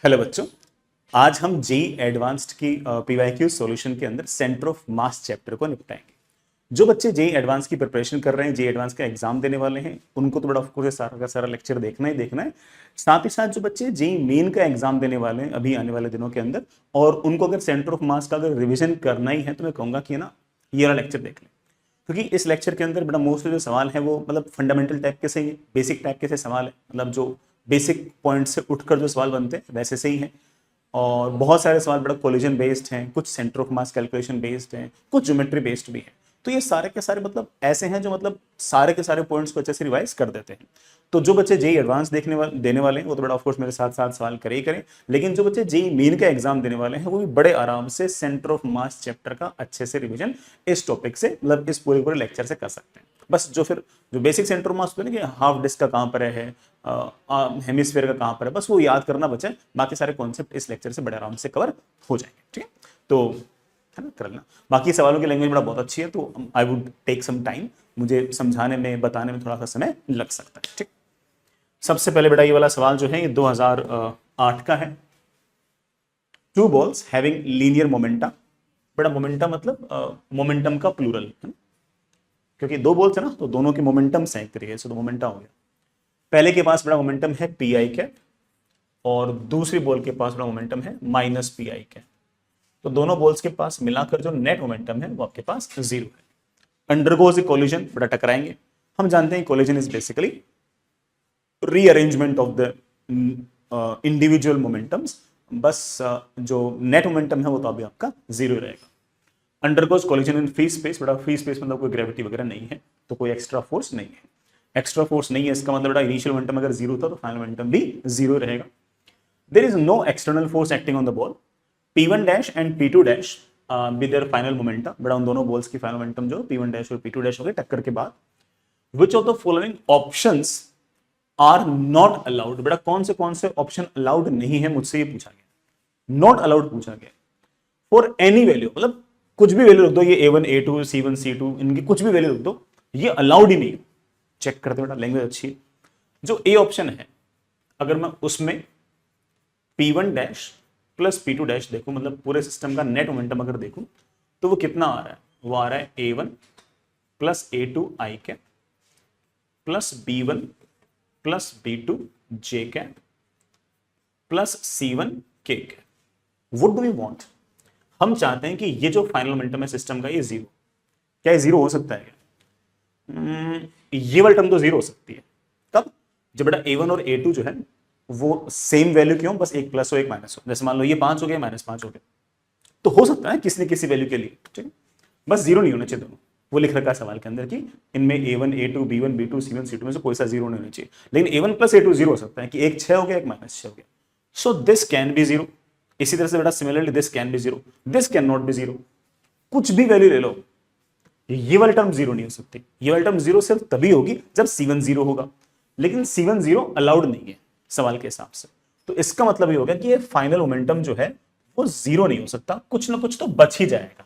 Hello बच्चों, आज हम जेई एडवांस्ड की पीवाईक्यू सॉल्यूशन के अंदर सेंटर ऑफ मास चैप्टर को निपटाएंगे। जो बच्चे जेई एडवांस की प्रिपरेशन कर रहे हैं, जेई एडवांस का एग्जाम देने वाले हैं, उनको तो बड़ा ऑफकोर्स सारा का सारा लेक्चर देखना ही देखना है। साथ ही साथ जो बच्चे जेई मेन का एग्जाम देने वाले हैं अभी आने वाले दिनों के अंदर, और उनको अगर सेंटर ऑफ मास का अगर रिविजन करना ही है तो मैं कहूंगा कि ना ये वाला लेक्चर देख लें, क्योंकि इस लेक्चर के अंदर बड़ा मोस्टली जो सवाल है वो मतलब फंडामेंटल टाइप के से ही, बेसिक टाइप के से सवाल है, मतलब जो बेसिक पॉइंट से उठकर जो सवाल बनते हैं वैसे से ही हैं। और बहुत सारे सवाल बड़ा कोलिजन बेस्ड हैं, कुछ centre of mass calculation based हैं, कुछ ज्योमेट्री बेस्ड भी हैं। तो ये सारे के सारे मतलब ऐसे हैं जो मतलब सारे के सारे पॉइंट्स को अच्छे से रिवाइज कर देते हैं। तो जो बच्चे जेई एडवांस देने वाले हैं वो तो बड़ा ऑफकोर्स मेरे साथ साथ सवाल करे ही करें, लेकिन जो बच्चे जेई मेन का एग्जाम देने वाले हैं वो भी बड़े आराम से सेंटर ऑफ मास चैप्टर का अच्छे से रिविजन इस टॉपिक से मतलब इस पूरे लेक्चर से कर सकते हैं। बस जो बेसिक सेंटर ऑफ मास होता है ना कि हाफ डिस्क का कहाँ पर है, हेमिस्फीयर का कहाँ पर है, बस वो याद करना बचे, बाकी सारे कॉन्सेप्ट इस लेक्चर से बड़े आराम से कवर हो जाएंगे। ठीक है, तो है ना, कर लेना। बाकी सवालों की लैंग्वेज बड़ा बहुत अच्छी है, तो I would take some time, मुझे समझाने में बताने में थोड़ा सा समय लग सकता है। ठीक, सबसे पहले बेटा ये वाला सवाल जो है ये 2008 का है। Two balls having linear momenta. बड़ा मोमेंटा मतलब मोमेंटम का प्लूरल है ना, क्योंकि दो बॉल्स है ना तो दोनों के मोमेंटम्स हैं एक तरीके से, तो मोमेंटा हो गया। पहले के पास बड़ा मोमेंटम है पी आई कैप और दूसरी बॉल के पास बड़ा मोमेंटम है माइनस पी आई कैप। तो दोनों बॉल्स के पास मिलाकर जो नेट मोमेंटम है वो आपके पास 0 है। अंडरगोज ए कोलिजन, बड़ा टकराएंगे। हम जानते हैं collision is basically rearrangement of the individual momentums, बस जो नेट मोमेंटम है वो तो अभी आपका 0 रहेगा। Undergoes collision in free space, बड़ा फ्री स्पेस मतलब कोई ग्रेविटी वगैरह नहीं है, तो कोई एक्स्ट्रा फोर्स नहीं है। एक्स्ट्रा फोर्स नहीं है इसका मतलब बड़ा इनिशियल मोमेंटम अगर 0 था तो फाइनल मोमेंटम भी 0 रहेगा। There is no external force acting on the ball. P1 dash and P2 dash with their final momentum, बड़ा उन दोनों बॉल्स की फाइनल मोमेंटम जो P1 डैश और P2 डैश हो गए टक्कर के बाद। Which of the following options are not allowed, बड़ा कौन से ऑप्शन अलाउड नहीं है, मुझसे ये पूछा गया। नॉट अलाउड पूछा गया फॉर एनी वैल्यू, मतलब कुछ भी वैल्यू रख दो, ये A1 A2 C1 C2 इनकी कुछ भी वैल्यू रख दो, ये अलाउड ही नहीं। चेक करते बेटा, लैंग्वेज अच्छी है। जो ए ऑप्शन है अगर मैं उसमें P1 dash plus P2 dash देखूं, मतलब पूरे सिस्टम का नेट मोमेंटम अगर देखूं तो वो कितना आ रहा है, वो आ रहा है A1 plus A2 i cap plus B1 plus B2 j cap plus C1 k cap. What do we want? हम चाहते हैं कि ये जो फाइनल मोमेंटम है सिस्टम का ये 0, क्या ये 0 हो सकता है क्या? ये वाली टर्म तो 0 हो सकती है। तब जब बेटा A1 और A2 जो है वो सेम वैल्यू क्यों, बस एक प्लस हो एक माइनस हो। जैसे मान लो ये 5 हो गया माइनस 5 हो गया, तो हो सकता है किसी न किसी वैल्यू के लिए, ठीक है, बस 0 नहीं होना चाहिए दोनों। वो लिख रखा है सवाल के अंदर कि इनमें A1 A2 B1 B2 C1 C2 में से कोई सा 0 नहीं होना चाहिए, लेकिन A1 प्लस A2 0 हो सकता है कि एक 6 हो गया एक माइनस 6 हो गया। So this can be 0। इसी तरह से बेटा similarly this can be 0, this can not be 0। कुछ भी वैल्यू ले लो, ये वाली टर्म 0 नहीं हो सकती। ये वाली टर्म 0 सिर्फ तभी होगी जब C1 0 होगा, लेकिन C1 0 अलाउड नहीं है सवाल के हिसाब से। तो इसका मतलब ये हो गया कि ये फाइनल मोमेंटम जो है वो 0 नहीं हो सकता, कुछ ना कुछ तो बच ही जाएगा।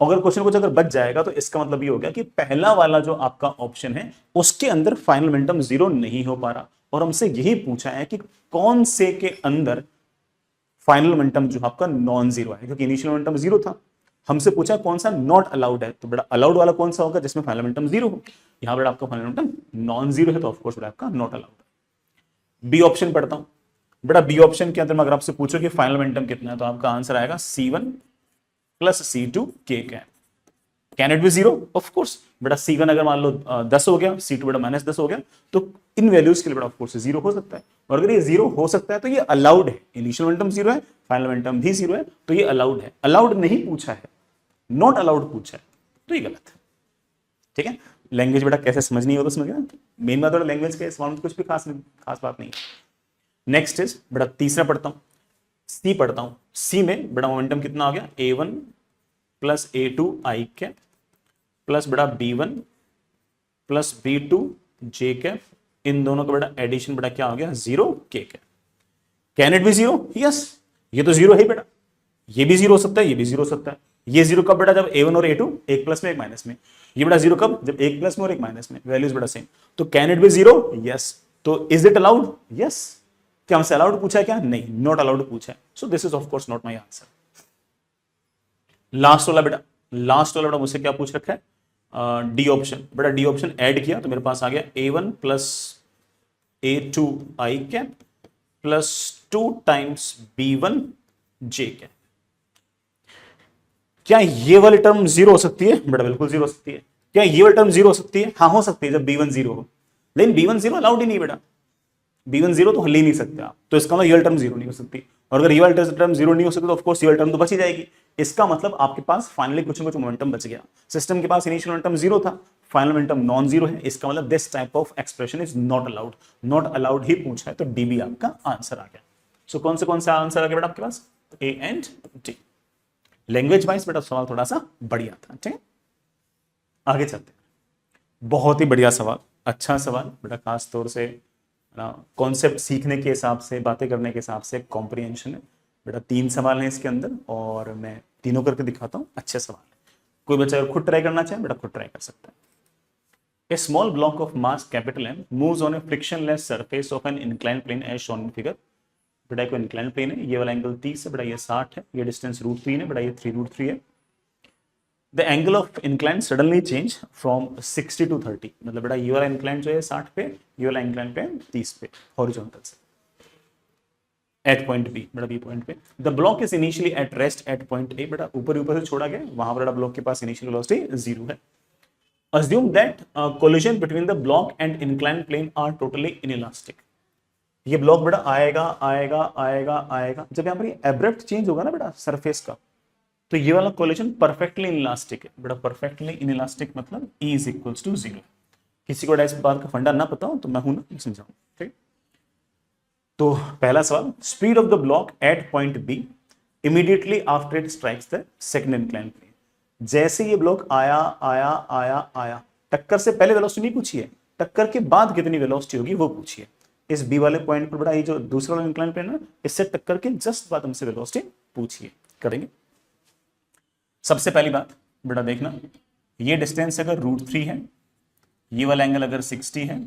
अगर कुछ ना कुछ अगर बच जाएगा तो इसका मतलब ये हो गया कि पहला वाला जो आपका ऑप्शन है उसके अंदर फाइनल मोमेंटम 0 नहीं हो पा रहा। और हमसे यही पूछा है कि कौन से के अंदर फाइनल मोमेंटम जो आपका नॉन 0 है, क्योंकि इनिशियल मोमेंटम 0 था। हमसे पूछा कौन सा नॉट अलाउड है, तो बड़ा अलाउड वाला कौन सा होगा जिसमें फाइनल मोमेंटम 0 हो। यहां पर आपका फाइनल मोमेंटम नॉन 0 है, तो ऑफकोर्स बड़ा आपका नॉट अलाउड। बी ऑप्शन पढ़ता हूं बेटा। बी ऑप्शन के अंदर अगर आपसे पूछो कि फाइनल मोमेंटम कितना है, तो आपका आंसर आएगा C1 प्लस C2 के cap. Can it be 0? Of course बेटा। C1 अगर मान लो 10 हो गया, C2 बेटा माइनस 10 हो गया, तो इन वैल्यूज के लिए बेटा ऑफ कोर्स 0 हो सकता है। और अगर ये 0 हो सकता है तो ये अलाउड है। इनिशियल मोमेंटम 0 है, फाइनल मोमेंटम भी 0 है, तो ये अलाउड है। अलाउड नहीं पूछा है, नॉट अलाउड पूछा है, तो ये गलत है। ठीक है, लैंग्वेज बेटा कैसे समझनी हो तो समझ गया। मेन बात लैंग्वेज के सवाल में कुछ भी खास बात नहीं है। नेक्स्ट इज बेटा तीसरा पढ़ता हूं, सी पढ़ता हूं। सी में बेटा मोमेंटम कितना आ गया, A1 plus A2 i cap plus बेटा B1 plus B2 j cap, इन दोनों का बेटा एडिशन बेटा क्या हो गया, 0 के cap. Can it be 0? Yes, ये तो 0 है बेटा। ये भी 0 हो सकता है, ये भी 0 हो सकता है। ये 0 कब बेटा, जब A1 और A2 एक प्लस में एक माइनस में। ये बेटा 0 कब, जब एक प्लस में और एक माइनस में, वैल्यूज बेटा सेम। तो कैन इट बी 0? यस। तो इज इट अलाउड? यस। क्या हमसे अलाउड पूछा है क्या? नहीं, नॉट अलाउड पूछा है। So this is of course not my answer. Last वाला बेटा मुझसे क्या पूछ रखा है? D option. बेटा डी ऑप्शन ऐड किया तो मेरे पास आ गया a1 plus a2 i cap plus 2 times b1 j cap. क्या ये वाली टर्म जीरो हो सकती है? बेटा बिल्कुल जीरो हो सकती है। क्या ये वाली टर्म जीरो हो सकती है? हाँ हो सकती है जब b1 जीरो हो, लेकिन b1 जीरो अलाउड ही नहीं बेटा, b1 जीरो तो हल ही नहीं सकते आप, तो इसका मतलब ये वाली टर्म जीरो नहीं हो सकती, और अगर ये वाली टर्म जीरो नहीं हो सकती तो ऑफकोर्स ये वाली टर्म तो बच ही जाएगी। इसका मतलब आपके पास फाइनली कुछ ना कुछ मोमेंटम बच गया। सिस्टम के पास इनिशियल मोमेंटम जीरो था, फाइनल मोमेंटम नॉन जीरो है, इसका मतलब this type of expression is not allowed. Not allowed ही पूछा है तो डी बी आपका आंसर आ गया। सो कौन सा आंसर आ गया बेटा आपके पास? A and D. Language wise बेटा सवाल थोड़ा सा बढ़िया था। ठीक है, आगे चलते हैं। बहुत ही बढ़िया सवाल, अच्छा सवाल बेटा, खास तौर से कॉन्सेप्ट सीखने के हिसाब से, बातें करने के हिसाब से कॉम्प्रिहेंशन है बेटा। 3 सवाल हैं इसके अंदर और मैं तीनों करके दिखाता हूं। अच्छे सवाल है, कोई बच्चा अगर खुद ट्राई करना चाहे बेटा खुद ट्राई कर सकता है। A small block of mass capital M moves on a frictionless surface of an inclined plane as shown in figure. बेटा को इंक्लाइंड प्लेन है, ये वाला एंगल 30 है बेटा, ये 60 है, ये डिस्टेंस √3 है बेटा, ये 3√3 है। The angle of incline suddenly change from 60 to 30, मतलब बेटा ये वाला इंक्लाइन जो है 60 पे, ये वाला इंक्लाइन पे 30 पे हॉरिजॉन्टल से, एट पॉइंट बी बेटा, बी पॉइंट पे। The block is initially at rest at point A, बेटा ऊपर से छोड़ा गया, वहां पर ब्लॉक के पास इनिशियल वेलोसिटी 0 है। Assume that collision between the block and inclined plane are totally inelastic. ये ब्लॉक बेटा आएगा आएगा आएगा आएगा, जब यहाँ पर ये एब्रप्ट चेंज होगा ना बेटा सरफेस का, तो ये वाला कोलिजन परफेक्टली इनइलास्टिक है बेटा। परफेक्टली इनइलास्टिक मतलब E इज इक्वल्स टू 0। किसी को इस बात का फंडा ना पता हो तो मैं हूं ना, समझाऊं। ठीक, तो पहला सवाल, speed of the block at point B immediately after it strikes the second inclined plane. जैसे ये ब्लॉक आया आया आया आया, टक्कर से पहले वेलोसिटी नहीं पूछी है, टक्कर के बाद कितनी वेलोसिटी होगी वो पूछिए। इस बी वाले पॉइंट पर बड़ा, ये जो दूसरा वाला इंक्लाइन प्लेन है इससे टक्कर के जस्ट बाद हमसे वेलोसिटी पूछिए। करेंगे। सबसे पहली बात बेटा देखना, ये डिस्टेंस अगर √3 है, ये वाला एंगल अगर 60 है,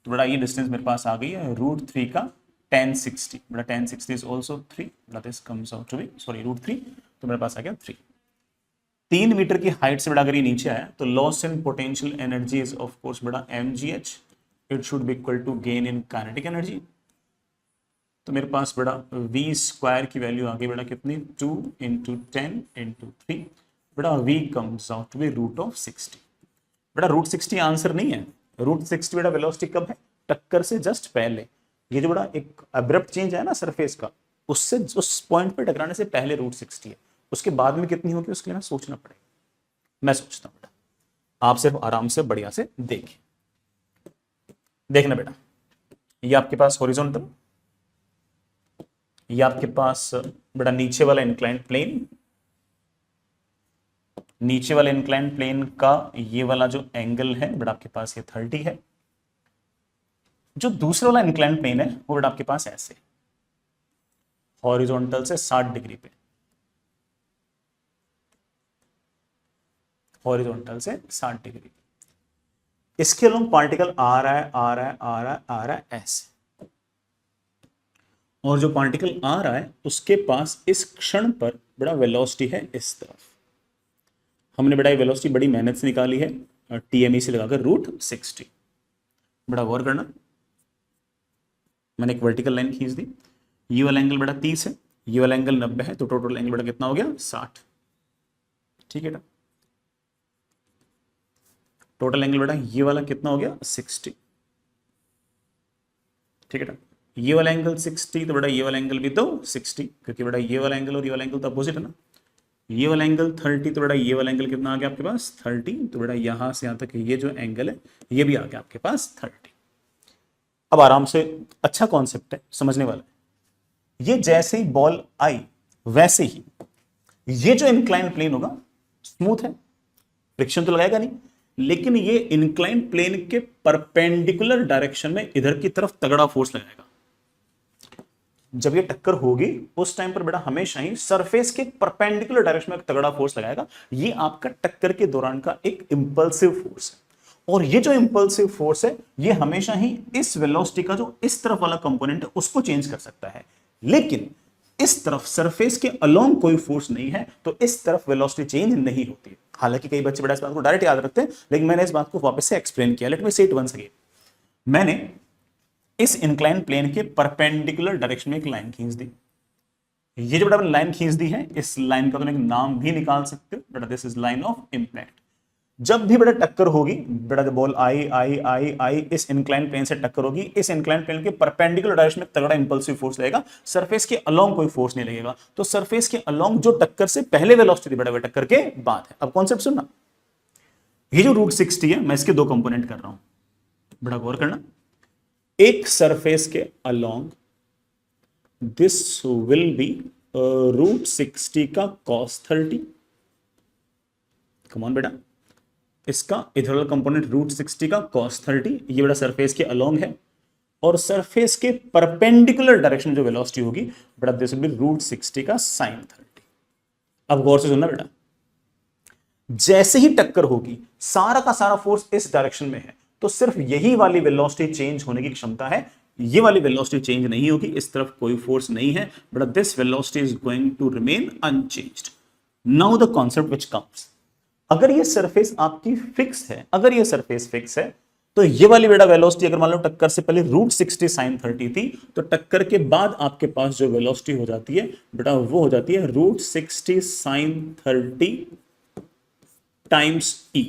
तो बेटा ये डिस्टेंस मेरे पास आ गई है √3 का tan 60 बेटा, tan 60 इज ऑल्सो 3 बेटा, this comes out to be sorry √3, तो मेरे पास आ गया 3। 3 मीटर की हाइट से बेटा अगर ये नीचे आया तो loss in potential energy is of course बेटा mgh, it should be equal to gain in kinetic energy. तो मेरे पास बेटा v स्क्वायर की वैल्यू आ गई बेटा कितनी, 2 × 10 × 3 बेटा, v comes out to be √60 बेटा। √60 आंसर नहीं है, √60 बेटा वेलोसिटी कब है, टक्कर से जस्ट पहले। ये जो बेटा एक अब्रप्ट चेंज है ना सरफेस का, उससे उस पॉइंट पे टकराने से पहले √60 है, उसके बाद में कितनी होगी उसके लिए मैं सोचना पड़ेगा। मैं सोचता हूं बेटा, आप सिर्फ आराम से बढ़िया से देखिए। देखना बेटा, ये आपके पास हॉरिजॉन्टल, ये आपके पास बेटा नीचे वाला इंक्लाइंड प्लेन, नीचे वाले इंक्लाइंड प्लेन का ये वाला जो एंगल है बेटा आपके पास ये 30 है। जो दूसरा वाला इंक्लाइंड प्लेन है वो बेटा आपके पास ऐसे हॉरिजॉन्टल से 60 डिग्री पे, हॉरिजॉन्टल से 60 डिग्री। इसके अलोंग पार्टिकल आ रहा है आ रहा है आ रहा है आ रहा है ऐसे, और जो पार्टिकल आ रहा है उसके पास इस क्षण पर बड़ा वेलोसिटी है इस तरफ। हमने बेटा ये वेलोसिटी बड़ी मेहनत से निकाली है, TME से लगाकर √60। बड़ा गौर करना, मैंने एक वर्टिकल लाइन खींच दी, ये वाला एंगल बेटा 30 है, ये वाला एंगल 90 है, तो टोटल एंगल बेटा कितना हो गया 60। ठीक है बेटा, टोटल एंगल बेटा ये वाला कितना हो गया 60। ठीक है बेटा, ये वाला एंगल 60, तो बेटा ये वाला एंगल भी तो 60, क्योंकि बेटा ये वाला एंगल और ये वाला एंगल तो अपोजिट है ना। ये वाला एंगल 30, तो बेटा ये वाला एंगल कितना आ गया आपके पास 30, तो बेटा यहां से यहां तक ये जो एंगल है ये भी आ गया आपके पास 30। अब आराम से, अच्छा कॉन्सेप्ट है, समझने वाला है। ये जैसे ही बॉल आई वैसे ही ये जो इंक्लाइंड प्लेन होगा स्मूथ है, फ्रिक्शन तो लगाएगा नहीं, लेकिन ये इंक्लाइंड प्लेन के परपेंडिकुलर डायरेक्शन में इधर की तरफ तगड़ा फोर्स लगाएगा। जब ये टक्कर होगी उस टाइम पर बेटा हमेशा ही सरफेस के परपेंडिकुलर डायरेक्शन में तगड़ा फोर्स लगाएगा। ये आपका टक्कर के दौरान का एक इंपल्सिव फोर्स है, और ये जो इंपल्सिव फोर्स है ये हमेशा ही इस वेलोसिटी का जो इस तरफ वाला कंपोनेंट है उसको चेंज कर सकता है, लेकिन इस तरफ सरफेस के अलोंग कोई फोर्स नहीं है तो इस तरफ वेलोसिटी चेंज नहीं होती। हालांकि कई बच्चे बड़ा इस बात को डायरेक्ट याद रखते हैं, लेकिन मैंने इस बात को वापस से एक्सप्लेन किया। लेट मी से इट वंस अगेन। मैंने इस इंक्लाइन प्लेन के परपेंडिकुलर डायरेक्शन में एक लाइन खींच दी। ये जो बड़ा लाइन खींच दी है, इस लाइन का तुम एक नाम भी निकाल सकते हो, बड़ा this is line of impact. जब भी बड़ा टक्कर होगी, बड़ा बॉल आई आई आई आई इस इंक्लाइन प्लेन से टक्कर होगी, इस इंक्लाइन प्लेन के परपेंडिकुलर डायरेक्शन में तगड़ा इंपल्सिव फोर्स लगेगा, सरफेस के अलोंग कोई फोर्स नहीं लगेगा। तो सरफेस के अलोंग जो टक्कर से पहले वेलोसिटी थी, बड़ा हुआ टक्कर के बाद है। अब कॉन्सेप्ट सुनना, ये जो √60 है, मैं इसके दो कंपोनेंट कर रहा हूं, बड़ा गौर करना। एक सरफेस के अलोंग दिस विल बी √60 का cos 30। कम ऑन बेटा, इसका इधर वाला कंपोनेंट √60 का cos 30, ये बड़ा सरफेस के अलोंग है, और सरफेस के परपेंडिकुलर डायरेक्शन जो वेलोसिटी होगी बड़ा दिस विल बी √60 का sin 30। अब गौर से सुनना बेटा, जैसे ही टक्कर होगी सारा का सारा फोर्स इस डायरेक्शन में है, तो सिर्फ यही वाली वेलोसिटी चेंज होने की क्षमता है, ये वाली वेलोसिटी चेंज नहीं होगी, इस तरफ कोई फोर्स नहीं है, but this velocity is going to remain unchanged. Now the concept which comes, अगर ये सरफेस आपकी फिक्स है, अगर ये सरफेस फिक्स है, तो ये वाली बेटा वेलोसिटी अगर मान लो टक्कर से पहले √60 sin 30 थी, तो टक्कर के बाद आपके पास जो वेलोसिटी हो जाती है बेटा वो हो जाती है √60 sin 30 टाइम्स ई।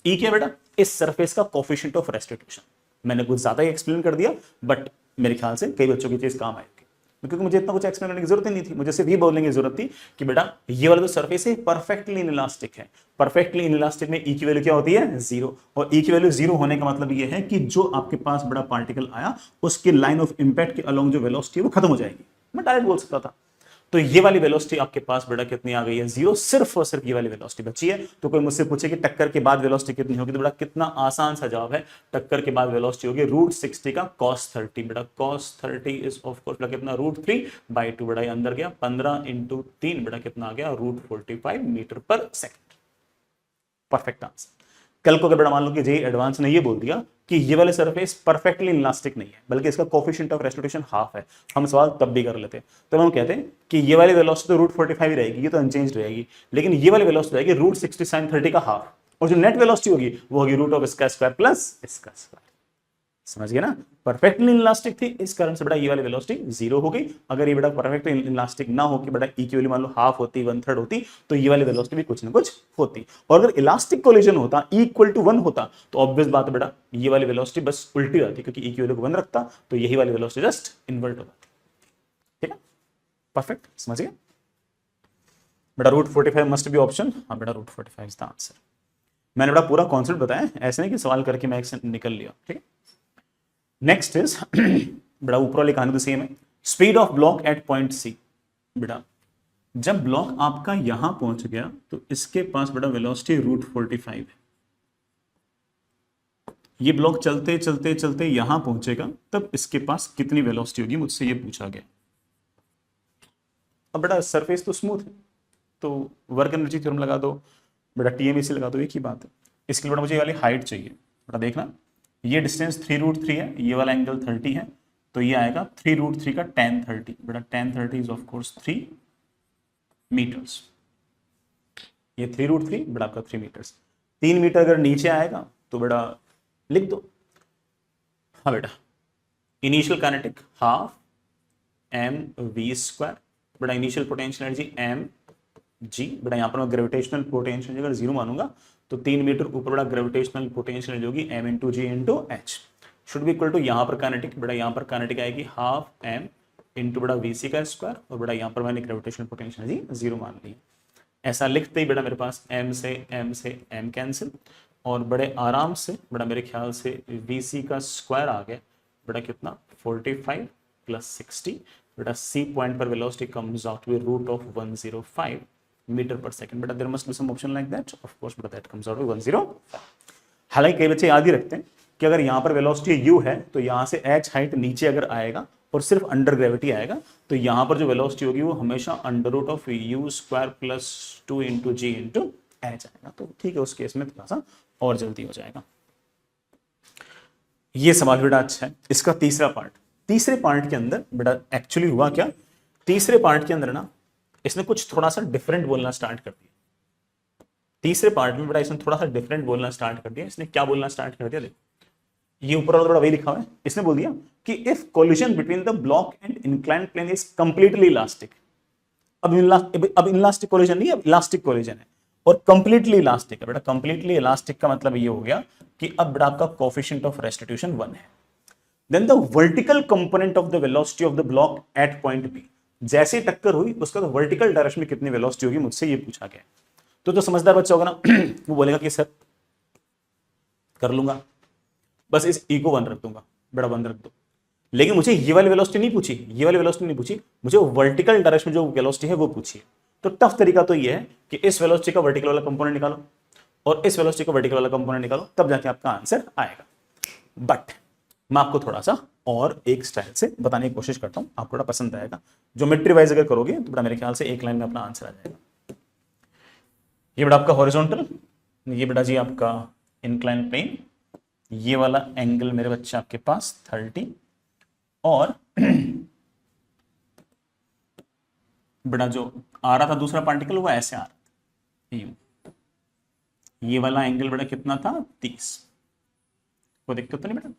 ई क्या बेटा? इस सरफेस का कोफिशिएंट ऑफ रेस्टिट्यूशन। मैंने कुछ ज्यादा ही एक्सप्लेन कर दिया, बट मेरे ख्याल से कई बच्चों की चीज काम आएगी, क्योंकि मुझे इतना कुछ एक्सप्लेन करने की जरूरत ही नहीं थी। मुझे सिर्फ ये बोलने की जरूरत थी कि बेटा ये वाला जो सरफेस है परफेक्टली इनइलास्टिक है। परफेक्टली इनइलास्टिक में ई की वैल्यू क्या होती है? 0। और ई की वैल्यू 0 होने का मतलब ये है कि जो आपके पास बड़ा पार्टिकल आया उसके लाइन ऑफ इंपैक्ट के अलोंग जो वेलोसिटी है वो खत्म हो जाएगी। मैं डायरेक्ट बोल सकता था। तो ये वाली वेलोसिटी आपके पास बेटा कितनी आ गई है? 0। सिर्फ और सिर्फ ये वाली वेलोसिटी बची है। तो कोई मुझसे पूछे कि टक्कर के बाद वेलोसिटी कितनी होगी, तो बेटा कितना आसान सा जवाब है, टक्कर के बाद वेलोसिटी होगी √60 का cos 30। बेटा cos 30 इज ऑफ कोर्स बेटा कितना? √3/2। बेटा अंदर गया 15 × 3, बेटा कितना आ गया? √45 मीटर पर सेकंड। Perfect answer. कल को अगर बेटा मान लो कि जे एडवांस ने ये बोल दिया कि ये वाले सरफेस परफेक्टली इलास्टिक नहीं है, बल्कि इसका कोफिशिएंट ऑफ रेस्टिट्यूशन हाफ है, हम सवाल तब भी कर लेते हैं। तो हम कहते हैं कि ये वाली वेलोसिटी तो √45 ही रहेगी, ये तो अनचेंज रहेगी, लेकिन ये वाली वेलोसिटी रहेगी √60 sin 30 का हाफ, और जो नेट वेलोसिटी होगी वो होगी √ ऑफ इसका स्क्वायर प्लस इसका स्क्वायर। समझ गए ना? परफेक्टली इलास्टिक थी, इस कारण से बेटा ये वाली वेलोसिटी 0 हो गई। अगर ये बेटा परफेक्टली इलास्टिक ना हो कि बेटा ई की वैल्यू मान लो हाफ होती, 1/3 होती, तो ये वाली वेलोसिटी भी कुछ ना कुछ होती। और अगर इलास्टिक कोलिजन होता, ई = 1 होता, तो ऑब्वियस बात है बेटा ये वाली वेलोसिटी बस उल्टी आती, क्योंकि ई की वैल्यू को 1 रखता, तो यही वाली वेलोसिटी जस्ट इन्वर्ट हो जाती। ठीक है, परफेक्ट, समझ गए बेटा? √45 मस्ट बी ऑप्शन। हाँ बेटा, √45 इज द आंसर। मैंने बेटा पूरा कॉन्सेप्ट बताया, ऐसे नहीं कि सवाल करके मैं निकल लिया। ठीक है, नेक्स्ट इज बेटा ऊपर वाली कहानी तो सेम है। Speed of block at point C. बेटा जब ब्लॉक आपका यहां पहुंच गया तो इसके पास बेटा वेलोसिटी √45 है। ये ब्लॉक चलते चलते चलते यहां पहुंचेगा, तब इसके पास कितनी वेलोसिटी होगी, मुझसे ये पूछा गया। अब बेटा सरफेस तो स्मूथ है, तो वर्क एनर्जी थ्योरम लगा दो, बेटा TMEC लगा दो, एक ही बात है। इसके लिए बेटा मुझे ये वाली हाइट चाहिए। बेटा देखना, ये डिस्टेंस 3√3 है, ये वाला एंगल 30 है, तो ये आएगा 3√3 का tan 30। बेटा tan 30 is of course 3 metres. ये 3√3 बेटा आपका 3 मीटर्स। 3 मीटर अगर नीचे आएगा तो बेटा लिख दो। हाँ बेटा, इनिशियल काइनेटिक हाफ mv²। बेटा इनिशियल पोटेंशियल एनर्जी mg। बेटा यहाँ पर मैं ग्रेविटेशनल पोटेंशियल अगर 0 मानूंगा तो 3 मीटर ऊपर बड़ा ग्रेविटेशनल पोटेंशियल एनर्जी होगी m × g × h should be equal to यहाँ पर काइनेटिक। बेटा यहाँ पर काइनेटिक आएगी हाफ m × बेटा vc का स्क्वायर, और बेटा यहाँ पर मैंने ग्रेविटेशनल पोटेंशियल एनर्जी 0 मान ली। ऐसा लिखते ही बेटा मेरे पास m से m कैंसिल, और बड़े आराम से बेटा मेरे ख्याल से vc का स्क्वायर आ गया बेटा कितना? 45 + 60। बेटा c पॉइंट पर velocity comes out to √105 metre पर सेकंड। बेटा there must be some option like that, of course बेटा दैट कम्स आउट टू 105। हालांकि कई बच्चे याद ही रखते हैं कि अगर यहाँ पर वेलोसिटी u है तो यहाँ से h हाइट नीचे अगर आएगा और सिर्फ अंडर ग्रेविटी आएगा, तो यहाँ पर जो वेलोसिटी होगी वो हमेशा √u² + 2 × g × h आएगा। तो ठीक है, उस केस में थोड़ा सा और जल्दी हो जाएगा। ये सवाल बेटा अच्छा है। इसका तीसरा पार्ट, तीसरे पार्ट के अंदर बेटा एक्चुअली हुआ क्या, तीसरे पार्ट के अंदर ना इसने कुछ थोड़ा सा डिफरेंट बोलना स्टार्ट कर दिया। तीसरे पार्ट में बेटा इसने थोड़ा सा डिफरेंट बोलना स्टार्ट कर दिया। इसने क्या बोलना स्टार्ट कर दिया, देखो ये ऊपर वाला थोड़ा वही लिखा हुआ है। इसने बोल दिया कि if collision between the block and inclined plane is completely elastic, अब इलास्टिक कोलिजन नहीं, अब इलास्टिक कोलिजन है और कंप्लीटली इलास्टिक है। बेटा कंप्लीटली इलास्टिक का मतलब ये हो गया कि अब बेटा आपका कोएफिशिएंट ऑफ रेस्टिट्यूशन 1 है। Then the vertical component of the velocity of the block at point B, जैसे टक्कर हुई उसका तो वर्टिकल डायरेक्शन में कितनी वेलोसिटी होगी, मुझसे ये पूछा गया। तो समझदार बच्चा होगा ना वो बोलेगा कि सर कर लूंगा, बस इस ई को 1 रख दूंगा, बेटा 1 रख दो। लेकिन मुझे ये वाली वेलोसिटी नहीं पूछी, ये वाली वेलोसिटी नहीं पूछी, मुझे वर्टिकल डायरेक्शन में जो वेलोसिटी है वो पूछी है। तो टफ तरीका तो ये है कि इस वेलोसिटी का वर्टिकल वाला कंपोनेंट निकालो और इस वेलोसिटी का वर्टिकल वाला कंपोनेंट निकालो, तब जाके आपका आंसर आएगा। बट मैं आपको थोड़ा सा और एक स्टाइल से बताने की कोशिश करता हूं, आपको थोड़ा पसंद आएगा। ज्योमेट्री वाइज अगर करोगे तो बेटा मेरे ख्याल से एक लाइन में अपना आंसर आ जाएगा। ये बेटा आपका हॉरिजॉन्टल, ये बेटा जी आपका इंक्लाइन प्लेन, ये वाला एंगल मेरे बच्चे आपके पास 30 और बेटा जो आ रहा था दूसरा पार्टिकल वो ऐसे आ रहा था, ये वाला एंगल बेटा कितना था 30। कोई दिक्कत तो नहीं बेटा,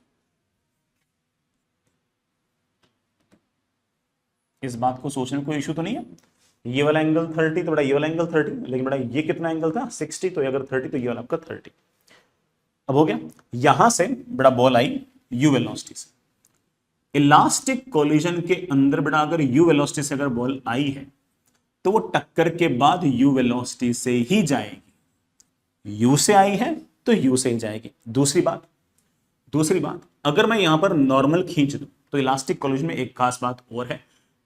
इस बात को सोचने में कोई इशू तो नहीं है। ये वाला एंगल 30 तो बेटा ये वाला एंगल 30, लेकिन बेटा ये कितना एंगल था 60, तो ये अगर 30 तो ये वाला आपका 30। अब हो गया, यहां से बेटा बॉल आई यू वेलोसिटी से, इलास्टिक कोलिजन के अंदर बेटा अगर यू वेलोसिटी से अगर बॉल आई है तो वो टक्कर के बाद यू वेलोसिटी से ही जाएगी। यू से आई है तो यू से ही जाएगी। दूसरी बात अगर मैं यहां पर नॉर्मल खींच दूं तो इलास्टिक कोलिजन में एक खास बात और है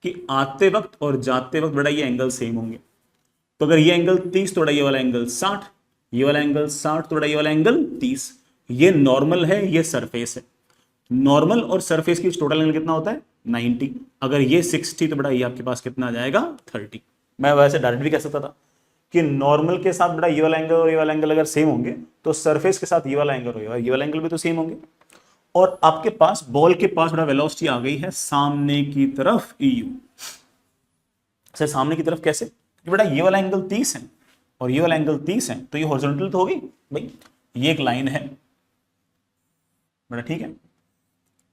कि आते वक्त और जाते वक्त बेटा ये एंगल सेम होंगे। तो अगर ये एंगल 30 तो बेटा ये वाला एंगल 60, ये वाला एंगल 60 तो बेटा ये वाला एंगल 30। ये नॉर्मल है, ये सरफेस है। नॉर्मल और सरफेस की टोटल एंगल कितना होता है 90। अगर ये 60 तो बेटा ये आपके पास कितना आ जाएगा 30। मैं वैसे डायरेक्ट भी कह सकता था कि नॉर्मल के साथ बेटा ये वाला एंगल और ये वाला एंगल अगर सेम होंगे तो सरफेस के साथ ये वाला एंगल और ये वाला एंगल भी तो सेम होंगे। और आपके पास बॉल के पास बेटा वेलोसिटी आ गई है सामने की तरफ EU। सर सामने की तरफ कैसे, कि बेटा ये वाला एंगल 30 है और ये वाला एंगल 30 है तो ये हॉरिजॉन्टल तो होगी भाई। ये एक लाइन है बेटा, ठीक है,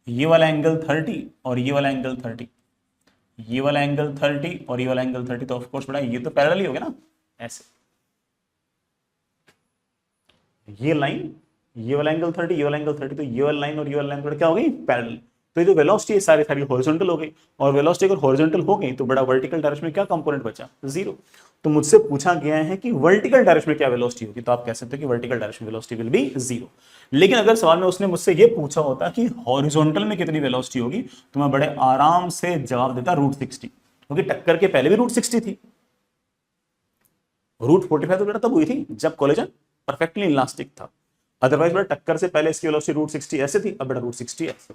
ये वाला एंगल 30 और ये वाला एंगल 30, ये वाला एंगल 30 और ये वाला एंगल 30, तो ऑफ कोर्स बेटा ये तो पैरेलल ही हो गया ना ऐसे। ये लाइन, ये वाला एंगल 30, ये वाला एंगल 30, तो ये वाला लाइन और ये वाला लाइन थोड़ा क्या हो गई पैरेलल। तो ये जो वेलोसिटी है सारी सारी हॉरिजॉन्टल हो गई, और वेलोसिटी अगर हॉरिजॉन्टल हो गई तो बड़ा वर्टिकल डायरेक्शन में क्या कंपोनेंट बचा 0। तो मुझसे पूछा गया है कि वर्टिकल डायरेक्शन में क्या वेलोसिटी होगी, तो आप कह सकते हो कि vertical direction velocity will be 0। लेकिन अगर सवाल में उसने मुझसे ये पूछा होता कि हॉरिजॉन्टल में कितनी वेलोसिटी होगी तो मैं बड़े आराम से जवाब देता √60, क्योंकि टक्कर के पहले भी √60 थी। √45 तो बेटा तब हुई थी जब कोलिजन परफेक्टली इलास्टिक था। अदरवाइज बेटा टक्कर से पहले इसकी वेलोसिटी √60 ऐसे थी, अब बेटा √60 ऐसे।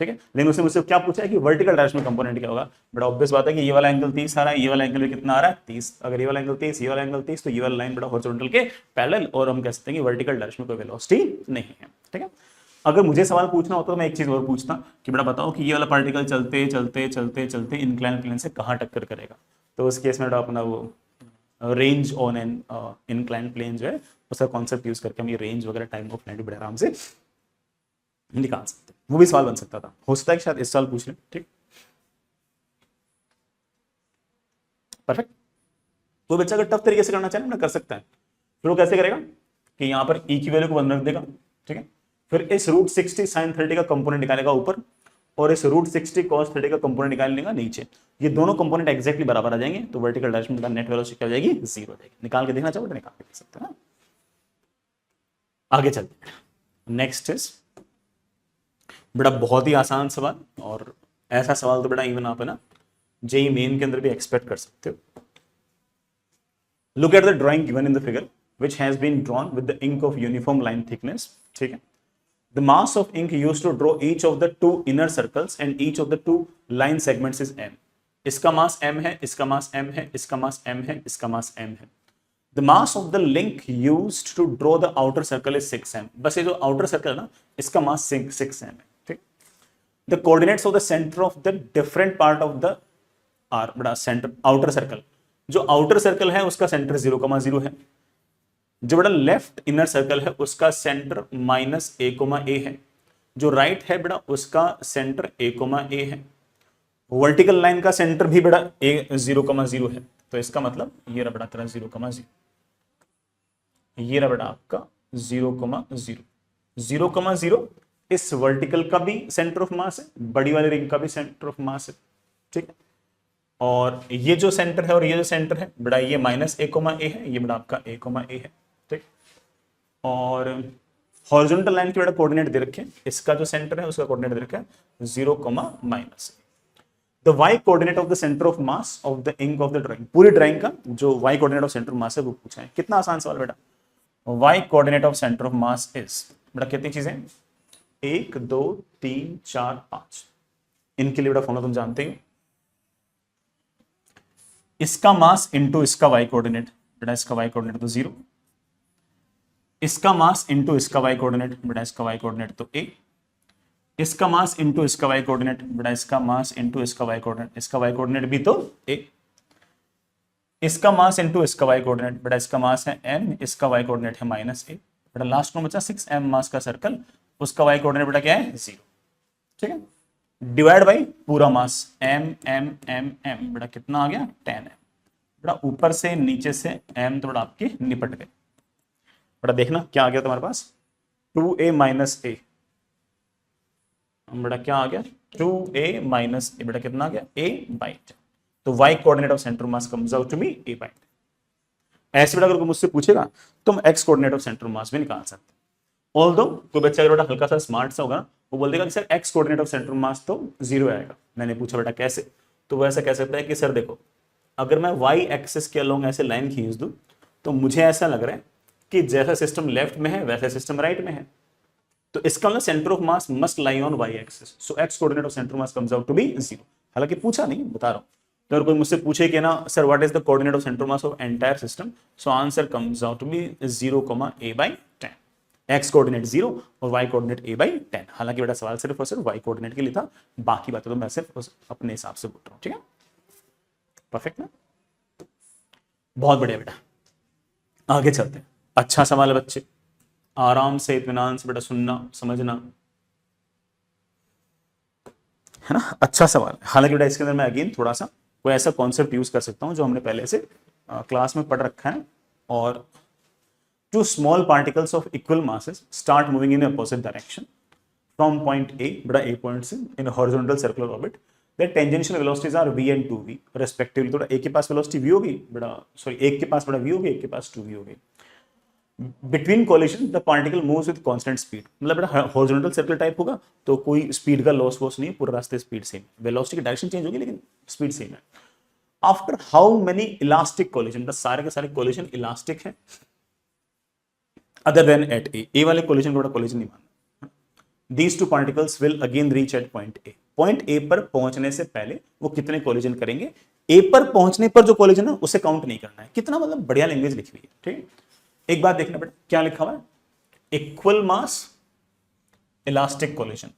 ठीक है, लेकिन उसने मुझसे क्या पूछा है कि वर्टिकल डायरेक्शन में कंपोनेंट क्या होगा। बड़ा ऑब्वियस बात है कि ये वाला एंगल 30 आ रहा है, ये वाला एंगल भी कितना आ रहा है 30। अगर ये वाला एंगल 30, ये वाला एंगल 30, तो ये वाला लाइन बड़ा हॉरिजॉन्टल के पैरेलल, और हम कह सकते हैं कि वर्टिकल डायरेक्शन में कोई वेलोसिटी नहीं है। ठीक है, अगर मुझे सवाल पूछना होता तो मैं एक चीज और पूछता कि बेटा बताओ कि ये वाला पार्टिकल चलते चलते चलते चलते इंक्लाइन प्लेन से कहाँ टक्कर करेगा। तो उस केस में बेटा अपना वो range on an incline plane जो है उसका कॉन्सेप्ट यूज करके हम ये रेंज वगैरह टाइम ऑफ फ्लाइट बड़े आराम से निकाल सकते हैं। वो भी सवाल बन सकता था, हो सकता है कि शायद इस साल पूछ लें। ठीक, परफेक्ट। तो बच्चा अगर टफ तरीके से करना चाहे ना कर सकता है। फिर वो कैसे करेगा कि यहाँ पर ई की वैल्यू को 1 रख देगा। ठीक है, फिर इस √60 sin 30 का कंपोनेंट निकालेगा ऊपर, और इस √60 cos 30 का कंपोनेंट निकाल लेगा नीचे। ये दोनों कंपोनेंट एक्जैक्टली बराबर आ जाएंगे, तो वर्टिकल डायरेक्शन में नेट वेलोसिटी क्या हो जाएगी 0 हो जाएगी। निकाल के देखना चाहो तो निकाल के देख सकते हैं। आगे चलते हैं। नेक्स्ट इज बेटा बहुत ही आसान सवाल, और ऐसा सवाल तो बेटा इवन आप है ना जेई मेन के अंदर भी एक्सपेक्ट कर सकते हो। Look at the drawing given in the figure which has been drawn with the ink of uniform line thickness. ठीक है, the mass of ink used to draw each of the 2 inner circles and each of the 2 line segments is m। इसका mass m है, इसका mass m है, इसका mass m है, इसका mass m है। The mass of the link used to draw the outer circle is 6m। बस ये जो आउटर सर्कल है ना, इसका मास 6m है, ठीक। The coordinates of the centre of the different part of the R, बड़ा सेंटर आउटर सर्कल, जो आउटर सर्कल है उसका सेंटर 0,0 है, जो बड़ा लेफ्ट इनर सर्कल है उसका सेंटर -a, है, जो राइट है बड़ा उसका सेंटर a, है, वर्टिकल लाइन का सेंटर भी बड़ा a 0,0 है। तो इसका मतलब ये रहा बड़ा तेरा 0,0, ये रहा बड़ा आपका 0,0, 0,0 इस वर्टिकल का भी सेंटर ऑफ मास है, बड़ी वाली रिंग का भी सेंटर ऑफ मास है, ठीक है। और ये जो सेंटर है और ये जो सेंटर है बड़ा, ये -a, है, ये बड़ा आपका a, है, ठीक। और हॉरिजॉन्टल लाइन के बड़ा कोऑर्डिनेट दे रखे हैं, इसका जो सेंटर है उसका कोऑर्डिनेट दे रखा है 0,-। The y coordinate of the centre of mass of the ink of the drawing, पूरी ड्राइंग का जो y coordinate of centre of mass है वो पूछा है। कितना आसान सवाल बेटा। y coordinate of centre of mass is बेटा कितनी चीजें, 1 2 3 4 5। इनके लिए बेटा फॉर्मूला तुम जानते हो, इसका मास इंटू इसका y कोऑर्डिनेट, बेटा इसका y कोऑर्डिनेट तो 0, इसका मास इंटू इसका y कोऑर्डिनेट, बेटा इसका y कोऑर्डिनेट तो a, इसका मास इंटू इसका y कोऑर्डिनेट, बेटा इसका मास इंटू इसका y कोऑर्डिनेट, इसका y कोऑर्डिनेट भी तो a, इसका मास इंटू इसका y कोऑर्डिनेट, बेटा इसका मास है m, इसका y कोऑर्डिनेट है -a, बेटा लास्ट में बचा 6m मास का सर्कल, उसका y कोऑर्डिनेट बेटा क्या है 0, ठीक है। डिवाइड बाई पूरा मास m m m m, बेटा कितना आ गया 10m, बेटा ऊपर से नीचे से m तो बेटा आपके निपट गए। बेटा देखना क्या आ गया तुम्हारे पास 2a - a, बेटा क्या आ गया 2a - a, बेटा कितना आ गया a/10। तो y coordinate of centre mass comes out to be a/10। ऐसे बेटा अगर कोई मुझसे पूछेगा तो हम x कोऑर्डिनेट ऑफ सेंटर मास भी निकाल सकते हैं। ऑल्दो कोई बच्चा अगर बेटा हल्का सा स्मार्ट सा होगा वो बोल देगा कि sir x coordinate of centre मास तो 0 आएगा। मैंने पूछा बेटा कैसे, तो वो ऐसा कह सकता है कि सर देखो अगर मैं y एक्सिस के अलोंग ऐसे लाइन खींच दूं तो मुझे ऐसा लग रहा है कि जैसा सिस्टम लेफ्ट में है वैसा सिस्टम राइट में है, तो इसका मतलब centre of mass must lie on y axis, so x coordinate of centre mass comes out to be 0। हालांकि पूछा नहीं, बता रहा हूं। तो अगर कोई मुझसे पूछे कि ना sir what is the coordinate of centre mass of entire system, so answer comes out to be 0,a/10। x coordinate 0 और y कोऑर्डिनेट a/10। हालांकि बेटा सवाल सिर्फ और सिर्फ y कोऑर्डिनेट के लिए था, बाकी बातें तो मैं सिर्फ अपने हिसाब से बोल रहा हूं, ठीक है। परफेक्ट ना, बहुत बढ़िया बेटा। आगे चलते हैं। अच्छा सवाल है बच्चे, आराम से इत्मीनान से बेटा सुनना समझना, है ना। अच्छा सवाल है। हालांकि बेटा इसके अंदर मैं अगेन थोड़ा सा कोई ऐसा कॉन्सेप्ट यूज कर सकता हूं जो हमने पहले से क्लास में पढ़ रखा है। और two small particles of equal masses start moving in opposite direction from point A, बड़ा A point से in a horizontal circular orbit. Their tangential velocities are v and 2v respectively। तो एक के पास velocity v होगी बड़ा, sorry एक के पास बड़ा v होगी, एक के पास 2v होगी। Between collision the particle moves with constant speed। मतलब बड़ा horizontal circle टाइप होगा तो कोई स्पीड का लॉस वॉस नहीं है, पूरा रास्ते स्पीड सेम, वेलोसिटी की डायरेक्शन चेंज होगी लेकिन स्पीड सेम है। After how many elastic collision, सारे के सारे कोलिजन इलास्टिक है other than at A वाले कोलिजन को बड़ा कोलिजन नहीं मानना। These two particles will again reach at point A। Point A पर पहुंचने से पहले वो कितने कोलिजन करेंगे, A पर पहुंचने पर जो कोलिजन है उसे काउंट नहीं करना है। कितना मतलब बढ़िया लैंग्वेज लिखी हुई है, ठीक है। एक बात देखना बेटा क्या लिखा हुआ है, इक्वल मास इलास्टिक कोलिजन।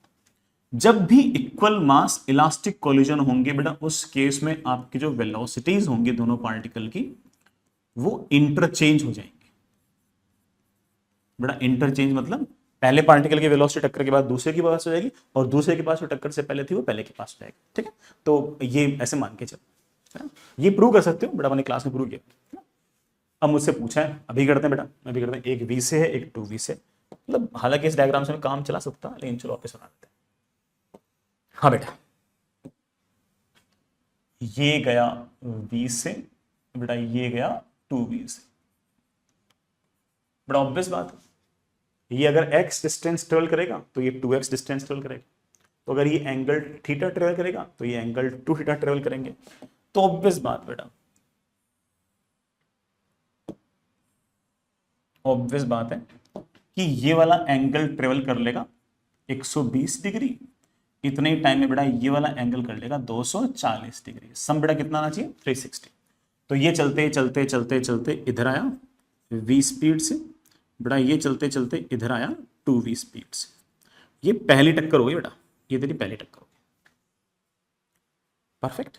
जब भी इक्वल मास इलास्टिक कोलिजन होंगे बेटा उस केस में आपकी जो वेलोसिटीज होंगी दोनों पार्टिकल की वो इंटरचेंज हो जाएंगी। बड़ा इंटरचेंज मतलब पहले पार्टिकल की वेलोसिटी टक्कर के बाद दूसरे के पास हो जाएगी और दूसरे के पास जो टक्कर से पहले थी वो पहले के पास हो जाएगी, ठीक है। तो ये ऐसे मान के चलो, ये प्रूव कर सकते हो, बड़ा मैंने क्लास में प्रूव किया। अब मुझसे पूछा है, अभी करते हैं बेटा, अभी करते हैं। एक v से है एक 2v से, मतलब हालांकि इस डायग्राम से मैं काम चला सकता लेकिन चलो वापस बना देते हैं। हाँ बेटा ये गया v से, बेटा ये गया 2v से। बड़ा ऑब्वियस बात है, ये अगर x डिस्टेंस ट्रेवल करेगा तो ये 2x डिस्टेंस ट्रेवल करेगा, तो अगर ये एंगल थीटा ट्रेवल करेगा तो ये एंगल 2 थीटा ट्रेवल करेंगे। तो ऑब्वियस बात बेटा, ऑब्वियस बात है कि ये वाला एंगल ट्रेवल कर लेगा 120 डिग्री, इतने ही टाइम में बेटा ये वाला एंगल कर लेगा 240 डिग्री। सम बेटा कितना आना चाहिए 360। तो ये चलते चलते चलते चलते इधर आया v स्पीड से, बेटा ये चलते चलते इधर आया 2v स्पीड से। ये पहली टक्कर हो गई बेटा, ये तेरी पहली टक्कर हो गई। परफेक्ट।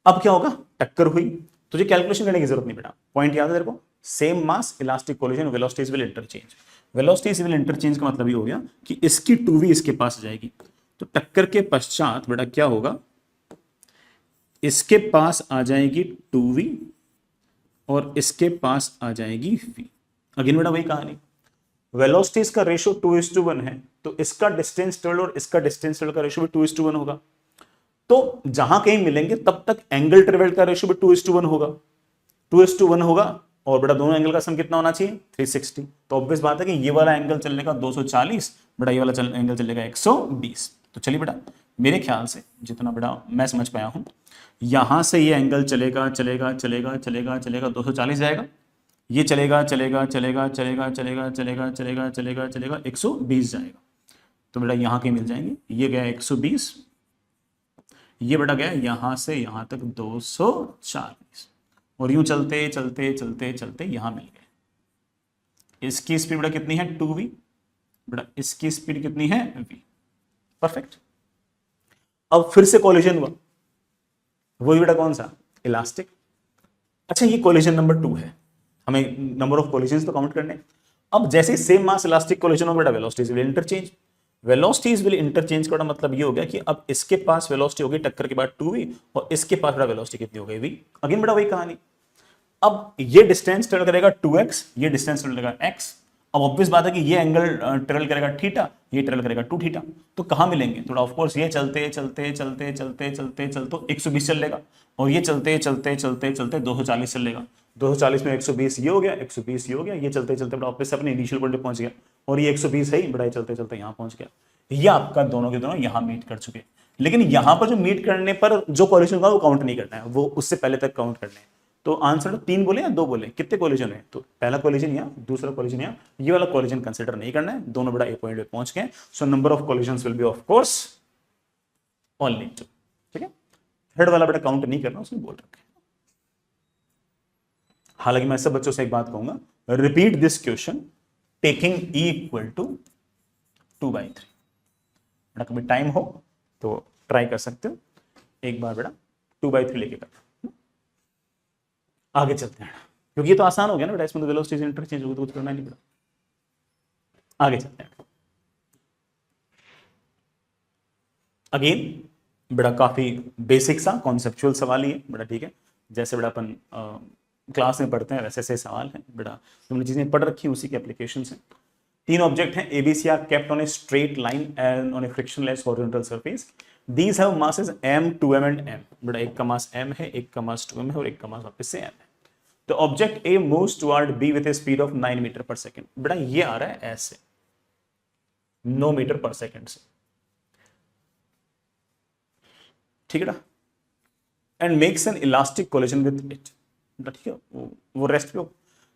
अब क्या होगा, टक्कर हुई, तुझे कैलकुलेशन करने की जरूरत नहीं बेटा, पॉइंट याद है तेरे को, same mass elastic collision velocities will interchange. Velocities will interchange का मतलब ये हो गया कि इसकी 2v इसके पास जाएगी, तो टक्कर के पश्चात बेटा क्या होगा, इसके पास आ जाएगी 2v और इसके पास आ जाएगी v। अगेन बेटा वही कहानी, वेलोसिटीज का रेशियो 2:1 है, तो इसका डिस्टेंस ट्रेवल और इसका डिस्टेंस ट्रेवल का रेशियो भी 2:1 होगा। तो जहां कहीं मिलेंगे तब तक एंगल ट्रेवल का रेशियो भी 2:1 होगा, 2:1 होगा। और बेटा दोनों एंगल का सम कितना होना चाहिए, 360। तो ऑब्वियस बात है कि ये वाला एंगल चलेगा 240, बेटा ये वाला एंगल चलेगा 120। तो चलिए बेटा, मेरे ख्याल से जितना बेटा मैं समझ पाया हूं, यहां से ये एंगल चलेगा चलेगा चलेगा चलेगा चलेगा 240 जाएगा, ये चलेगा चलेगा चलेगा चलेगा चलेगा चलेगा चलेगा चलेगा चलेगा 120 जाएगा। तो बेटा यहां के मिल जाएंगे, ये गया 120, ये बेटा गया यहां से यहां तक 240, और यूं चलते चलते चलते चलते यहां मिल गए। इसकी स्पीड बेटा कितनी है 2v, बेटा इसकी स्पीड कितनी है v। परफेक्ट। अब फिर से कोलिजन हुआ, वही बेटा कौन सा, इलास्टिक। अच्छा ये कोलिजन नंबर 2 है, हमें नंबर ऑफ कोलिजन तो काउंट करने। अब जैसे सेम मास इलास्टिक कोलिजन हो बेटा velocities will interchange. Velocities will interchange का मतलब ये हो गया कि अब इसके पास वेलोसिटी होगी टक्कर के बाद 2v और इसके पास बेटा वेलोसिटी कितनी हो गई v। अगेन बेटा वही कहानी, अब ये डिस्टेंस ट्रेवल करेगा 2x, ये डिस्टेंस ट्रेवल करेगा x। अब ऑब्वियस बात है कि ये एंगल ट्रेवल करेगा थीटा, ये ट्रेवल करेगा 2 थीटा। तो कहां मिलेंगे, थोड़ा ऑफ कोर्स ये चलते चलते चलते चलते चलते चलते 120 चलेगा, और ये चलते चलते चलते चलते 240 चलेगा। 240 में 120 ये हो गया, 120 ये हो गया, ये चलते चलते बड़ा वापस अपने इनिशियल पॉइंट पे पहुंच गया, और ये 120 है ही बड़ा, चलते चलते यहां पहुंच गया। ये आपका दोनों के दोनों यहां मीट कर चुके। लेकिन यहां पर जो मीट करने पर जो कोलिजन होगा वो काउंट नहीं करना है, वो उससे पहले तक काउंट करना है। तो आंसर 3 बोले या 2 बोले, कितने कोलिजन है, तो पहला कोलिजन यहाँ, दूसरा कोलिजन यहाँ, ये वाला कोलिजन कंसीडर नहीं करना है, दोनों बड़ा ए पॉइंट पे पहुंच गए। So number of collisions will be of course only 2। ठीक है, थर्ड वाला बेटा काउंट नहीं करना, उसने बोल रखा है। हालांकि मैं सब बच्चों से एक बात कहूंगा, repeat this question taking E equal to 2/3। बेटा कभी टाइम हो तो ट्राई कर सकते हो, एक बार बेटा 2/3 लेके कर। आगे चलते हैं, क्योंकि ये तो आसान हो गया ना बेटा, इसमें तो वेलोसिटी इंटरचेंज होगी तो कुछ करना नहीं पड़ा। आगे चलते हैं। अगेन बेटा काफी बेसिक सा कॉन्सेप्चुअल सवाल ही है बेटा, ठीक है, जैसे बेटा अपन क्लास में पढ़ते हैं वैसे से सवाल है बेटा, तुमने चीजें पढ़ रखी हैं उसी के एप्लीकेशन है। 3 ऑब्जेक्ट हैं, ABC are kept on a straight line and on a frictionless horizontal surface. These have masses m, 2m and m। बेटा एक का मास m है, एक का मास 2m है और एक का मास वापस से m है। तो object A moves toward B with a speed of 9 metre per second. बेटा ये आ रहा है ऐसे 9 मीटर पर सेकेंड से, ठीक है ना, and makes an elastic collision with it. ठीक है, वो रेस्ट पे हो।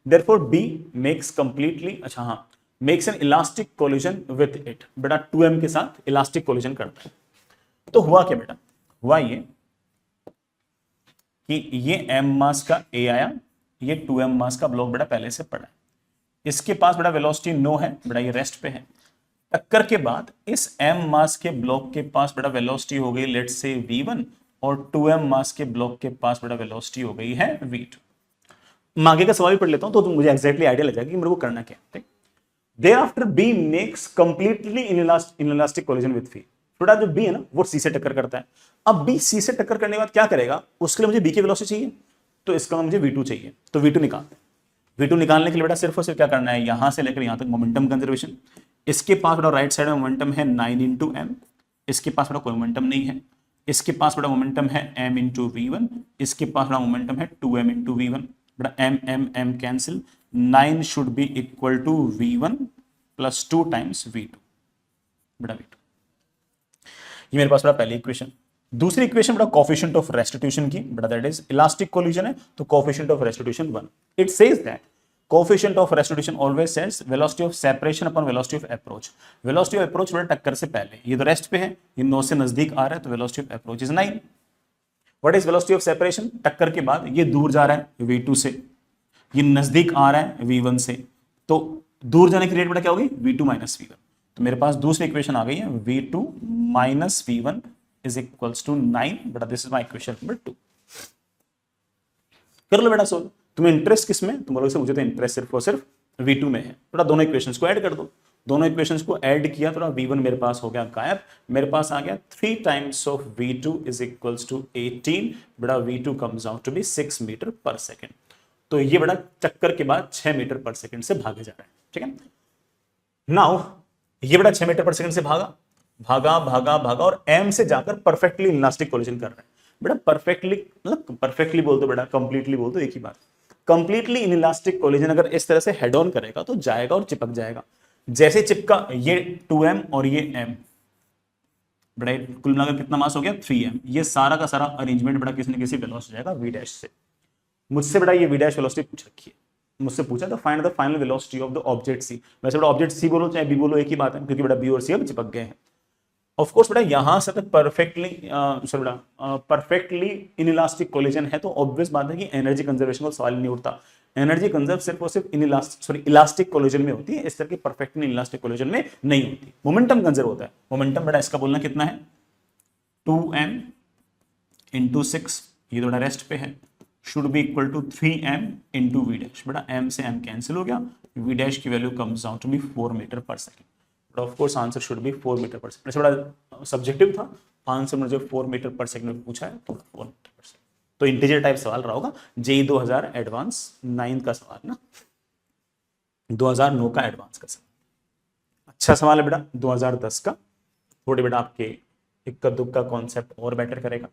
देयरफॉर B मेक्स कंप्लीटली, अच्छा हाँ, makes an elastic collision with it. बेटा 2m के साथ इलास्टिक कोलिजन करता है। तो हुआ क्या बेटा, हुआ ये कि ये m मास का A आया, ये 2m मास का ब्लॉक बेटा पहले से पड़ा है, इसके पास बेटा वेलोसिटी नो है, बेटा ये रेस्ट पे है। टक्कर के बाद इस m मास के ब्लॉक के पास बेटा वेलोसिटी हो गई लेट्स से v1, और 2m मास के ब्लॉक के पास बेटा वेलोसिटी हो गई है v2। आगे का सवाल भी पढ़ लेता हूं तो मुझे एक्जैक्टली आइडिया लग जाएगा कि मेरे को करना क्या है। Thereafter B makes completely inelastic collision with V। थोड़ा जो B है ना वो C से टक्कर करता है। अब B C से टक्कर करने के बाद क्या करेगा, उसके लिए मुझे B की वेलोसिटी चाहिए, तो इसका मुझे V2 चाहिए, तो V2 निकालते हैं। V2 निकालने के लिए बेटा सिर्फ और सिर्फ क्या करना है, यहां से लेकर यहां तक मोमेंटम कंजर्वेशन। इसके पास बेटा राइट साइड में मोमेंटम है 9 × m, इसके पास बेटा कोई मोमेंटम नहीं है। इसके पास बेटा मोमेंटम है m × v1, इसके पास बेटा मोमेंटम है 2m × v1। बेटा m cancel, 9 should be equal to v1 plus 2 times v2। बेटा v2 ये मेरे पास बेटा पहली इक्वेशन। दूसरी इक्वेशन बेटा कोएफिशिएंट ऑफ रेस्टिट्यूशन की, बेटा दैट इज इलास्टिक कोलिजन है तो coefficient of restitution 1। It says that coefficient of restitution always sets velocity of separation upon velocity of approach. Velocity of approach बेटा टक्कर से पहले, ये तो रेस्ट पे है, ये 9 से नजदीक आ रहा है तो velocity of approach is 9। What is velocity of separation, टक्कर के बाद ये दूर जा रहा है v2 से, ये नजदीक आ रहा है v1 से, तो दूर जाने की रेट बेटा क्या होगी v2 माइनस v1। तो मेरे पास दूसरी इक्वेशन आ गई है v2 minus v1 is equals to 9 बेटा, this is my equation number 2। कर लो बेटा सोल्व। तुम्हें इंटरेस्ट किस में, तुम बोलोगे मुझे तो इंटरेस्ट सिर्फ और सिर्फ v2 में है, बेटा दोनों इक्वेशंस को ऐड कर दो। दोनों इक्वेशंस को ऐड किया तो v1 मेरे पास हो गया गायब, मेरे पास आ गया 3 times of v2 is equals to 18, बेटा v2 comes out to be 6 metre per second. तो ये बेटा चक्कर के बाद 6 मीटर पर सेकेंड से भागे जा रहा है, ठीक है। नाउ ये बेटा 6 मीटर पर सेकेंड से भागा भागा भागा भागा और m से जाकर परफेक्टली इलास्टिक कोलिजन कर रहा है। बेटा परफेक्टली मतलब परफेक्टली बोल दो बेटा, कंप्लीटली बोल दो, एक ही बात। कंप्लीटली इनइलास्टिक कोलिजन अगर इस तरह से हेड ऑन करेगा तो जाएगा और चिपक जाएगा। जैसे चिपका ये 2m और ये m, बेटा कुल मिलाकर कितना मास हो गया 3m। ये सारा का सारा अरेंजमेंट बेटा किसी न किसी वेलोसिटी जाएगा v डैश से। मुझसे बेटा ये v डैश वेलोसिटी पूछ रखी है, मुझसे पूछा तो find the final velocity of the object C. वैसे बेटा ऑब्जेक्ट सी बोलो चाहे बी बोलो एक ही बात है, क्योंकि बेटा बी और सी अब चिपक गए हैं। ऑफ कोर्स बेटा यहां से तक परफेक्टली इनइलास्टिक कोलिजन है, तो ऑब्वियस बात है कि एनर्जी कंजर्वेशन का सवाल नहीं उठता। एनर्जी कंजर्व सिर्फ और सिर्फ इलास्टिक कोलिजन में होती है, इस तरह की परफेक्टली इलास्टिक कोलिजन में नहीं होती। मोमेंटम कंजर्व होता है। मोमेंटम बेटा इसका बोलना कितना है 2m इंटू 6, ये थोड़ा रेस्ट पे है, should be equal to 3m into V dash. बेटा m से m कैंसिल हो गया, वी डैश की value comes out to be 4 metre per second. But of course answer should be 4 metre per second. बड़ा subjective था, answer मुझे 4 metre per second में पूछा है तो 4 मीटर पर सेकेंड। तो इंटीजर टाइप सवाल रहा होगा, जेई 2000 एडवांस 9 का सवाल ना, 2009 का एडवांस का सवाल। अच्छा सवाल है बेटा 2010 का, थोड़े बेटा आपके इक्का दुक्का कॉन्सेप्ट और बेटर करेगा।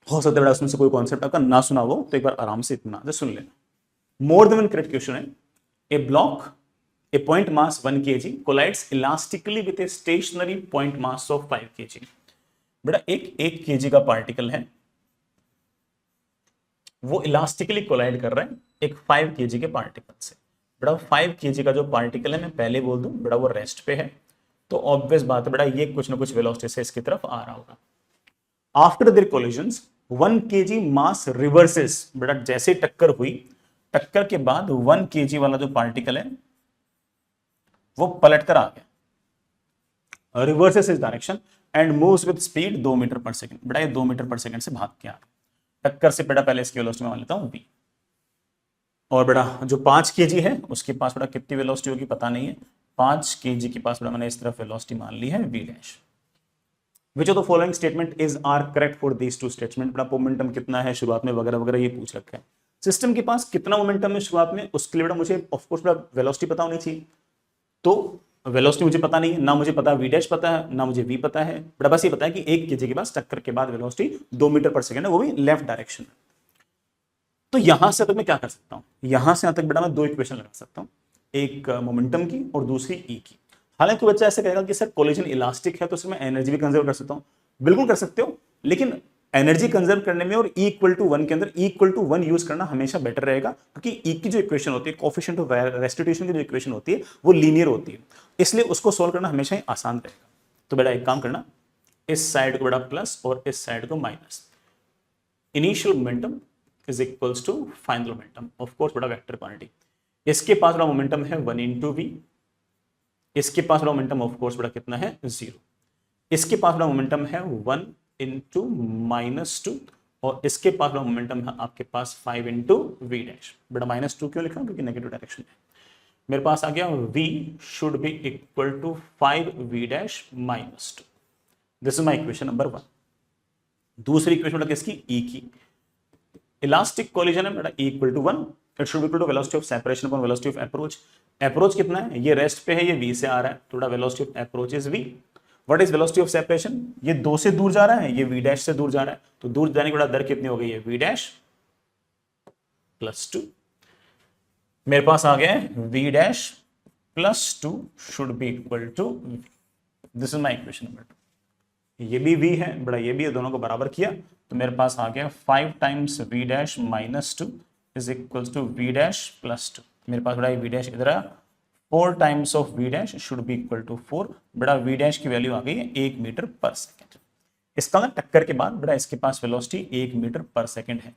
हो सकता है बेटा उसमें से कोई कॉन्सेप्ट आपका ना सुना हो, तो एक बार आराम से इतना से सुन लेना। More than one correct question है, a block a point mass 1 kg collides elastically with a stationary point mass of 5 kg। बेटा एक 1 kg का पार्टिकल है, वो इलास्टिकली कोलाइड कर रहा है एक 5 kg के पार्टिकल से। बेटा 5 kg का जो पार्टिकल है, मैं पहले बोल दूं बेटा वो रेस्ट पे है, तो ऑब्वियस बात है बेटा ये कुछ ना कुछ वेलोसिटी से इसकी तरफ आ रहा होगा। After their collisions 1 kg mass reverses. बेटा जैसे टक्कर हुई, टक्कर के बाद 1 kg वाला जो पार्टिकल है वो पलट कर आ गया, रिवर्सेस इस direction and moves with speed 2 metre पर सेकंड। बेटा ये 2 मीटर पर सेकंड से भाग के आ रहा। टक्कर से बेटा पहले इसकी वेलोसिटी मान लेता हूं v, और बेटा जो 5 kg है उसके पास बेटा कितनी वेलोसिटी होगी पता नहीं है, 5 kg के पास बेटा मैंने इस तरफ वेलोसिटी मान ली है v dash. Which of the following statement is are correct for these two statement? बेटा मोमेंटम कितना है शुरुआत में वगैरह वगैरह ये पूछ रखा है। सिस्टम के पास कितना मोमेंटम है शुरुआत में, उसके लिए बेटा मुझे ऑफ कोर्स बेटा वेलोसिटी पता होनी चाहिए। तो वेलोसिटी मुझे पता नहीं है, ना मुझे पता वी डैश पता है, ना मुझे वी पता है। बेटा बस ये पता है कि 1 kg के पास टक्कर के बाद वेलोसिटी 2 मीटर पर सेकंड है, वो भी लेफ्ट डायरेक्शन में। तो यहां से तक मैं क्या कर सकता हूं, यहां से यहां तक बेटा मैं 2 इक्वेशन लगा सकता हूं, एक मोमेंटम की और दूसरी ई की। हालांकि बच्चा ऐसे कहेगा कि सर कोलिजन इलास्टिक है तो उसमें एनर्जी भी कंजर्व कर सकता हूं। बिल्कुल कर सकते हो, लेकिन एनर्जी कंजर्व करने में और E इक्वल टू 1 के अंदर E इक्वल टू 1 यूज करना हमेशा बेटर रहेगा, क्योंकि E की जो इक्वेशन होती है, कोएफिशिएंट ऑफ रेस्टिट्यूशन की जो इक्वेशन होती है वो लीनियर होती है, इसलिए उसको सोल्व करना हमेशा ही आसान रहेगा। तो बेटा एक काम करना, इस साइड को बेटा प्लस और इस साइड को minus. Initial momentum is equals to final momentum, of course बेटा वेक्टर क्वांटिटी। इसके पास बेटा मोमेंटम है 1 into v, इसके पास बेटा मोमेंटम ऑफ कोर्स बेटा कितना है 0, इसके पास बेटा मोमेंटम है 1 into -2, और इसके पास बेटा मोमेंटम है आपके पास 5 into v डैश। बेटा -2 क्यों लिखा, क्योंकि नेगेटिव डायरेक्शन है। मेरे पास आ गया v should be equal to 5v dash -2। This is my equation number 1। दूसरी इक्वेशन बेटा किसकी, E की। इलास्टिक कोलिजन है बेटा E equal to 1, it should be equal to velocity of separation upon velocity of approach. Approach कितना है, ये rest पे है, ये v से आ रहा है, थोड़ा velocity of approach is v। What is velocity of separation, ये 2 से दूर जा रहा है, ये v डैश से दूर जा रहा है, तो दूर जाने की बड़ा दर कितनी हो गई है v डैश +2। मेरे पास आ गया है v dash +2 should be equal to, this is my equation number 2। ये भी v है बड़ा, ये भी है, दोनों को बराबर किया तो मेरे पास आ गया 5 times v dash -2 is equals to v dash +2। मेरे पास बड़ा v डैश इधर आया, 4 times of v dash should be equal to 4। बड़ा v डैश की वैल्यू आ गई है 1 मीटर पर सेकेंड। इसका मतलब टक्कर के बाद बेटा इसके पास वेलोसिटी 1 मीटर पर सेकंड है।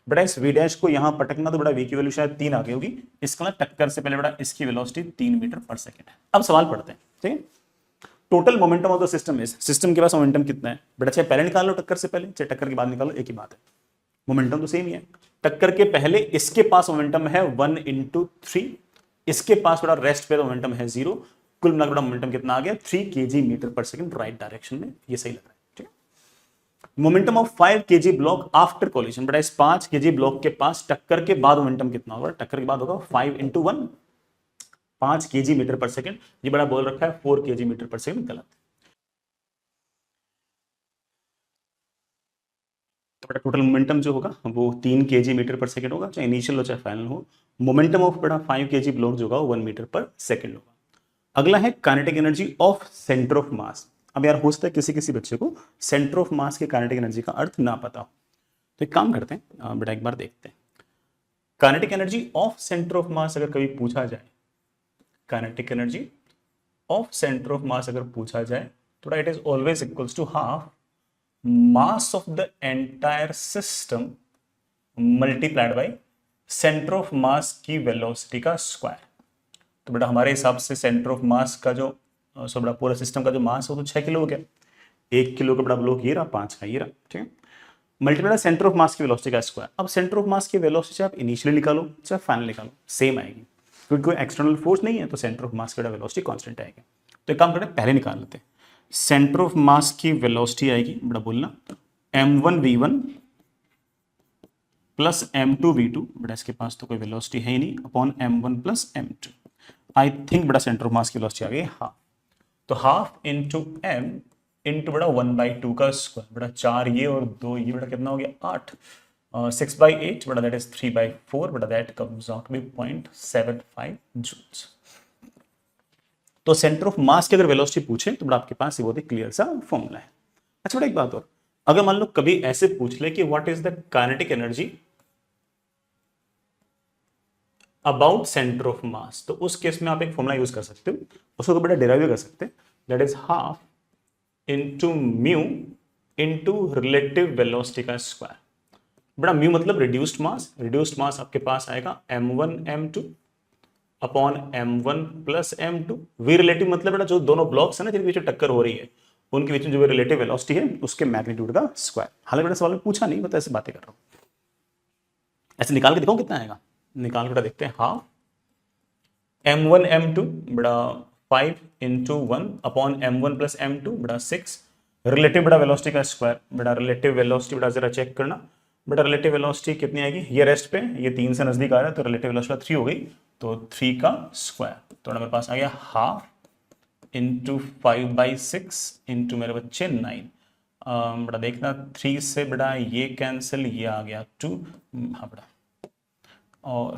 बेटा इस v डैश को यहां पटकना तो बेटा v की वैल्यू शायद 3 आ गई होगी, इसका मतलब टक्कर से पहले बेटा इसकी वेलोसिटी 3 मीटर पर सेकंड है। अब सवाल पढ़ते हैं, ठीक है। Total momentum of the system is, system के पास मोमेंटम कितना है बेटा, चाहे पहले निकाल लो टक्कर से पहले, चाहे टक्कर के बाद निकालो, एक ही बात है, मोमेंटम तो सेम ही है। टक्कर के पहले इसके पास मोमेंटम है 1 × 3, इसके पास बेटा रेस्ट पे मोमेंटम है 0, कुल मिलाकर बेटा मोमेंटम कितना आ गया 3 kg मीटर पर सेकंड राइट डायरेक्शन में, ये सही लग रहा है, ठीक है। Momentum of 5 kg block after collision, बेटा इस 5 kg ब्लॉक के पास टक्कर के बाद मोमेंटम कितना होगा, टक्कर के बाद होगा 5 × 1, 5 kg मीटर पर सेकंड, ये बड़ा बोल रखा है 4 kg मीटर पर सेकंड, गलत। तो बेटा टोटल मोमेंटम जो होगा वो 3 kg मीटर पर सेकंड होगा, चाहे इनिशियल हो चाहे फाइनल हो। मोमेंटम ऑफ बेटा 5 kg ब्लॉक जो होगा 1 मीटर पर सेकंड होगा। अगला है kinetic energy of centre of मास। अब यार हो सकता है किसी किसी बच्चे को सेंटर ऑफ मास के काइनेटिक एनर्जी का अर्थ ना पता हो, तो एक काम करते हैं बेटा, एक बार देखते हैं kinetic energy of centre of mass अगर कभी पूछा जाए, kinetic energy of centre of mass अगर पूछा जाए तो it is always equals to half mass of the entire system multiplied by centre of mass की वेलोसिटी का स्क्वायर। तो बेटा हमारे हिसाब से सेंटर ऑफ मास का जो सो बेटा पूरा सिस्टम का जो मास हो तो 6 किलो हो गया, 1 किलो का बड़ा ब्लॉक ये रहा, 5 का ये रहा, ठीक है। मल्टीप्लाई सेंटर ऑफ मास की वेलोसिटी का स्क्वायर। अब सेंटर ऑफ मास की वेलोसिटी आप इनिशियली निकालो चाहे फाइनल निकालो सेम आएगी, क्योंकि कोई एक्सटर्नल फोर्स नहीं है तो सेंटर ऑफ मास की वेलोसिटी कांस्टेंट आएगी। तो एक काम करते हैं पहले निकाल लेते हैं, सेंटर ऑफ मास की वेलोसिटी आएगी बेटा बोलना m1v1 प्लस m2v2, बेटा इसके पास तो कोई वेलोसिटी है ही नहीं, upon m1 plus m2। I think बड़ा सेंटर ऑफ मास की वेलोसिटी आ गई हाफ, तो हाफ इंटू m इंटू बड़ा 1/2 का स्क्वायर, बड़ा 4 ये और 2 ये, बड़ा कितना हो गया 8, 6/8 बड़ा दैट इज 3/4, बड़ा that comes out to be 0.75 joules. तो सेंटर ऑफ मास की अगर वेलोसिटी पूछे तो बड़ा आपके पास ये बहुत ही क्लियर सा फॉर्मूला है। अच्छा बेटा एक बात और, अगर मान लो कभी ऐसे पूछ ले कि what is the kinetic energy about centre of मास, तो उस केस में आप एक फॉर्मूला यूज कर सकते हो, उसको तो बेटा डिराइव कर सकते हैं, that is half into mu into relative velocity का स्क्वायर। बड़ा म्यू मतलब रिड्यूस्ड मास, रिड्यूस्ड मास आपके पास आएगा m1 m2 upon m1 plus m2। We relative मतलब बेटा जो दोनों ब्लॉक्स है ना जिनके बीच में टक्कर हो रही है उनके बीच में जो रिलेटिव वेलोसिटी है उसके मैग्नीट्यूड का स्क्वायर। हालांकि बेटा सवाल में पूछा नहीं, बता ऐसे बातें कर रहा हूं, ऐसे निकाल के दिखाऊं कितना आएगा, निकाल के बेटा देखते हैं। हाफ m1 m2 बड़ा 5 into 1 upon m1 plus m2 बड़ा 6, रिलेटिव बड़ा वेलोसिटी का स्क्वायर, बड़ा रिलेटिव वेलोसिटी बड़ा जरा चेक करना, बड़ा रिलेटिव वेलोसिटी कितनी आएगी, ये रेस्ट पे ये 3 से नजदीक आ रहा है तो रिलेटिव वेलोसिटी 3 हो गई, तो 3 का स्क्वायर, तो मेरे पास आ गया हाफ इंटू 5/6 इंटू मेरे बच्चे 9। बड़ा देखना 3 से बड़ा ये कैंसिल, ये आ गया 2, हाँ बड़ा, और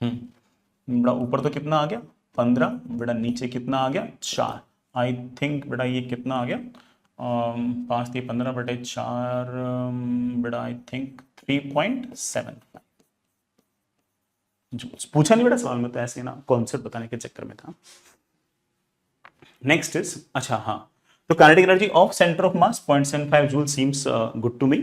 बड़ा ऊपर तो कितना आ गया 15, बड़ा नीचे कितना आ गया 4। आई थिंक बड़ा ये कितना आ गया 5 3 15 बटे 4, बड़ा आई थिंक 3.75 जूल्स। पूछा नहीं बेटा सवाल में, तो ऐसे ना कॉन्सेप्ट बताने के चक्कर में था। नेक्स्ट इज, अच्छा हाँ, तो kinetic energy of centre of mass 0.75 joule seems good to me.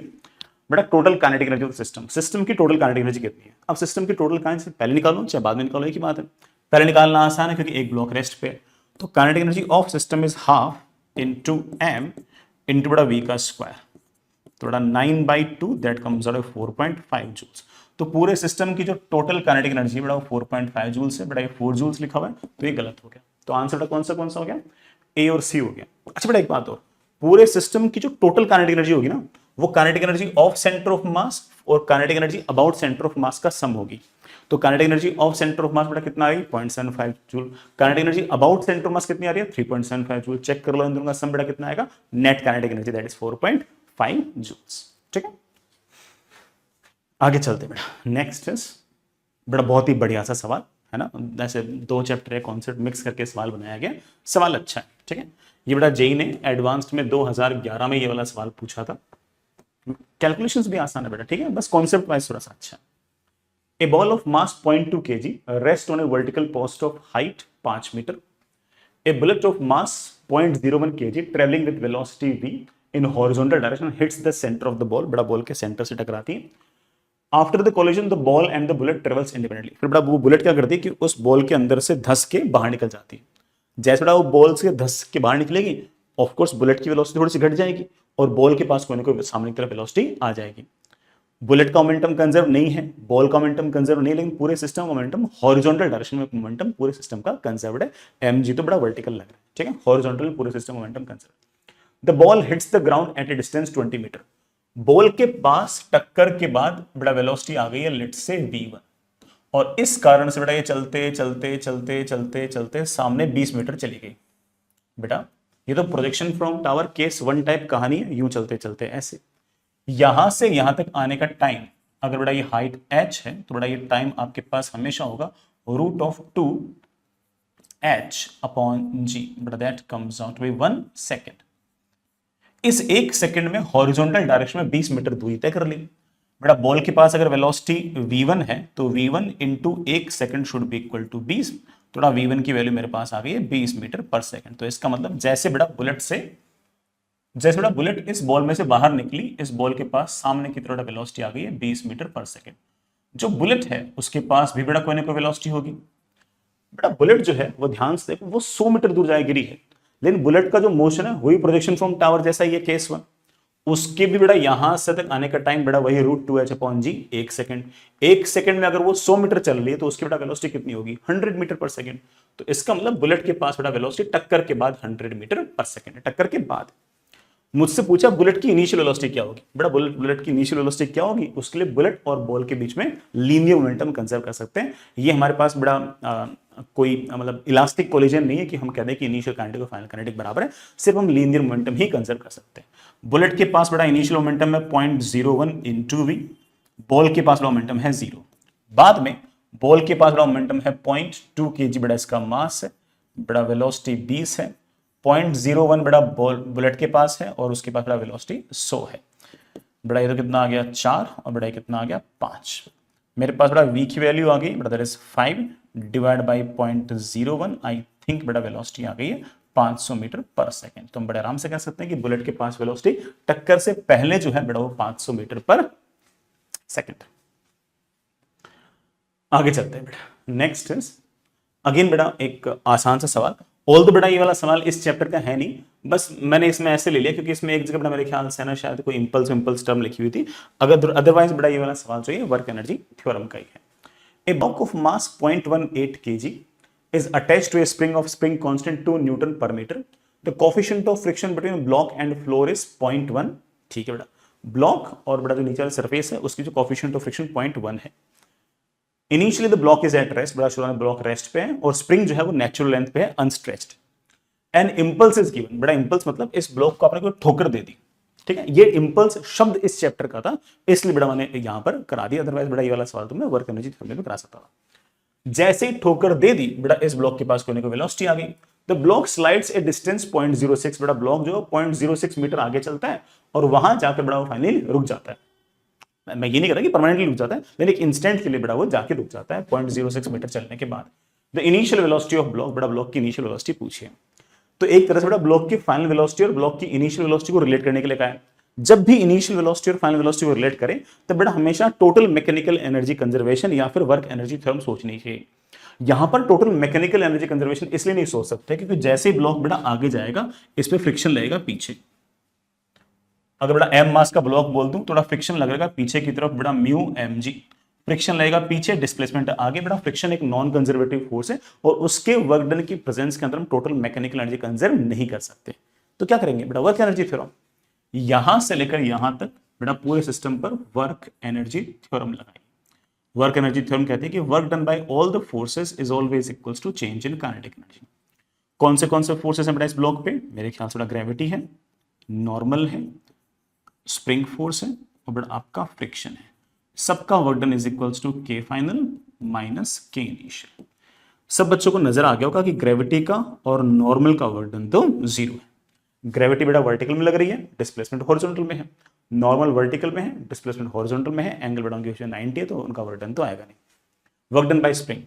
बेटा total kinetic energy of system, system की टोटल काइनेटिक एनर्जी कितनी है। अब सिस्टम की टोटल काइनेटिक पहले निकालो चाहे बाद में निकालो, एक ही बात है, पहले निकालना आसान है क्योंकि एक ब्लॉक रेस्ट पे। तो kinetic energy of system is half into m into बड़ा v का स्क्वायर, तो बड़ा 9/2 दैट कम्स आउट 4.5 जूल्स। तो पूरे सिस्टम की जो टोटल काइनेटिक एनर्जी बड़ा 4.5 जूल्स है, बड़ा ये 4 जूल्स लिखा हुआ है तो ये गलत हो गया। तो आंसर कौन सा हो गया, ए और सी हो गया। अच्छा बेटा एक बात और, पूरे सिस्टम की जो टोटल काइनेटिक एनर्जी होगी ना वो kinetic energy of centre of mass और kinetic energy about centre of mass का सम होगी। तो kinetic energy of centre of mass बेटा कितना आ रही है 0.75 joule, kinetic energy about centre of mass कितनी आ रही है 3.75 जूल। चेक कर लो इन दोनों का सम बेटा कितना आएगा, net kinetic energy that is 4.5 joules. ठीक है, आगे चलते बेटा। नेक्स्ट इज बेटा बहुत ही बढ़िया सा सवाल है ना, ऐसे 2 चैप्टर है कॉन्सेप्ट मिक्स करके सवाल बनाया गया, सवाल अच्छा है। ठीक है, ये बेटा जेई ने एडवांस्ड में 2011 में ये वाला सवाल पूछा था, कैलकुलेशंस भी आसान है बेटा। ठीक है, बस कॉन्सेप्ट वाइज थोड़ा सा अच्छा। A ball of mass 0.2 kg rest on a vertical post of height 5 metre. A bullet of mass 0.01 kg travelling with velocity v in horizontal direction hits the centre of the ball, बड़ा ball के सेंटर से टकराती है। After the collision the ball and the bullet travels independently, फिर बड़ा वो bullet क्या करती है कि उस बॉल के अंदर से धस के बाहर निकल जाती है। जैसे बड़ा वो बॉल से धस के बाहर निकलेगी, ऑफ कोर्स बुलेट की वेलोसिटी थोड़ी सी घट जाएगी और बॉल के पास कोई ना कोई सामने की तरफ वेलोसिटी आ जाएगी। बुलेट का मोमेंटम कंजर्व नहीं है, बॉल का मोमेंटम कंजर्व नहीं, लेकिन पूरे सिस्टम का मोमेंटम हॉरिजॉन्टल डायरेक्शन में मोमेंटम पूरे सिस्टम का कंजर्व्ड है। mg तो बड़ा वर्टिकल लग रहा है, ठीक है, हॉरिजॉन्टल पूरे system momentum conserve. The ball hits the ground at a distance 20 metre, ball के पास टक्कर के बाद बड़ा वेलोसिटी आ गई है लेट से v1, और इस कारण से बेटा ये चलते चलते चलते चलते चलते सामने 20 मीटर चली गई। बेटा ये तो projection from tower case 1 type कहानी है, यूं चलते चलते ऐसे यहां से यहां तक आने का टाइम, अगर बड़ा ये हाइट h है तो बड़ा ये टाइम आपके पास हमेशा होगा √2h/g, बड़ा that comes out to be 1 second. इस 1 सेकंड में हॉरिजॉन्टल डायरेक्शन में 20 मीटर दूरी तय कर ली। बेटा बॉल के पास अगर वेलोसिटी v1 है तो v1 into 1 second should be equal to 20, थोड़ा v1 की वैल्यू मेरे पास आ गई है 20 मीटर पर सेकंड। तो इसका मतलब जैसे बेटा बुलेट इस बॉल में से बाहर निकली, इस बॉल के पास सामने की तरफ वेलोसिटी आ गई है 20 मीटर पर सेकंड। जो बुलेट है उसके पास भी बेटा कोई ना कोई वेलोसिटी होगी। बेटा बुलेट जो है वो ध्यान से देखो वो 100 मीटर दूर जाए गिरी है, लेकिन बुलेट का जो मोशन है वही प्रोजेक्शन फ्रॉम टावर जैसा ही है केस 1, उसके भी बेटा यहां से तक आने का टाइम बेटा वही √2h/g 1 सेकंड। 1 सेकंड में अगर वो 100 मीटर चल रही है तो उसकी बेटा वेलोसिटी कितनी होगी 100 मीटर पर सेकंड। तो इसका मतलब बुलेट के पास बेटा वेलोसिटी टक्कर के बाद 100 मीटर पर सेकंड है, टक्कर के बाद। मुझसे पूछा बुलेट की इनिशियल वेलोसिटी क्या होगी, बेटा बुलेट की इनिशियल वेलोसिटी क्या होगी, उसके लिए बुलेट और बॉल के बीच में लीनियर मोमेंटम कंजर्व कर सकते हैं। ये हमारे पास बड़ा कोई मतलब इलास्टिक कोलिजन नहीं है कि हम कह दें कि इनिशियल काइनेटिक और फाइनल काइनेटिक बराबर है, सिर्फ हम लीनियर मोमेंटम ही कंजर्व कर सकते हैं। बुलेट के पास बड़ा इनिशियल मोमेंटम है 0.01 इंटू वी, बॉल के पास बड़ा मोमेंटम है 0। बाद में बॉल के पास बड़ा मोमेंटम है 0.2 kg, बड़ा इसका मास है, बड़ा वेलोसिटी 20 है, 0.01 बड़ा बुलेट के पास है और उसके पास बड़ा वेलोसिटी 100 है। बड़ा ये तो कितना आ गया 4 और बड़ा कितना आ गया 5। मेरे पास बड़ा v की वैल्यू आ गई, बड़ा that is 5 divide by 0.01, I think बड़ा वेलोसिटी आ गई है 500 मीटर पर सेकंड। तो हम बड़े आराम से कह सकते हैं कि बुलेट के पास वेलोसिटी टक्कर से पहले जो है बड़ा वो 500 मीटर पर सेकंड। आगे चलते हैं बेटा, नेक्स्ट इज अगेन बेटा एक आसान सा सवाल। ऑल द बेटा ये वाला सवाल इस चैप्टर का है नहीं, बस मैंने इसमें ऐसे ले लिया क्योंकि इसमें एक जगह बेटा मेरे ख्याल से ना शायद कोई इंपल्स टर्म लिखी हुई थी। अगर अदरवाइज बेटा ये वाला सवाल जो है वर्क एनर्जी थ्योरम का ही है। A block of mass 0.18 kg is attached to a spring constant 2 Newton per meter. The coefficient of friction between block and floor is 0.1. ठीक है बेटा, ब्लॉक और बेटा जो नीचे वाला सरफेस है उसकी जो कोफिशिएंट ऑफ फ्रिक्शन 0.1 है। Initially the block is at rest, बड़ा शुरू में ब्लॉक रेस्ट पे है और स्प्रिंग जो है वो नेचुरल लेंथ पे है unstretched. An impulse is given, बड़ा इंपल्स मतलब इस ब्लॉक को आपने कोई ठोकर दे दी, ठीक है। ये इंपल्स शब्द इस चैप्टर का था इसलिए बड़ा मैंने यहां पर करा दिया, अदरवाइज बड़ा ये वाला सवाल तुमने वर्क एनर्जी थ्योरम में करा सकता था। जैसे ही ठोकर दे दी बेटा इस ब्लॉक के पास कोई ना कोई वेलोसिटी आ गई। The block slides A distance 0.06, बड़ा ब्लॉक जो 0.06 मीटर आगे चलता है और वहां जाकर बड़ा वो फाइनली रुक जाता है। मैं ये नहीं कह रहा कि परमानेंटली रुक जाता है, लेकिन एक इंस्टेंट के लिए बड़ा वो जाके रुक जाता है 0.06 मीटर चलने के बाद। The initial velocity of block, बड़ा ब्लॉक की इनिशियल वेलोसिटी पूछिए। तो एक तरह से बड़ा ब्लॉक की फाइनल वेलोसिटी और ब्लॉक की इनिशियल वेलोसिटी को रिलेट करने के लिए कहा है। जब भी इनिशियल वेलोसिटी और फाइनल वेलोसिटी को रिलेट करें तो बड़ा हमेशा टोटल मैकेनिकल एनर्जी कंजर्वेशन या फिर वर्क एनर्जी थ्योरम सोचनी चाहिए। यहां पर टोटल मैकेनिकल एनर्जी कंजर्वेशन इसलिए नहीं सोच सकते क्योंकि जैसे ही ब्लॉक बड़ा आगे जाएगा इस पे फ्रिक्शन लगेगा पीछे। अगर बड़ा m मास का ब्लॉक बोल दूं थोड़ा फ्रिक्शन लगेगा पीछे की तरफ, बड़ा म्यू mg फ्रिक्शन लगेगा पीछे, डिस्प्लेसमेंट आगे। बड़ा फ्रिक्शन एक नॉन कंजर्वेटिव फोर्स है और उसके वर्क डन की प्रेजेंस के अंदर हम टोटल मैकेनिकल एनर्जी कंजर्व नहीं कर सकते। तो क्या करेंगे बेटा वर्क एनर्जी थ्योरम, यहां से लेकर यहां तक बेटा पूरे सिस्टम पर वर्क एनर्जी थ्योरम लगाइए। वर्क एनर्जी थ्योरम कहते हैं कि work done by all the forces is always equals to change in kinetic energy. कौन से फोर्सेस हैं बेटा इस ब्लॉक पे, मेरे ख्याल से बड़ा ग्रेविटी है, नॉर्मल है, स्प्रिंग फोर्स है और बड़ा आपका फ्रिक्शन है। सबका work done is equals to K final minus K initial. सब बच्चों को नजर आ गया होगा कि ग्रेविटी का और नॉर्मल का वर्क डन तो 0 है। ग्रेविटी बेटा वर्टिकल में लग रही है, डिस्प्लेसमेंट हॉरिजॉन्टल में है, नॉर्मल वर्टिकल में है, डिस्प्लेसमेंट हॉरिजॉन्टल में है, एंगल बेटा उनकी 90 है तो उनका वर्क डन तो आएगा नहीं। Work done bye spring,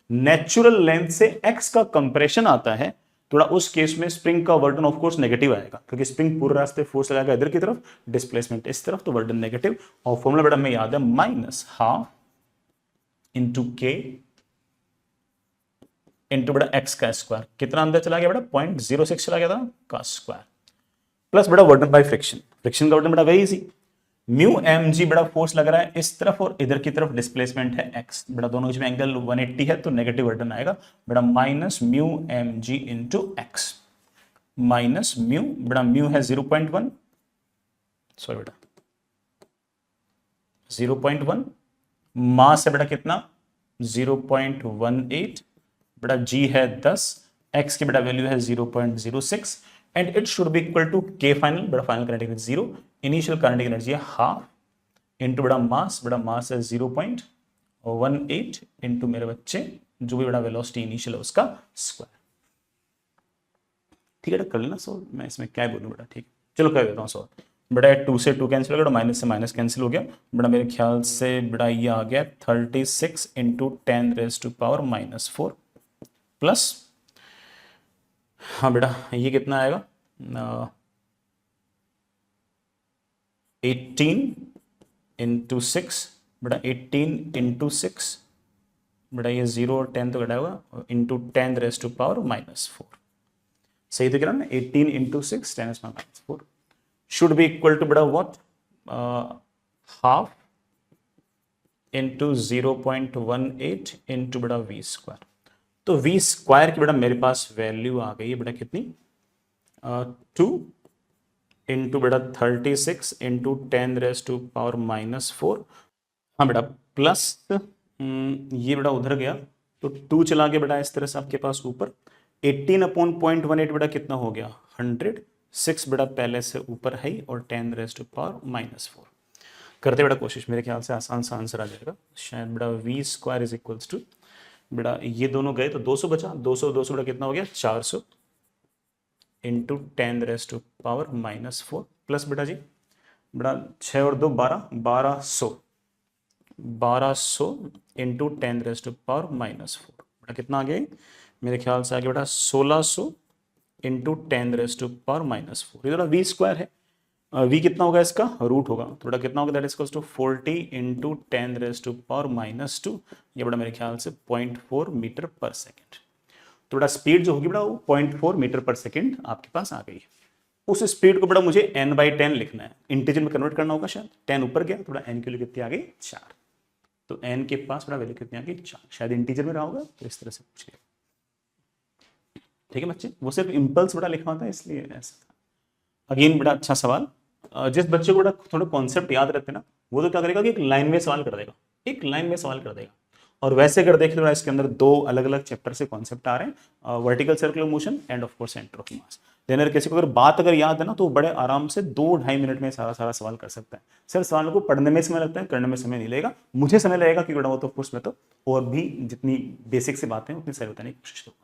natural length से x का कंप्रेशन आता है थोड़ा उस केस में स्प्रिंग का वर्डन ऑफ कोर्स नेगेटिव आएगा, क्योंकि स्प्रिंग पूरे रास्ते फोर्स लगाएगा इधर की तरफ, डिस्प्लेसमेंट इस तरफ, तो वर्डन नेगेटिव। और फॉर्मूला बेटा हमें याद है, माइनस हाफ इंटू के इंटू बेटा एक्स का स्क्वायर, कितना अंदर चला गया बेटा 0.06 चला गया था का स्क्वायर, प्लस बेटा वर्डन बाय फ्रिक्शन, फ्रिक्शन का वर्डन बेटा very easy, mu M G बड़ा फोर्स लग रहा है इस तरफ और इधर की तरफ डिस्प्लेसमेंट है एक्स, बड़ा दोनों बीच में एंगल 180 है तो नेगेटिव वर्डन आएगा बड़ा minus mu M G into X, minus mu बड़ा म्यू है 0.1, सॉरी बेटा 0.1, मास है बेटा कितना 0.18, बेटा जी है 10, एक्स की बेटा वैल्यू है 0.06 and it should be equal to K final, बेटा final kinetic energy 0, initial kinetic energy है हाफ इंटू बेटा मास है 0.18 इंटू मेरे बच्चे जो भी बड़ा वेलोसिटी इनिशियल है उसका स्क्वायर। ठीक है, कर लेना सॉल्व, मैं इसमें क्या बोलूं बेटा, ठीक है चलो कर देता हूँ सॉल्व। बेटा 2 से 2 कैंसिल हो गया, माइनस से माइनस कैंसिल हो गया, बेटा मेरे ख्याल से बेटा ये आ गया 36 इंटू 10⁻⁻⁴ प्लस, हाँ बेटा ये कितना आएगा 18 इंटू 6, बेटा 18 इंटू 6, बेटा ये 0 और 10 तो घटा होगा इंटू 10⁻⁻⁴, सही तो कह रहा ना, 18 into 6 10⁻⁻⁴ should be equal to बेटा व्हाट हाफ इंटू 0.18 इंटू बेटा वी स्क्वायर, तो वी स्क्वायर की बेटा मेरे पास वैल्यू आ गई है बेटा कितनी 2 इंटू बेटा 36 इंटू 10⁻⁻⁴, हाँ बेटा प्लस ये बेटा उधर गया तो 2 चला गया बेटा इस तरह से आपके पास ऊपर, 18/0.18 बेटा कितना हो गया 100, 6 बेटा पहले से ऊपर है और 10⁻⁻⁴ करते बेटा कोशिश, मेरे ख्याल से आसान सा आंसर आ जाएगा शायद बेटा V square is equals to, बेटा ये दोनों गए तो 200 बचा, 200 बेटा कितना हो गया 400 इंटू 10⁻⁻⁴ प्लस बेटा जी बेटा 6 और 2 12, 1200 इंटू 10⁻⁻⁴ बेटा कितना आ गया मेरे ख्याल से आ गया बेटा 1600 इंटू 10⁻⁻⁴, ये बेटा वी स्क्वायर है, वी कितना होगा इसका रूट होगा, तो बेटा कितना होगा that is equals to 40 into 10⁻⁻², ये बेटा मेरे ख्याल से 0.4 मीटर पर सेकेंड, तो बेटा स्पीड जो होगी बेटा वो 0.4 मीटर पर सेकेंड आपके पास आ गई है। उस स्पीड को बेटा मुझे n/10 लिखना है, इंटीजर में कन्वर्ट करना होगा, शायद 10 ऊपर गया तो बेटा n की वैल्यू कितनी आ गई 4, तो n के पास बेटा वैल्यू कितनी आ गई 4, शायद इंटीजर में रहा होगा तो इस तरह से पूछ लिया। ठीक है बच्चे, वो सिर्फ इंपल्स बेटा लिखा था इसलिए ऐसा था। अगेन बेटा अच्छा सवाल, जिस बच्चे को बेटा थोड़े कॉन्सेप्ट याद रहते हैं ना वो तो क्या करेगा कि एक लाइन में सवाल कर देगा, एक लाइन में सवाल कर देगा, और वैसे अगर देखें तो इसके अंदर 2 अलग अलग चैप्टर से कॉन्सेप्ट आ रहे हैं, vertical circular motion and of course centre of mass. Then किसी को अगर बात अगर याद है ना तो बड़े आराम से 2-2.5 मिनट में सारा सवाल कर सकता है। सर सवाल को पढ़ने में समय लगता है, करने में समय नहीं लगेगा, मुझे समय लगेगा क्योंकि बेटा वो तो ऑफ कोर्स मैं तो और भी जितनी बेसिक से बातें उतनी सारी बताने की कोशिश करूंगा।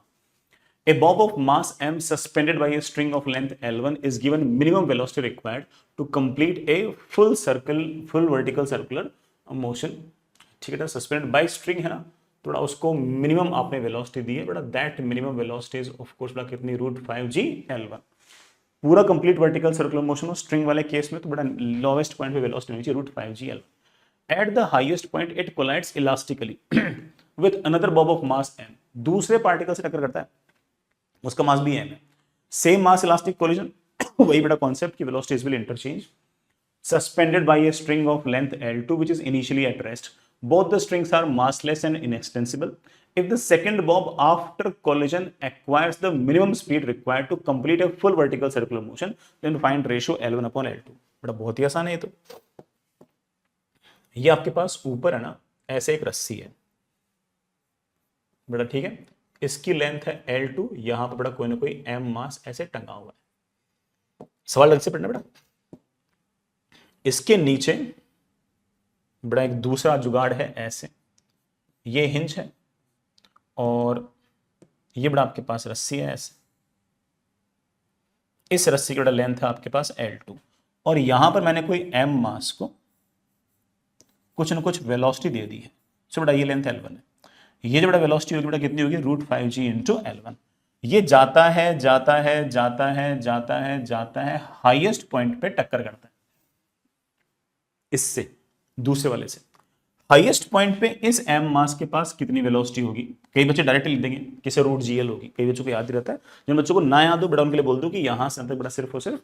A bob of mass m suspended by a string of length L1 is given minimum velocity required to complete a full vertical circular motion। ठीक है ना, सस्पेंडेड बाय स्ट्रिंग है ना, थोड़ा उसको मिनिमम आपने वेलोसिटी दी है बेटा, that minimum velocity is of course बेटा कितनी √5g L1। पूरा कंप्लीट वर्टिकल सर्कुलर मोशन हो स्ट्रिंग वाले केस में तो बेटा लोवेस्ट पॉइंट पे वेलोसिटी होनी चाहिए √5g L1। At the highest point it collides elastically with another bob of mass m, दूसरे पार्टिकल से टक्कर करता है, उसका मास भी m है, सेम मास इलास्टिक कोलिजन वही बेटा कॉन्सेप्ट की velocities will interchange, suspended by a string of length L2 which is initially at rest, both the strings are massless and inextensible, if the second bob after collision acquires the minimum speed required to complete a full vertical circular motion then find ratio L1/L2। बेटा बहुत ही आसान है ये तो, ये आपके पास ऊपर है ना ऐसे एक रस्सी है बेटा, ठीक है, इसकी लेंथ है L2, यहां पर बेटा कोई ना कोई m मास ऐसे टंगा हुआ है, सवाल अलग से पढ़ना बेटा। इसके नीचे बड़ा एक दूसरा जुगाड़ है ऐसे, ये हिंज है और ये बड़ा आपके पास रस्सी है ऐसे, इस रस्सी की बड़ा लेंथ है आपके पास L2 और यहां पर मैंने कोई m मास को कुछ ना कुछ वेलोसिटी दे दी है, सो बड़ा ये लेंथ L1 है, ये जो बड़ा वेलोसिटी होगी बेटा कितनी होगी √5g × L1। ये जाता है जाता है जाता है जाता है जाता है, हाईएस्ट पॉइंट पे टक्कर करता है इससे, दूसरे वाले से। हाईएस्ट पॉइंट पे इस एम मास के पास कितनी वेलोसिटी होगी? कई बच्चे डायरेक्ट लिख देंगे किसे रूट जीएल होगी, कई बच्चों को याद ही रहता है। जिन बच्चों को ना याद हो बेटा उनके लिए बोल दो कि यहां से अंत तक बेटा सिर्फ और सिर्फ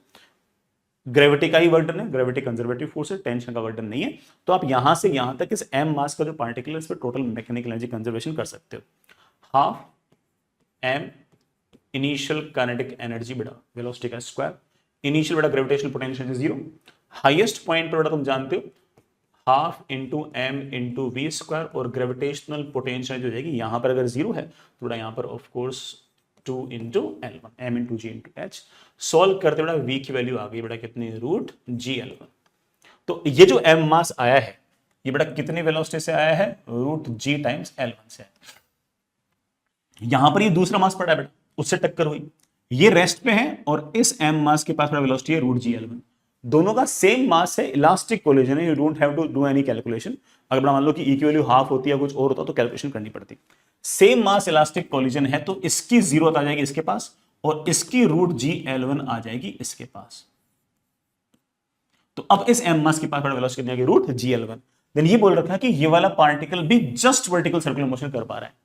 ग्रेविटी का ही वर्डन है, ग्रेविटी कंजर्वेटिव फोर्स है, टेंशन का वर्डन नहीं है। तो आप यहां से यहां तक इस एम मास का जो पार्टिकल है इस पर टोटल मैकेनिकल एनर्जी कंजर्वेशन कर सकते हो। Half M initial kinetic energy बेटा वेलोसिटी का स्क्वायर, इनिशियल बेटा gravitational potential zero, highest point पर बेटा तुम जानते हो half into M into V square, और ग्रेविटेशनल पोटेंशियल जो जाएगी यहां पर अगर जीरो है तो बेटा यहां पर of course 2 into L1 M into G into H. Solve करते बेटा वी की वैल्यू आ गई बेटा कितनी, रूट जी L1। तो ये जो एम मास आया है ये बेटा कितनी वेलोसिटी से आया है, रूट जी टाइम्स L1 से। यहां पर ये दूसरा मास पड़ा है बेटा, उससे टक्कर हुई, ये रेस्ट पे है और इस एम मास के पास वेलोसिटी है रूट जी L1। दोनों का सेम मास है, इलास्टिक कोलिजन है, you don't have to do any calculation. अगर मान लो कि ई की वैल्यू हाफ होती है कुछ और होता तो कैलकुलेशन करनी पड़ती। सेम मास इलास्टिक कोलिजन है तो इसकी जीरो आ जाएगी इसके पास और इसकी रूट जी L1 आ जाएगी इसके पास। तो अब इस एम मास के पास वेलोसिटी कितनी आ गई, रूट जी L1। देन ये बोल रखा है कि ये वाला पार्टिकल भी जस्ट वर्टिकल सर्कुलर मोशन कर पा रहा है।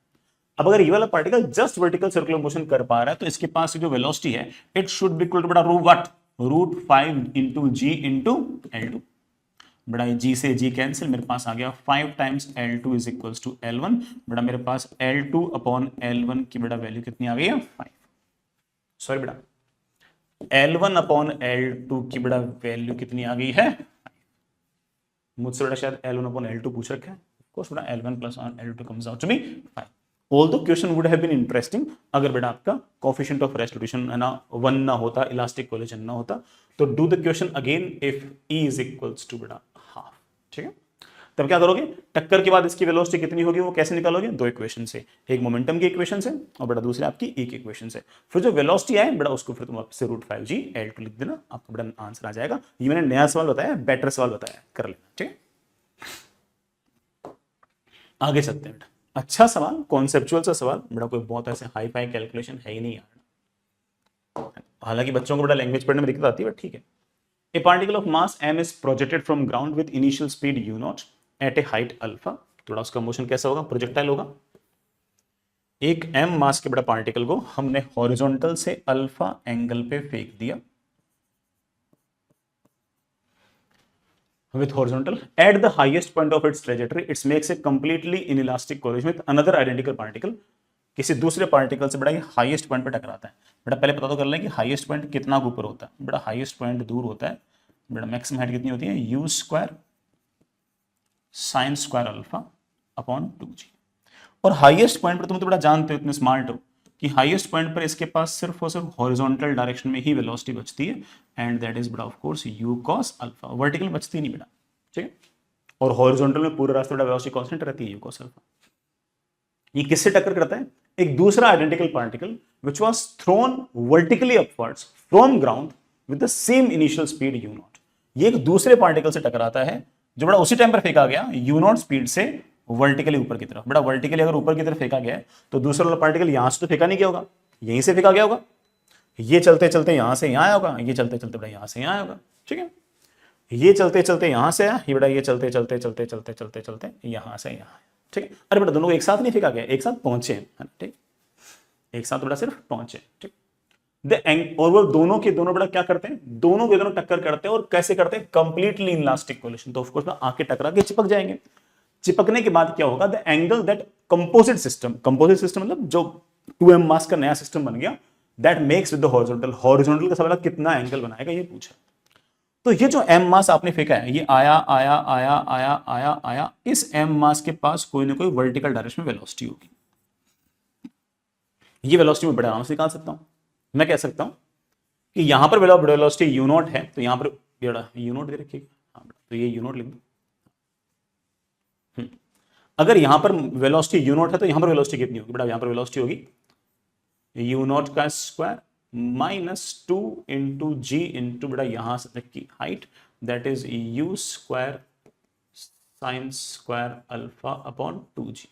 अब अगर ये वाला particle just vertical circular motion कर पा रहा है तो इसके पास जो वेलोसिटी है it should be equal to बेटा root 5 into G into L2। बड़ा जी से जी कैंसिल, मेरे पास आ गया 5 times L2 is equals to L1। बड़ा मेरे पास L2 अपॉन L1 की बड़ा वैल्यू कितनी आ गई है, 5। सॉरी बेटा L1 अपॉन L2 की बड़ा वैल्यू कितनी आ गई है, मुझसे बड़ा शायद L1 अपॉन L2 पूछ रखा है। ऑफ कोर्स बेटा L1 plus L2 comes out to be 5। Although question would have been interesting अगर बेटा आपका coefficient of restitution है ना 1 ना होता, इलास्टिक कोलिजन ना होता, तो do the question again if E is equals to बेटा हाफ। ठीक है, तब क्या करोगे, टक्कर के बाद इसकी वेलोसिटी कितनी होगी वो कैसे निकालोगे, दो इक्वेशन से, एक मोमेंटम की इक्वेशन से और बेटा दूसरी आपकी E की इक्वेशन से। फिर जो वेलोसिटी आए बेटा उसको फिर तुम वापस से रूट 5G L2 लिख देना, आपको बेटा आंसर आ जाएगा। ये मैंने नया सवाल बताया, बेटर सवाल बताया, कर लेना। ठीक है, आगे चलते हैं बेटा। अच्छा सवाल, कॉन्सेप्चुअल सा सवाल बेटा, कोई बहुत ऐसे हाई फाई कैलकुलेशन है ही नहीं यार। हालांकि बच्चों को बड़ा लैंग्वेज पढ़ने में दिक्कत आती है बट ठीक है। A particle of mass m is projected from ground with initial speed u0 at a height alpha. थोड़ा उसका मोशन कैसा होगा, प्रोजेक्टाइल होगा। एक m मास के बड़ा पार्टिकल को हमने हॉरिजॉन्टल से अल्फा एंगल पे फेंक दिया with horizontal at the highest point of its trajectory it makes a completely inelastic collision with another identical particle। किसी दूसरे पार्टिकल से बड़ा ये हाईएस्ट पॉइंट पे टकराता है। बेटा पहले पता तो कर लें कि हाईएस्ट पॉइंट कितना ऊपर होता है। बेटा हाईएस्ट पॉइंट दूर होता है, बेटा मैक्सिमम हाइट कितनी होती है, you square sine square alpha upon 2g। और हाईएस्ट पॉइंट पर तुम तो बड़ा जानते हो, इतने स्मार्ट हो कि हाईएस्ट पॉइंट पर इसके पास सिर्फ और सिर्फ हॉरिजॉन्टल डायरेक्शन में ही वेलोसिटी बचती है एंड दैट इज बेटा of course you cos alpha. Vertical बचती नहीं बेटा, ठीक है। और हॉरिजॉन्टल में पूरे रास्ते बेटा वेलोसिटी कांस्टेंट रहती है यू कॉस अल्फा। ये किससे टक्कर करता है, एक दूसरा identical particle which was thrown vertically upwards from ground with the same initial speed u0। ये एक दूसरे पार्टिकल से टकराता है जो बड़ा उसी टाइम पर फेंका गया u0 स्पीड से वर्टिकली ऊपर की तरफ। बड़ा वर्टिकली अगर ऊपर की तरफ फेंका गया है तो दूसरा वाला पार्टिकल यहां से तो फेंका नहीं गया होगा, यहीं से फेंका गया होगा। ये चलते चलते यहां से यहां आया होगा, ये चलते चलते बड़ा यहां से यहां आया होगा। ठीक है, ये चलते चलते यहां से आया, ये बड़ा ये चलते चलते चलते चलते चलते चलते यहां से यहां। ठीक है, अरे बेटा दोनों को एक साथ नहीं फेंका गया, एक साथ पहुंचे हैं। ठीक, एक साथ बेटा सिर्फ पहुंचे। ठीक, और वो दोनों के दोनों बेटा क्या करते हैं, दोनों के दोनों टक्कर करते हैं और कैसे करते हैं, कंप्लीटली इलास्टिक कोलिजन। तो ऑफ कोर्स आके टकरा के चिपक जाएंगे। चिपकने के बाद क्या होगा, the angle that composite system मतलब जो 2m मास का नया सिस्टम बन गया, that makes with the horizontal. Horizontal का सवाल कितना एंगल बनाएगा ये पूछा। तो ये जो m मास आपने फेंका है ये आया आया आया आया आया आया, इस m मास के पास कोई ना कोई वर्टिकल डायरेक्शन में वेलोसिटी होगी। ये वेलोसिटी मैं बड़े आराम से निकाल सकता हूं। मैं कह सकता हूं कि यहां पर वेलोसिटी u0 है तो यहां पर u0 दे रखिएगा, हाँ तो ये u0 लिख दो। अगर यहां पर वेलोसिटी u0 है तो यहां पर वेलोसिटी कितनी होगी बेटा, यहां पर वेलोसिटी होगी u0 का स्क्वायर -2 इंटू जी इंटू बेटा यहां से तक की height, that is u square sine square alpha upon 2g।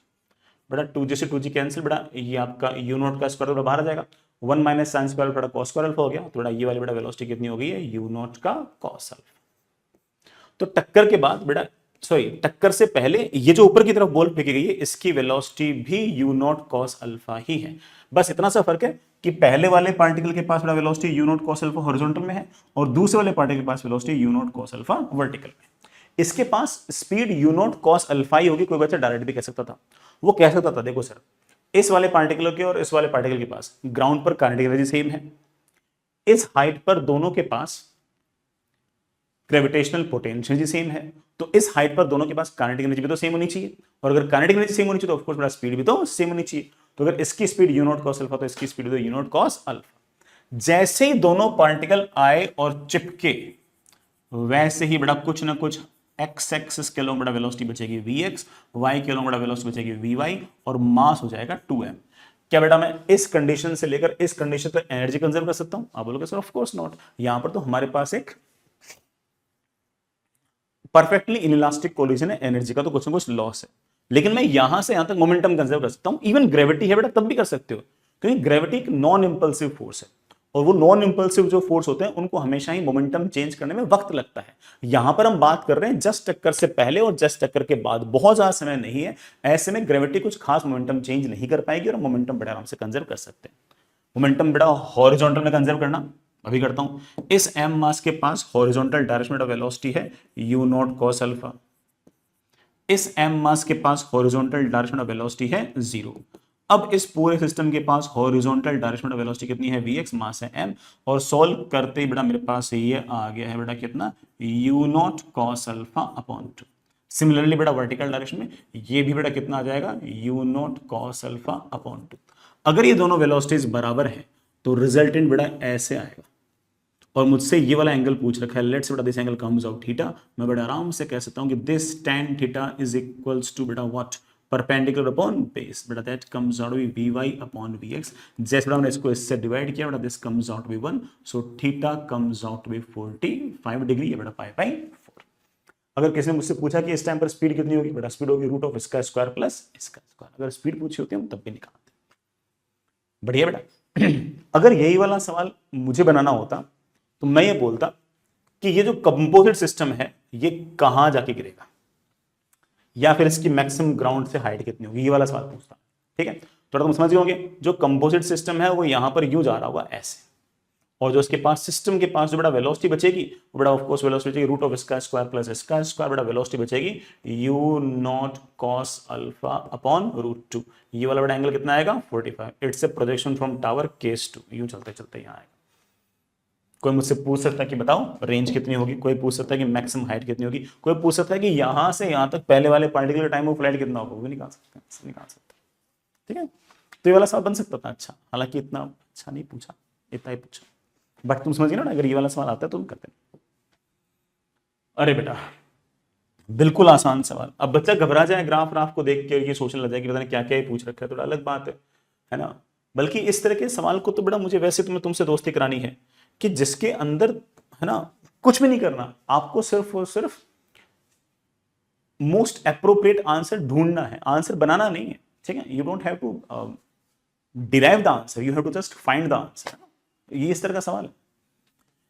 बेटा 2g से 2g कैंसिल, बेटा ये आपका u0 का स्क्वायर बाहर आ जाएगा 1 माइनस साइन स्क्वायर बड़ा कॉस स्क्वायर अल्फा हो गया, तो बड़ा ये वाली बड़ा वेलोसिटी कितनी हो गई है, यू नॉट का कॉस अल्फा। तो टक्कर के बाद बेटा सॉरी टक्कर से पहले ये जो ऊपर की तरफ बॉल फेंकी गई है इसकी वेलोसिटी भी यू नॉट कॉस अल्फा ही है। बस इतना सा फर्क है कि पहले वाले पार्टिकल के पास बड़ा velocity u naught cos alpha horizontal में है और दूसरे वाले पार्टिकल के पास velocity u naught cos alpha vertical में। इसके पास speed u naught cos alpha ही होगी, कोई बच्चा डायरेक्ट भी कह सकता था। वो कह सकता था देखो सर इस वाले पार्टिकल के और इस वाले पार्टिकल के पास ग्राउंड पर काइनेटिक एनर्जी सेम है, इस हाइट पर दोनों के पास ग्रेविटेशनल पोटेंशियल सेम है, तो इस हाइट पर दोनों के पास काइनेटिक एनर्जी भी तो सेम होनी चाहिए, और अगर काइनेटिक एनर्जी सेम होनी चाहिए तो ऑफ कोर्स बड़ा स्पीड भी तो सेम होनी चाहिए। तो अगर इसकी speed u naught cos alpha तो इसकी स्पीड तो यू नॉट कॉस अल्फा। जैसे ही दोनों पार्टिकल आए और चिपके वैसे ही बड़ा कुछ ना कुछ एक्स एक्सिस के लोग बड़ा वेलोसिटी बचेगी वीएक्स, वाई के लोग बड़ा वेलोसिटी बचेगी वीवाई, और मास हो जाएगा 2m। क्या बेटा मैं इस कंडीशन से लेकर इस कंडीशन तक एनर्जी कंजर्व कर सकता हूं? आप बोलोगे सर ऑफ कोर्स नॉट, यहां पर तो हमारे पास एक परफेक्टली इनइलास्टिक कोलिजन है, एनर्जी का तो कुछ ना कुछ लॉस है, लेकिन मैं यहां से यहां तक मोमेंटम कंजर्व कर सकता हूं। इवन ग्रेविटी है बेटा तब भी कर सकते हो, क्योंकि ग्रेविटी एक नॉन इंपल्सिव फोर्स है, और वो नॉन इंपल्सिव जो फोर्स होते हैं उनको हमेशा ही मोमेंटम चेंज करने में वक्त लगता है। यहां पर हम बात कर रहे हैं जस्ट टक्कर से पहले और जस्ट टक्कर के बाद, बहुत ज्यादा समय नहीं है। ऐसे में ग्रेविटी कुछ खास मोमेंटम चेंज नहीं कर पाएगी और मोमेंटम बड़े आराम से कंजर्व कर सकते हैं। मोमेंटम बड़ा हॉरिजॉन्टल में कंजर्व करना अभी करता हूं। इस m मास के पास हॉरिजॉन्टल डायरेक्शन में वेलोसिटी है u नॉट cos अल्फा, इस m मास के पास हॉरिजॉन्टल डायरेक्शन में वेलोसिटी है 0। अब इस पूरे सिस्टम के पास हॉरिजॉन्टल डायरेक्शन में वेलोसिटी कितनी है, vx, मास है m, और सॉल्व करते ही बेटा मेरे पास ये आ गया है बेटा कितना, u not cos alpha upon 2। Similarly बेटा वर्टिकल डायरेक्शन में ये भी बेटा कितना आ जाएगा, u not cos alpha upon 2। अगर ये दोनों वेलोसिटीज बराबर हैं तो रिजल्टेंट बेटा ऐसे आएगा, और मुझसे ये वाला एंगल पूछ रखा है, लेट्स बेटा this angle comes out theta, मैं बड़ा आराम से कह सकता हूं कि this tan theta is equals to बेटा व्हाट, परपेंडिकुलर अपॉन बेस, बेटा that comes out be V upon V X. जैसे बेटा हमने इसको इससे डिवाइड किया बेटा this comes out be 1, so theta comes out be 45 degree, ये बेटा पाई बाई 4। अगर किसी ने मुझसे पूछा कि इस टाइम पर स्पीड कितनी होगी, बेटा स्पीड होगी रूट ऑफ इसका स्क्वायर प्लस इसका स्क्वायर। अगर स्पीड पूछी होती है हम तब भी निकालते। बढ़िया बेटा अगर यही वाला सवाल मुझे बनाना होता तो मैं ये बोलता कि ये जो कंपोजिट सिस्टम है ये कहां जाके गिरेगा, या फिर इसकी मैक्सिमम ग्राउंड से हाइट कितनी होगी, ये वाला सवाल पूछता। ठीक है, थोड़ा तुम समझ गए जो कंपोजिट सिस्टम है वो यहां पर यूं जा रहा होगा ऐसे, और जो इसके पास सिस्टम के पास जो बड़ा वेलोसिटी बचेगी वो बड़ा ऑफ कोर्स वेलोसिटी बचेगी रूट ऑफ इसका स्क्वायर प्लस इसका स्क्वायर, बड़ा वेलोसिटी बचेगी U naught cos alpha upon root 2। ये वाला बड़ा एंगल कितना आएगा, 45। It's a projection from tower case 2। यूं चलते चलते यहां आएगा। कोई मुझसे पूछ सकता है कि बताओ रेंज कितनी होगी, कोई पूछ सकता है कि मैक्सिमम हाइट कितनी होगी, कोई पूछ सकता है कि यहां से यहां तक पहले वाले पार्टिकल टाइम ऑफ फ्लाइट कितना होगा, वो भी निकाल सकते हैं, निकाल सकते हैं। ठीक है, तो ये वाला सवाल बन सकता था। अच्छा, हालांकि इतना अच्छा नहीं पूछा, इतना ही पूछा, बट तुम समझ गए ना, अगर ये वाला सवाल आता है तो तुम करते। अरे बेटा बिल्कुल आसान सवाल। अब बच्चा घबरा जाए ग्राफ राफ को देख के, ये सोचने लग जाए कि पता नहीं क्या क्या ही पूछ रखा है, थोड़ा अलग बात है ना। बल्कि इस तरह के सवाल को तो बेटा मुझे वैसे तुम्हें तुमसे दोस्ती करानी है कि जिसके अंदर है ना कुछ भी नहीं करना, आपको सिर्फ और सिर्फ मोस्ट अप्रोप्रिएट आंसर ढूंढना है, आंसर बनाना नहीं है। ठीक है, you don't have to derive the answer, you have to just find the answer. ये इस तरह का सवाल है।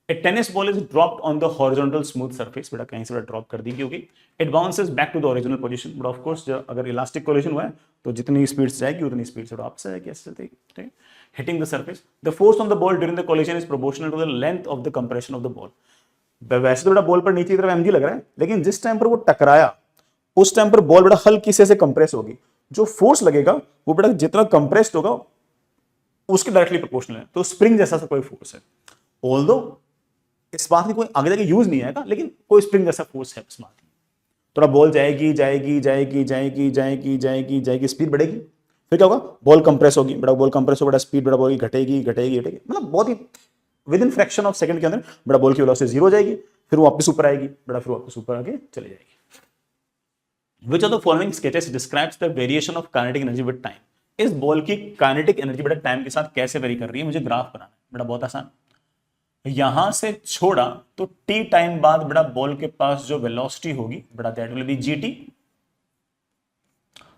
A tennis ball is dropped on the horizontal smooth surface, बेटा कहीं से बेटा ड्रॉप कर दी होगी। It bounces back to the original position, but of course अगर इलास्टिक कोलिजन हुआ है तो जितनी स्पीड से जाएगी उतनी स्पीड से वापस आएगी, ऐसे चलते हैं। Hitting the surface, the force on the ball during the collision is proportional to the length of the compression of the ball। वैसे तो बेटा बॉल पर नीचे की तरफ mg लग रहा है, लेकिन जिस टाइम पर वो टकराया उस टाइम पर बॉल बेटा हल्की से कंप्रेस होगी। जो फोर्स लगेगा वो बेटा जितना कंप्रेस्ड होगा उसके डायरेक्टली प्रोपोर्शनल है, तो स्प्रिंग जैसा सा कोई फोर्स है। ऑल्दो इस बात की कोई आगे जाके यूज नहीं आएगा, लेकिन कोई स्प्रिंग जैसा फोर्स है इस बात की। थोड़ा बॉल जाएगी जाएगी जाएगी जाएगी जाएगी जाएगी जाएगी, स्पीड बढ़ेगी, फिर क्या होगा, बॉल कंप्रेस होगी, बड़ा बॉल कंप्रेस होगा, स्पीड बड़ा बॉल की घटेगी घटेगी घटेगी, मतलब बहुत ही within fraction of second के अंदर बड़ा बॉल की वेलोसिटी 0 हो जाएगी, फिर वो वापस ऊपर आएगी, बड़ा फिर वापस ऊपर आके चली जाएगी। Which of the following sketches describes the variation of kinetic energy with time? इस बॉल की काइनेटिक एनर्जी बेटा टाइम के साथ कैसे वेरी कर रही है, मुझे ग्राफ बनाना है। बेटा बहुत आसान, यहां से छोड़ा तो t टाइम बाद बेटा बॉल के पास जो वेलोसिटी होगी बेटा दैट विल बी gt।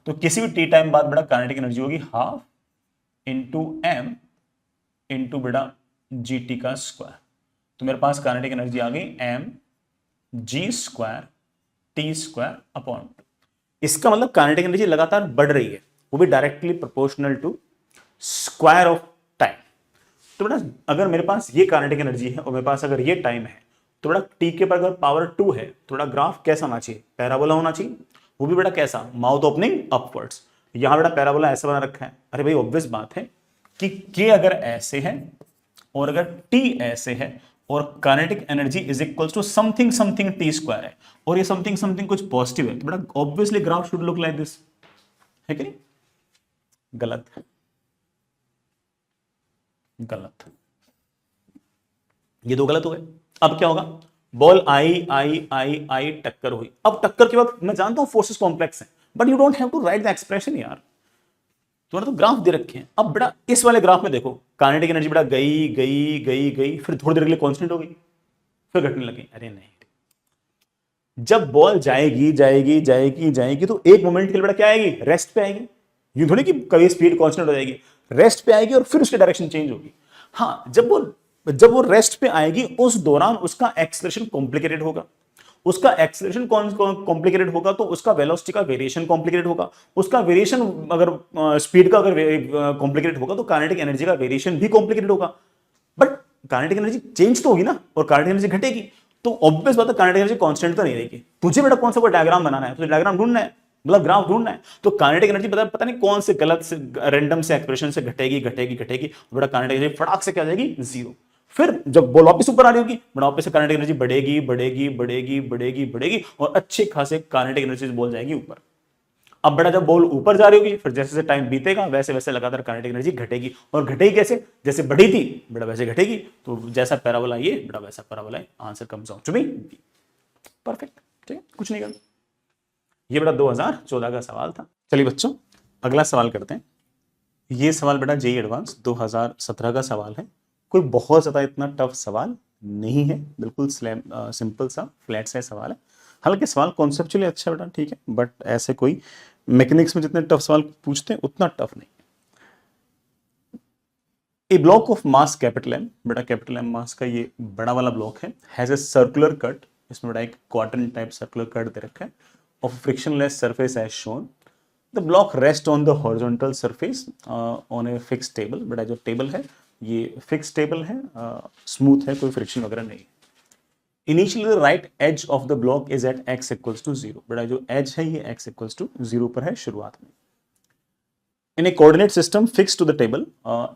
तो किसी भी t टाइम बाद बेटा काइनेटिक एनर्जी होगी हाफ इंटू m इंटू बेटा जी टी का स्क्वायर। तो मेरे पास काइनेटिक एनर्जी आ गई M G square T square upon. इसका मतलब काइनेटिक एनर्जी लगातार बढ़ रही है, वो भी directly proportional to square of time. तो बेटा अगर मेरे पास ये काइनेटिक एनर्जी है और मेरे पास अगर ये टाइम है, तो बेटा टी के पर अगर पावर 2 है तो बेटा ग्राफ कैसा होना चाहिए, पैराबोला होना चाहिए। वो भी बेटा कैसा, माउथ ओपनिंग अपवर्ड्स। यहां बेटा पैराबोला ऐसा बना रखा है। अरे भाई ऑब्वियस बात है कि के अगर ऐसे है और अगर टी ऐसे है और kinetic energy is equals to something something T square है और ये समथिंग समथिंग कुछ पॉजिटिव है, तो बेटा obviously graph should look like this, है कि नहीं? गलत, गलत, ये दो गलत हो गए। अब क्या होगा, बॉल आई आई आई आई टक्कर हुई। अब टक्कर के वक्त मैं जानता हूं फोर्सेस कॉम्प्लेक्स हैं, but you don't have to write the expression यार, तुम्हारे तो ग्राफ दे रखे हैं। अब बेटा इस वाले ग्राफ में देखो काइनेटिक एनर्जी बेटा गई गई गई गई, फिर थोड़ी देर के लिए कांस्टेंट हो गई, फिर घटने लगी। अरे नहीं, जब बॉल जाएगी जाएगी जाएगी जाएगी तो एक मोमेंट के लिए बेटा क्या आएगी, रेस्ट पे आएगी। यूं थोड़ी कि कभी स्पीड कांस्टेंट हो जाएगी, रेस्ट पे आएगी और फिर उसकी डायरेक्शन चेंज होगी। हाँ, जब वो रेस्ट पे आएगी उस दौरान उसका एक्सेलरेशन कॉम्प्लिकेटेड होगा, उसका एक्सेलरेशन कॉम्प्लिकेटेड होगा तो उसका वेलोसिटी का वेरिएशन कॉम्प्लिकेटेड होगा। उसका वेरिएशन अगर स्पीड का अगर कॉम्प्लिकेटेड होगा तो काइनेटिक एनर्जी का वेरिएशन भी कॉम्प्लिकेटेड होगा। बट काइनेटिक एनर्जी चेंज तो होगी ना, और काइनेटिक एनर्जी घटेगी, तो ऑब्वियस बात है काइनेटिक एनर्जी कांस्टेंट तो नहीं रहेगी। तुझे बेटा कौन सा कोई डायग्राम बनाना है, तुझे डायग्राम ढूंढना है, मतलब ग्राफ ढूंढना है। तो काइनेटिक एनर्जी पता नहीं कौन से गलत से रैंडम से एक्सप्रेशन से घटेगी घटेगी घटेगी, बेटा काइनेटिक एनर्जी फटाक से क्या जाएगी, जीरो। फिर जब बॉल वापस ऊपर आ रही होगी, बेटा वापस से काइनेटिक एनर्जी बढ़ेगी बढ़ेगी बढ़ेगी बढ़ेगी बढ़ेगी और अच्छे खासे काइनेटिक एनर्जी से बॉल जाएगी ऊपर। अब बेटा जब बॉल ऊपर जा रही होगी, फिर जैसे जैसे टाइम बीतेगा वैसे वैसे लगातार काइनेटिक एनर्जी घटेगी, और घटेगी कैसे, जैसे बढ़ी थी बेटा वैसे घटेगी। तो जैसा पैराबोला ये बेटा वैसा पैराबोला है, answer comes out to be B. Perfect, ठीक है, कुछ नहीं करना। ये बेटा 2014 का सवाल था। चलिए बच्चों अगला सवाल करते हैं। ये सवाल बेटा जेईई एडवांस 2017 का सवाल है। कोई बहुत ज्यादा इतना टफ सवाल नहीं है, बिल्कुल सिंपल सा फ्लैट सा सवाल है। हालांकि सवाल कॉन्सेप्चुअली अच्छा बेटा ठीक है, बट ऐसे कोई मैकेनिक्स में जितने टफ सवाल पूछते हैं उतना टफ नहीं। A block of mass capital M, बेटा कैपिटल एम मास का ये बड़ा वाला ब्लॉक है, हैज ए सर्कुलर कट, इसमें बेटा एक क्वाड्रेंट टाइप सर्कुलर कट दे रखा है, of frictionless surface as shown. The block rest on the horizontal surface on a fix table, बेटा जो टेबल है ये फिक्स टेबल है, स्मूथ है, कोई फ्रिक्शन वगैरह नहीं। Initially the right edge of the block is at x equals to 0, बेटा जो एज है ये x इक्वल्स टू 0 पर है शुरुआत में। In a coordinate system fixed to the table,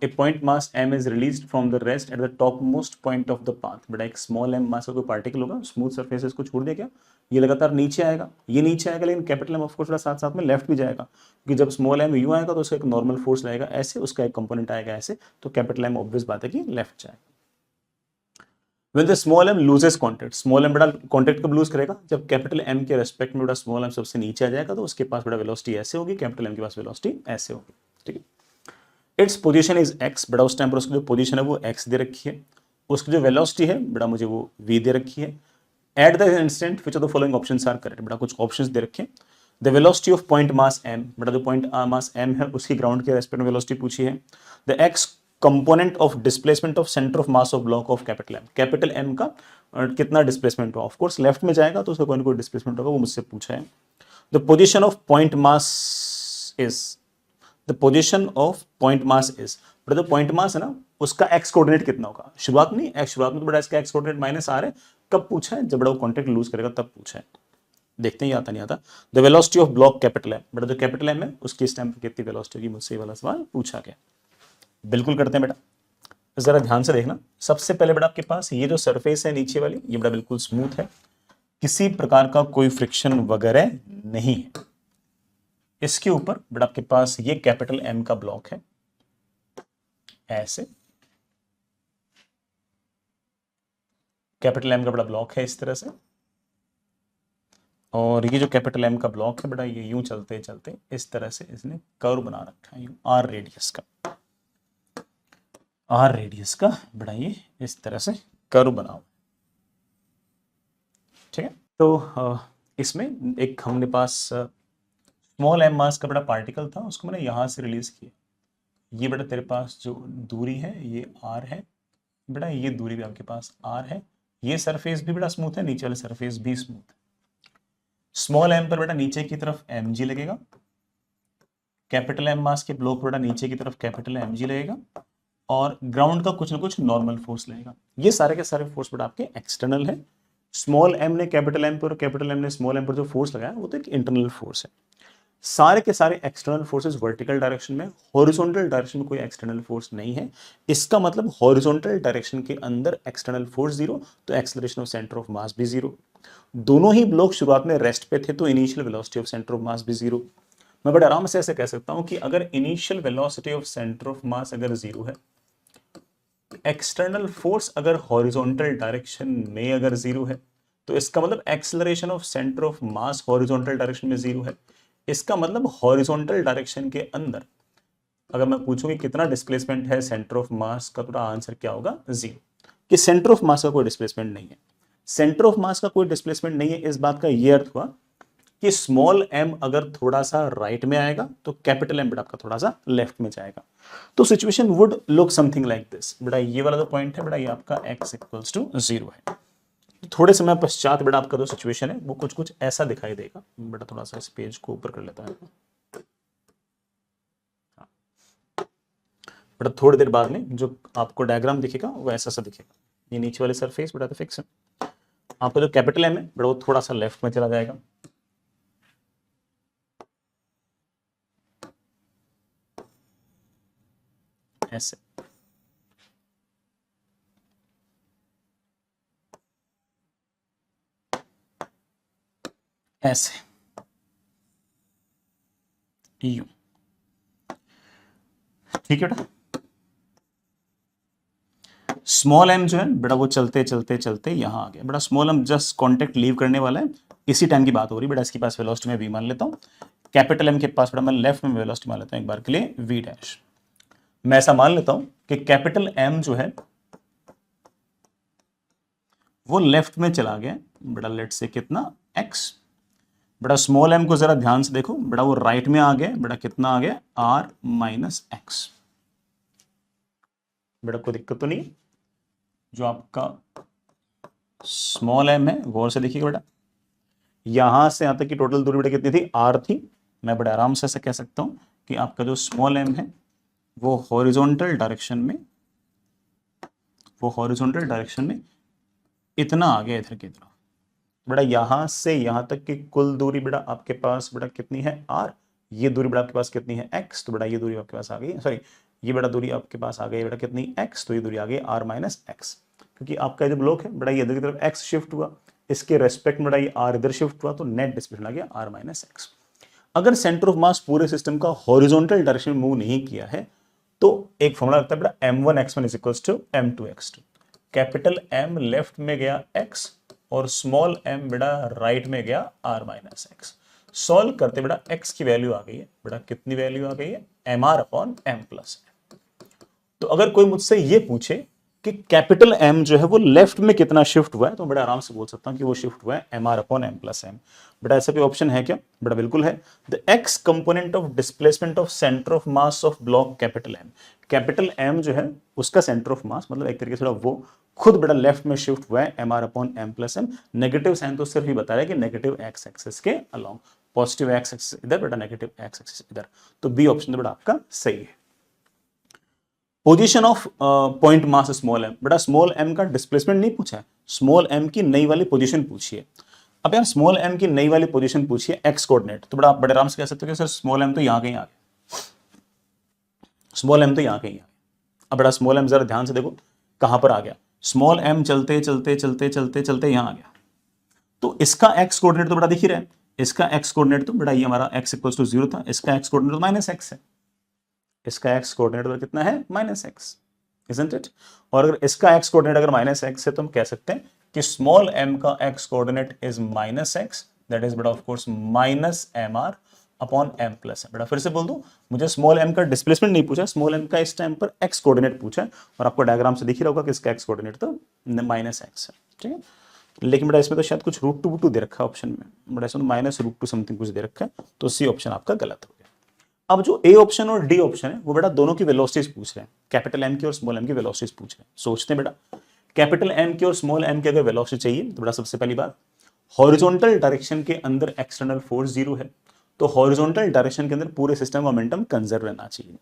a point mass m is released from the rest at the topmost point of the path. बेटा एक स्मॉल m मास का कोई पार्टिकल होगा, स्मूथ सरफेसेस को छोड़ देगा, ये लगातार नीचे आएगा, ये नीचे आएगा, लेकिन कैपिटल m ऑफकोर्स साथ साथ में लेफ्ट भी जाएगा, क्योंकि जब स्मॉल m यूं आएगा तो उसका एक नॉर्मल फोर्स लगेगा ऐसे, उसका एक कंपोनेंट आएगा ऐसे, तो कैपिटल m ऑब्वियस बात है कि लेफ्ट जाएगा। When the small m loses contact, small m बेटा कॉन्टेक्ट कब लूज करेगा, जब कैपिटल m के रेस्पेक्ट में बेटा स्मॉल m सबसे नीचे आ जाएगा, तो उसके पास बेटा वेलोसिटी ऐसे होगी, कैपिटल m के पास वेलोसिटी ऐसे होगी, ठीक है। इट्स पोजीशन इज x, बेटा उस टाइम पर उसकी जो पोजीशन है वो x दे रखी है, उसकी जो वेलोसिटी है बेटा मुझे वो v दे रखी है। At the instant which of the following options are correct, बेटा कुछ ऑप्शंस दे रखे हैं। The velocity of point mass m, बेटा जो पॉइंट मास m है उसकी ग्राउंड के रेस्पेक्ट में वेलोसिटी पूछी है। The x component of displacement of centre of mass of block of capital m, capital m का कितना डिस्प्लेसमेंट हो, ऑफ कोर्स लेफ्ट में जाएगा तो उसका कोई ना कोई डिस्प्लेसमेंट होगा, वो मुझसे पूछा है। The position of point mass is, the position of point mass is, बेटा जो पॉइंट मास है ना उसका एक्स कोऑर्डिनेट कितना होगा, शुरुआत में एक्स, शुरुआत में तो बेटा इसका एक्स कोऑर्डिनेट माइनस आर है, कब पूछा है, जब बेटा वो कॉन्टेक्ट लूज करेगा तब पूछा है। देखते हैं आता नहीं आता। The velocity of block capital m, बेटा जो कैपिटल m है उसकी इस टाइम पर कितनी वेलोसिटी होगी, मुझसे ये वाला सवाल पूछा गया। बिल्कुल करते हैं बेटा, जरा ध्यान से देखना। सबसे पहले बेटा आपके पास ये जो सरफेस है नीचे वाली, ये बेटा बिल्कुल स्मूथ है, किसी प्रकार का कोई फ्रिक्शन वगैरह नहीं है। इसके ऊपर बेटा आपके पास ये कैपिटल M का ब्लॉक है ऐसे, कैपिटल M का बड़ा ब्लॉक है इस तरह से, और ये जो कैपिटल M का ब्लॉक है बेटा ये यूं चलते चलते इस तरह से इसने कर्व बना रखा है, यूं आर रेडियस का, आर रेडियस का बेटा ये इस तरह से कर्व बनाओ, ठीक है। तो इसमें एक हमने पास स्मॉल m मास का बड़ा पार्टिकल था, उसको मैंने यहां से रिलीज किया, ये बेटा तेरे पास जो दूरी है ये r है बेटा, ये दूरी भी आपके पास r है, ये सरफेस भी बेटा स्मूथ है, नीचे वाले सरफेस भी स्मूथ है। स्मॉल m पर बेटा नीचे की तरफ mg लगेगा, कैपिटल M मास के ब्लॉक बेटा नीचे की तरफ कैपिटल mg लगेगा, और ग्राउंड का कुछ ना कुछ नॉर्मल फोर्स लगेगा। ये सारे के सारे फोर्स बेटा आपके एक्सटर्नल है। स्मॉल m ने कैपिटल M पर, कैपिटल M ने स्मॉल m पर जो फोर्स लगाया वो तो एक इंटरनल फोर्स है। सारे के सारे एक्सटर्नल फोर्सेस वर्टिकल डायरेक्शन में, हॉरिजॉन्टल डायरेक्शन में कोई एक्सटर्नल फोर्स नहीं है। इसका मतलब हॉरिजॉन्टल डायरेक्शन के अंदर एक्सटर्नल फोर्स जीरो, तो एक्सेलरेशन ऑफ सेंटर ऑफ मास भी जीरो। दोनों ही ब्लॉक शुरुआत में रेस्ट पे थे, तो initial velocity of centre of मास भी जीरो। मैं बड़े आराम से ऐसे कह सकता हूं कि अगर initial velocity of centre of mass अगर जीरो है, एक्सटर्नल फोर्स अगर हॉरिजॉन्टल डायरेक्शन में अगर जीरो है, तो इसका मतलब acceleration of centre of mass horizontal direction में जीरो है। इसका मतलब हॉरिजॉन्टल डायरेक्शन के अंदर अगर मैं पूछूं कि कितना डिस्प्लेसमेंट है सेंटर ऑफ मास का, तो आंसर क्या होगा? जीरो। कि सेंटर ऑफ मास का कोई डिस्प्लेसमेंट नहीं है। सेंटर ऑफ मास का कोई डिस्प्लेसमेंट नहीं है, इस बात का यह अर्थ हुआ कि स्मॉल m अगर थोड़ा सा राइट में आएगा तो कैपिटल M बेटा आपका थोड़ा सा लेफ्ट में जाएगा। तो situation would look something like this. बेटा ये वाला जो पॉइंट है बेटा, ये आपका x इक्वल्स टू 0 है। थोड़े समय पश्चात बेटा आपका जो सिचुएशन है वो कुछ कुछ ऐसा दिखाई देगा। बेटा थोड़ा सा इस पेज को ऊपर कर लेता है। बेटा थोड़ी देर बाद में जो आपको डायग्राम दिखेगा वो ऐसा सा दिखेगा। ये नीचे वाले सरफेस बेटा तो फिक्स है। आपका जो कैपिटल M है बेटा वो थोड़ा सा लेफ्ट में चला जाएगा। ऐसे ऐसे यू, ठीक है बेटा। स्मॉल m जो है बेटा वो चलते चलते चलते यहां आ गया। बेटा small m just contact leave करने वाला है, इसी टाइम की बात हो रही है बेटा। इसके पास वेलोसिटी में v मान लेता हूं, कैपिटल M के पास बेटा मैं लेफ्ट में वेलोसिटी मान लेता हूं एक बार के लिए v डैश। मैं ऐसा मान लेता हूं कि कैपिटल M जो है वो लेफ्ट में चला गया बेटा, लेट से कितना x। बेटा स्मॉल m को जरा ध्यान से देखो बेटा, वो राइट में आ गया बेटा, कितना आ गया r माइनस एक्स। बेटा कोई दिक्कत तो नहीं है? जो आपका स्मॉल m है गौर से देखिएगा बेटा, यहां से यहां तक की टोटल दूरी बेटा कितनी थी? r थी। मैं बड़े आराम से ऐसे कह सकता हूं कि आपका जो स्मॉल m है वो हॉरिजॉन्टल डायरेक्शन में, वो हॉरिजॉन्टल डायरेक्शन में इतना आ गया इधर की तरफ। बेटा यहां से यहां तक की कुल दूरी बेटा आपके पास बेटा कितनी है? r। ये दूरी बेटा आपके पास कितनी है? x। तो बेटा ये दूरी आपके पास आ गई, सॉरी ये बेटा दूरी आपके पास आ गई बेटा कितनी? x। तो ये दूरी आ गई r माइनस एक्स, क्योंकि आपका जो ब्लॉक है बेटा ये इधर की तरफ x शिफ्ट हुआ, इसके रेस्पेक्ट में बेटा ये r इधर शिफ्ट हुआ, तो नेट डिस्प्लेसमेंट आ गया r माइनस एक्स। अगर सेंटर ऑफ मास पूरे सिस्टम का हॉरिजॉन्टल डायरेक्शन में मूव नहीं किया है, तो एक फॉर्मूला लगता है बेटा m1 x1 is equals to m2 x2। Capital M left में गया x और स्मॉल m बेटा राइट में गया r माइनस एक्स। सॉल्व करते बेटा x की वैल्यू आ गई है बेटा, कितनी वैल्यू आ गई है? mr upon m plus. तो अगर कोई मुझसे ये पूछे कि कैपिटल M जो है वो लेफ्ट में कितना शिफ्ट हुआ है, तो बड़ा आराम से बोल सकता हूं कि वो शिफ्ट हुआ है mr upon m plus m। बेटा ऐसा कोई ऑप्शन है क्या? बेटा बिल्कुल है। The x component of displacement of centre of mass of block capital M। Capital M जो है उसका सेंटर ऑफ मास मतलब एक तरीके से वो खुद बेटा लेफ्ट में शिफ्ट हुआ है mr upon m plus m। Negative sign तो सिर्फ ही बता रहा है कि नेगेटिव x एक्सिस के अलोंग, पॉजिटिव x एक्सिस इधर बेटा, नेगेटिव x एक्सिस इधर। तो बी ऑप्शन बेटा आपका सही है। Position of point mass small m। बेटा स्मॉल m का डिस्प्लेसमेंट नहीं पूछा है, स्मॉल m की नई वाली पोजीशन पूछी है। अब यार स्मॉल m की नई वाली पोजीशन पूछी है x कोऑर्डिनेट, तो बेटा आप बड़े आराम से कह सकते हो कि सर स्मॉल m तो यहां कहीं आ गया, स्मॉल m तो यहां कहीं आ गया। अब बेटा स्मॉल m जरा ध्यान से देखो कहां पर आ गया। स्मॉल m चलते चलते चलते चलते चलते यहां आ गया, तो इसका x कोऑर्डिनेट तो बेटा दिख ही रहा है। इसका x कोऑर्डिनेट तो बेटा ये हमारा x इक्वल्स टू 0 था, इसका x कोऑर्डिनेट तो माइनस x है, इसका x कोऑर्डिनेट कितना है? Minus x, isn't it? और अगर इसका x कोऑर्डिनेट अगर माइनस एक्स है तो हम कह सकते हैं कि स्मॉल m का x coordinate is minus x, that is बेटा of course minus mr upon m plus. बेटा फिर से बोल दूं, मुझे स्मॉल m का डिस्प्लेसमेंट नहीं पूछा, स्मॉल m का इस टाइम पर x कोऑर्डिनेट पूछा है, और आपको डायग्राम से दिख ही रहा होगा कि इसका x कोऑर्डिनेट तो माइनस एक्स है, ठीक है। लेकिन बेटा इसमें तो शायद कुछ √2 दे रखा है ऑप्शन में, बड़ा इसमें माइनस √2 समथिंग कुछ दे रखा है, तो सी ऑप्शन आपका गलत हो गया। अब जो ए ऑप्शन और डी ऑप्शन है वो बेटा दोनों की वेलोसिटीज पूछ रहे हैं, कैपिटल एम की और स्मॉल एम की वेलोसिटीज पूछ रहे हैं। सोचते हैं बेटा कैपिटल एम की और स्मॉल एम की अगर वेलोसिटी चाहिए तो बेटा सबसे पहली बात हॉरिजॉन्टल डायरेक्शन के अंदर एक्सटर्नल फोर्स जीरो है, तो हॉरिजॉन्टल डायरेक्शन के अंदर पूरे सिस्टम का मोमेंटम कंजर्व रहना चाहिए।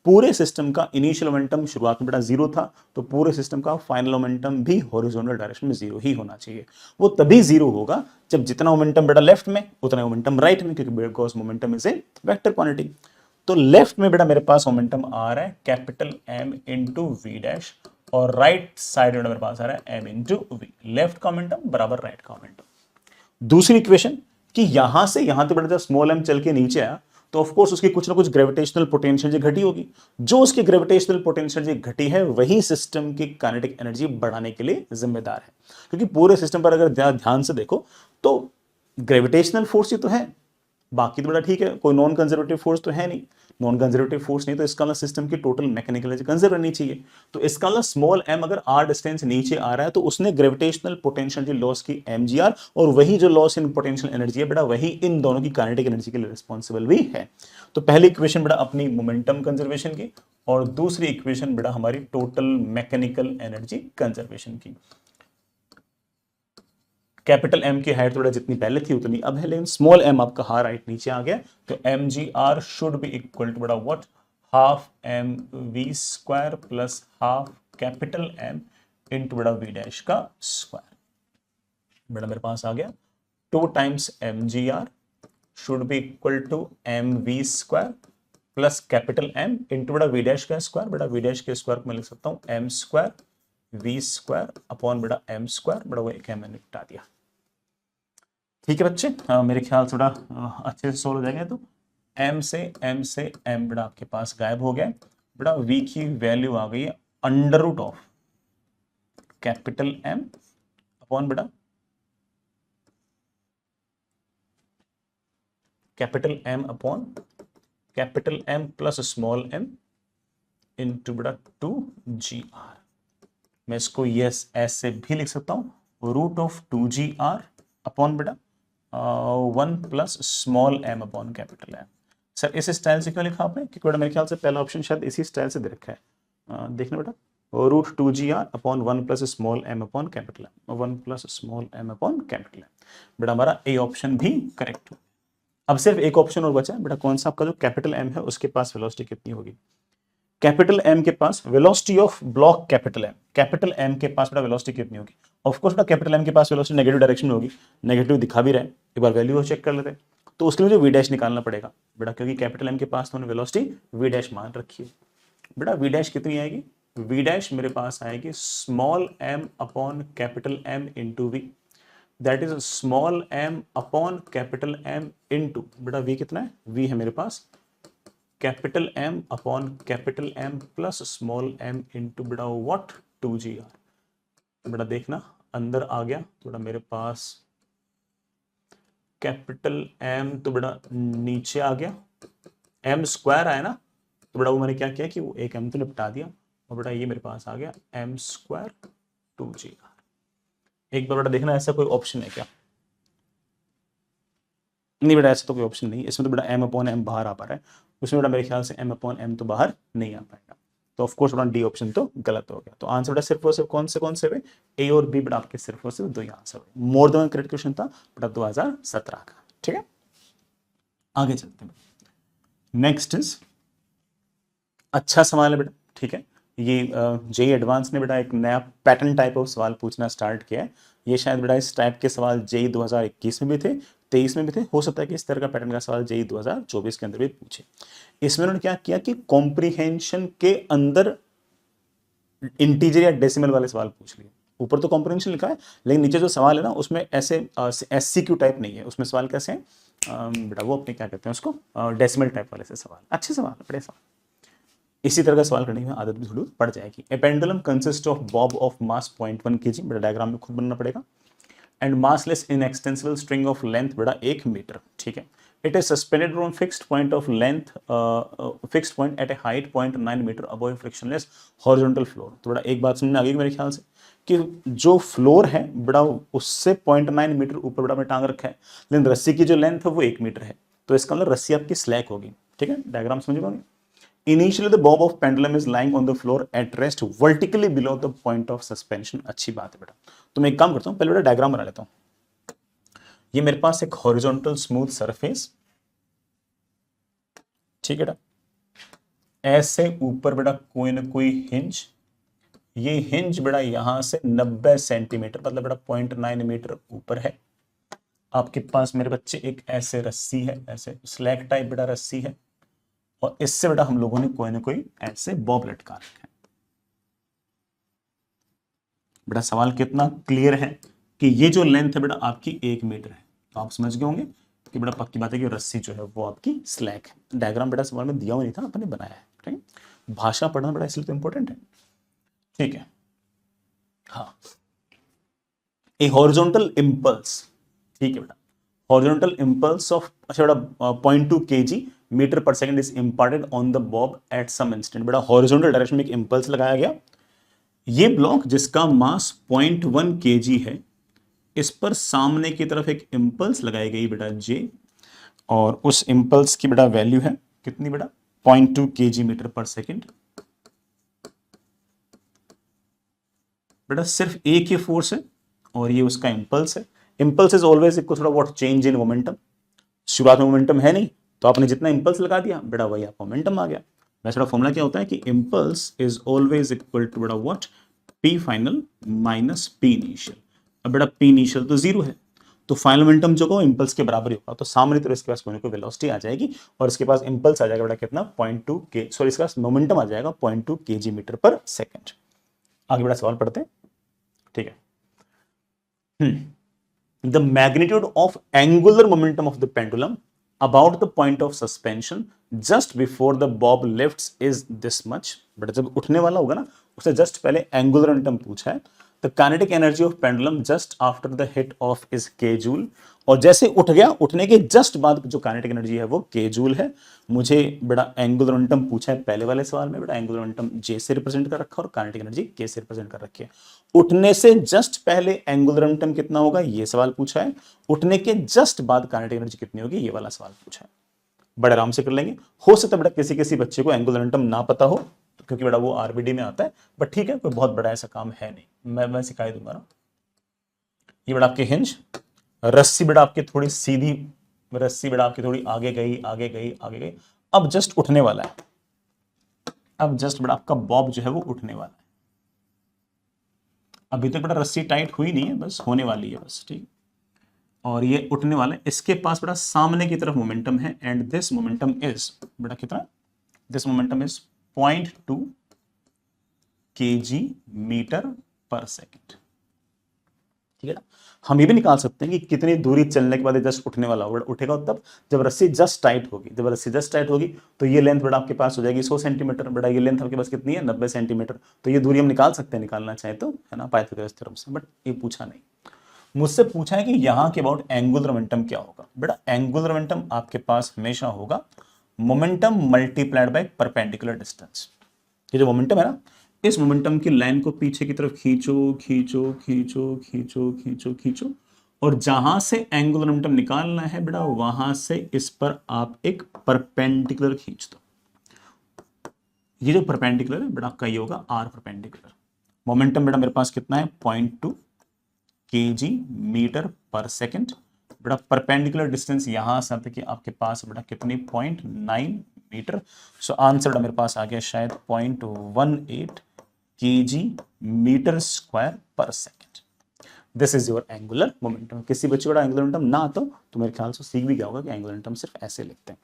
पूरे सिस्टम का इनिशियल मोमेंटम शुरुआत में बेटा जीरो था, तो पूरे सिस्टम का फाइनल मोमेंटम भी हॉरिजॉन्टल डायरेक्शन में जीरो ही होना चाहिए। वो तभी जीरो होगा जब जितना मोमेंटम बेटा लेफ्ट में उतना मोमेंटम राइट में, क्योंकि because momentum is a vector quantity. तो लेफ्ट में बेटा मेरे पास मोमेंटम आ रहा है capital M into V dash, और राइट साइड में मेरे पास आ रहा है एम इंटू वी। लेफ्ट का मोमेंटम बराबर राइट का मोमेंटम। दूसरी इक्वेशन कि यहां से यहां तक बेटा जब स्मॉल एम चल के नीचे आया तो ऑफ कोर्स उसकी कुछ ना कुछ ग्रेविटेशनल पोटेंशियल घटी होगी। जो उसकी ग्रेविटेशनल पोटेंशियल घटी है वही सिस्टम की काइनेटिक एनर्जी बढ़ाने के लिए जिम्मेदार है। क्योंकि पूरे सिस्टम पर अगर ध्यान से देखो तो ग्रेविटेशनल फोर्स ही तो है, बाकी तो बड़ा ठीक है, कोई नॉन कंजर्वेटिव फोर्स तो है नहीं। नॉन कंजर्वेटिव फोर्स नहीं तो इसका मतलब सिस्टम की टोटल मैकेनिकल एनर्जी कंजर्व रहनी चाहिए। तो इसका मतलब स्मॉल एम अगर आर डिस्टेंस नीचे आ रहा है तो उसने ग्रेविटेशनल पोटेंशियल जो लॉस की mgr, और वही जो लॉस इन पोटेंशियल एनर्जी है बेटा वही इन दोनों की काइनेटिक एनर्जी के लिए रिस्पॉन्सिबल भी है। तो पहली इक्वेशन बेटा अपनी मोमेंटम कंजर्वेशन की, और दूसरी इक्वेशन बेटा हमारी टोटल मैकेनिकल एनर्जी कंजर्वेशन की। कैपिटल एम की हाइट थोड़ा जितनी पहले थी उतनी अब है, लेकिन स्मॉल एम आपका हाइट नीचे आ गया, तो M g r should be equal to बड़ा what, half m v square plus half capital M into बड़ा वी डैश का स्क्वायर। बड़ा मेरे पास आ गया 2 times M g r should be equal to m v square plus capital M into बड़ा v dash का स्क्वायर। बड़ा वी डैश के स्क्वायर को मैं लिख सकता हूँ m square v square upon बड़ा एम स्क्वायर, बड़ा वो एक मैंने निपटा दिया। ठीक है बच्चे, मेरे ख्याल से बड़ा अच्छे से सोल्व हो जाएगा। तो m से m बड़ा आपके पास गायब हो गया, बड़ा v की वैल्यू आ गई है under root of capital M upon बड़ा capital M upon capital M plus small m into बड़ा 2gr। मैं इसको यस ऐसे भी लिख सकता हूं, रूट ऑफ 2gr अपॉन बड़ा 1 plus small m upon capital M। Sir इस स्टाइल से क्यों लिखा आपने, क्योंकि बेटा मेरे ख्याल से पहला ऑप्शन शायद इसी स्टाइल से दे रखा है। देखना बेटा root 2gr upon 1 plus small m upon capital M, 1 plus small m upon capital M। बेटा हमारा ए ऑप्शन भी करेक्ट हो। अब सिर्फ एक ऑप्शन और बचा बेटा, कौन सा आपका जो कैपिटल M है उसके पास वेलोसिटी कितनी होगी। कैपिटल M के पास velocity of block capital M के पास बेटा वेलोसिटी कितनी होगी। ऑफ कोर्स बेटा कैपिटल M के पास वेलोसिटी नेगेटिव डायरेक्शन में होगी, नेगेटिव दिखा भी रहा है, एक बार वैल्यू चेक कर लेते हैं। तो उसके लिए मुझे वी डैश निकालना पड़ेगा बेटा, क्योंकि कैपिटल M के पास तो वेलोसिटी वी डैश मान रखी है। बेटा वी डैश कितनी आएगी, वी डैश मेरे पास आएगी small m upon capital M into v, that is small m upon capital M into बेटा वी कितना है, वी है मेरे पास capital M upon capital M plus small m into बेटा व्हाट 2gr। बेटा देखना अंदर आ गया तो बेटा मेरे पास कैपिटल M तो बेटा नीचे आ गया, m स्क्वायर आया ना, तो बेटा वो मैंने क्या किया कि वो एक m तो निपटा दिया, और बेटा ये मेरे पास आ गया m स्क्वायर 2gr। एक बार बेटा देखना ऐसा कोई ऑप्शन है क्या, नहीं बेटा ऐसा तो कोई ऑप्शन नहीं, इसमें तो बेटा m अपॉन m बाहर आ पा रहा है, उसमें बेटा मेरे ख्याल से m अपॉन m तो बाहर नहीं आ पाएगा, तो ऑफ कोर्स बेटा डी ऑप्शन तो गलत हो गया। तो आंसर बेटा सिर्फ और सिर्फ कौन से हुए, ए और बी बेटा आपके सिर्फ और सिर्फ दो ही आंसर हुए। मोर देन करेक्ट क्वेश्चन था बेटा 2017 का। ठीक है आगे चलते हैं, नेक्स्ट इज अच्छा सवाल है बेटा। ठीक है ये जेई एडवांस ने बेटा एक नया पैटर्न टाइप ऑफ सवाल पूछना स्टार्ट किया है। ये शायद बेटा इस टाइप के सवाल जेई 2021 में भी थे, 23 में भी थे, हो सकता है कि इस तरह का पैटर्न का सवाल जेई 2024 के अंदर भी पूछे। इसमें उन्होंने क्या किया कि कॉम्प्रिहेंशन के अंदर इंटीजर या डेसिमल वाले सवाल पूछ लिए। ऊपर तो कॉम्प्रिहेंशन लिखा है लेकिन नीचे जो सवाल है ना उसमें ऐसे SCQ टाइप नहीं है, उसमें सवाल कैसे हैं बेटा वो अपने क्या कहते हैं उसको डेसिमल टाइप वाले से सवाल, अच्छे सवाल बड़े सवाल, इसी तरह का सवाल करने में आदत भी थोड़ी पड़ जाएगी। A pendulum consist of bob of mass 0.1 kg, बेटा डायग्राम में खुद बनना पड़ेगा, and massless inextensible string of length बेटा 1 मीटर। ठीक है it is suspended from fixed point of length fixed point at a height 0.9 metre above frictionless horizontal floor. तो बेटा एक बात समझ में आ गई मेरे ख्याल से कि जो फ्लोर है बेटा उससे 0.9 मीटर ऊपर बेटा में टांग रखा है, लेकिन रस्सी की जो लेंथ है वो 1 मीटर है, तो इसका मतलब रस्सी आपकी स्लैक होगी। ठीक है, डायग्राम समझ गए। Initially the Bob of pendulum is lying on the floor at rest vertically below the point of suspension. अच्छी बात है बेटा। तो मैं एक काम करता हूं, पहले बेटा डायग्राम बना लेता हूं। ये मेरे पास एक हॉरिजॉन्टल स्मूथ सरफेस, ठीक है बेटा, ऐसे ऊपर बेटा कोई ना कोई हिंज, ये हिंज बेटा यहां से 90 सेंटीमीटर मतलब बेटा 0.9 मीटर ऊपर है। आपके पास मेरे बच्चे एक ऐसे रस्सी है, ऐसे स्लैग टाइप बेटा रस्सी है, और इससे बेटा हम लोगों ने कोई ना कोई ऐसे बॉब लटका रखा है। बेटा सवाल कितना क्लियर है कि ये जो लेंथ है बेटा आपकी 1 मीटर है। तो आप समझ गए होंगे कि बेटा पक्की बात है कि रस्सी जो है वो आपकी स्लैग है। डायग्राम बेटा सवाल में दिया हुआ नहीं था, आपने बनाया है। ठीक है, भाषा पढ़ना बेटा इसलिए तो इंपॉर्टेंट है। ठीक है, हाँ, ए हॉरिजॉन्टल इंपल्स, ठीक है बेटा, हॉरिजॉन्टल इंपल्स ऑफ अच्छा बेटा 0.2 kg मीटर पर second is imparted on the bob at some instant. बेटा हॉरिजॉन्टल डायरेक्शन में एक इंपल्स लगाया गया, ये ब्लॉक जिसका मास 0.1 kg है, इस पर सामने की तरफ एक इंपल्स लगाई गई बेटा जे, और उस इंपल्स की बेटा वैल्यू है कितनी बेटा 0.2 kg मीटर पर सेकंड। बेटा सिर्फ एक ही फोर्स है और ये उसका इंपल्स है। Impulse is always equal to what change in momentum. शुरुआत में मोमेंटम है नहीं, तो आपने जितना इंपल्स लगा दिया बेटा वही आपका मोमेंटम आ गया। वैसे बेटा फॉर्मूला क्या होता है कि impulse is always equal to बेटा what p final minus p initial. अब बेटा पी इनिशियल तो जीरो है, तो फाइनल मोमेंटम जो को इंपल्स के बराबर ही होगा, तो सामने तो इसके पास कोई ना कोई वेलोसिटी आ जाएगी और इसके पास इंपल्स आ जाएगा बेटा कितना 0.2 के सॉरी इसका मोमेंटम आ जाएगा 0.2 kg मीटर पर सेकंड। आगे बेटा सवाल पढ़ते हैं। ठीक है, the magnitude of angular momentum of the pendulum about the point of suspension just before the bob lifts is this much। बेटा जब उठने वाला होगा ना उसे जस्ट पहले एंगुलर मोमेंटम पूछा है। The kinetic energy of pendulum just after the hit of is के जूल, और जैसे उठ गया उठने के जस्ट बाद जो काइनेटिक एनर्जी है वो के जूल है। मुझे बेटा एंगुलर मोमेंटम पूछा है पहले वाले सवाल में, बेटा एंगुलर मोमेंटम जे से रिप्रेजेंट कर रखा है और काइनेटिक एनर्जी के से रिप्रेजेंट कर रखी है। उठने से जस्ट पहले एंगुलर मोमेंटम कितना होगा ये सवाल पूछा है, उठने के जस्ट बाद काइनेटिक एनर्जी कितनी होगी ये वाला सवाल पूछा है। बड़े आराम से कर लेंगे। हो सकता है बेटा किसी किसी बच्चे को एंगुलर मोमेंटम ना पता हो, क्योंकि बेटा वो आरबीडी में आता है, बट ठीक है कोई बहुत बड़ा ऐसा काम है नहीं, मैं सिखा दूंगा ना। ये बेटा आपके हिंज, रस्सी बेटा आपकी थोड़ी सीधी, रस्सी बेटा आपकी थोड़ी आगे गई आगे गई आगे गई, अब जस्ट उठने वाला है। अब जस्ट बेटा आपका बॉब जो है वो उठने वाला है। अभी तक बेटा रस्सी टाइट हुई नहीं है, बस होने वाली है बस, ठीक। और ये उठने वाला है, इसके पास बेटा सामने की तरफ मोमेंटम है एंड दिस मोमेंटम इज बेटा कितना, this momentum is 0.2 kg metre पर सेकंड। ठीक है ना, हम ये भी निकाल सकते हैं कि कितनी दूरी चलने के बाद जस्ट उठने वाला होगा। उठेगा तब जब रस्सी जस्ट टाइट होगी, जब रस्सी जस्ट टाइट होगी तो ये लेंथ बेटा आपके पास हो जाएगी 100 सेंटीमीटर। बेटा ये लेंथ आपके पास कितनी है 90 सेंटीमीटर, तो ये दूरी हम निकाल सकते हैं निकालना चाहे तो, है ना, पाइथागोरस थ्योरम से। बट ये पूछा नहीं, मुझसे पूछा है कि यहाँ के अबाउट एंगुलर मोमेंटम क्या होगा। बेटा एंगुलर मोमेंटम आपके पास हमेशा होगा momentum multiplied by perpendicular distance. ये जो मोमेंटम है ना, इस मोमेंटम की लाइन को पीछे की तरफ खींचो खींचो खींचो खींचो खींचो खींचो, और जहां से एंगुलर मोमेंटम निकालना है बेटा वहां से इस पर आप एक परपेंडिकुलर खींच दो। ये जो परपेंडिकुलर है बेटा आपका ये होगा आर परपेंडिकुलर। मोमेंटम बेटा मेरे पास कितना है 0.2 kg मीटर पर सेकंड। बेटा परपेंडिकुलर डिस्टेंस यहां से तक आपके पास बेटा कितनी 0.9 मीटर। सो आंसर बेटा मेरे पास आ गया शायद 0.18 kg मीटर स्क्वायर पर second. This is your angular momentum. किसी बच्चे को एंगुलर मोमेंटम ना आता तो मेरे ख्याल से सीख भी गया होगा कि एंगुलर मोमेंटम सिर्फ ऐसे लिखते हैं।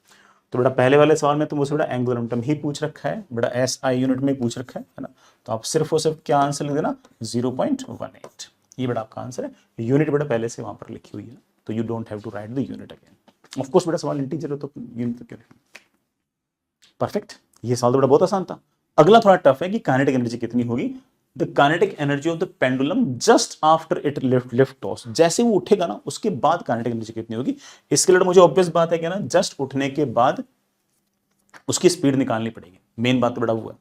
तो बेटा पहले वाले सवाल में तो मुझसे बेटा एंगुलर मोमेंटम ही पूछ रखा है, बेटा एसआई यूनिट में पूछ रखा है ना, तो आप सिर्फ और सिर्फ क्या आंसर लिख देना 0.18। ये बेटा आपका आंसर है। यूनिट बेटा पहले से वहां पर लिखी हुई है, तो you don't have to write the unit again. Of course बेटा सवाल इंटीजर है तो यूनिट तो क्यों लिखना। परफेक्ट, ये सवाल तो बेटा बहुत आसान था। अगला थोड़ा टफ है कि काइनेटिक एनर्जी कितनी होगी। The kinetic energy of the pendulum just after it lift toss, जैसे वो उठेगा ना उसके बाद काइनेटिक एनर्जी कितनी होगी। इसके लिए मुझे ऑब्वियस बात है कि ना जस्ट उठने के बाद उसकी स्पीड निकालनी पड़ेगी। मेन बात तो बेटा वो है,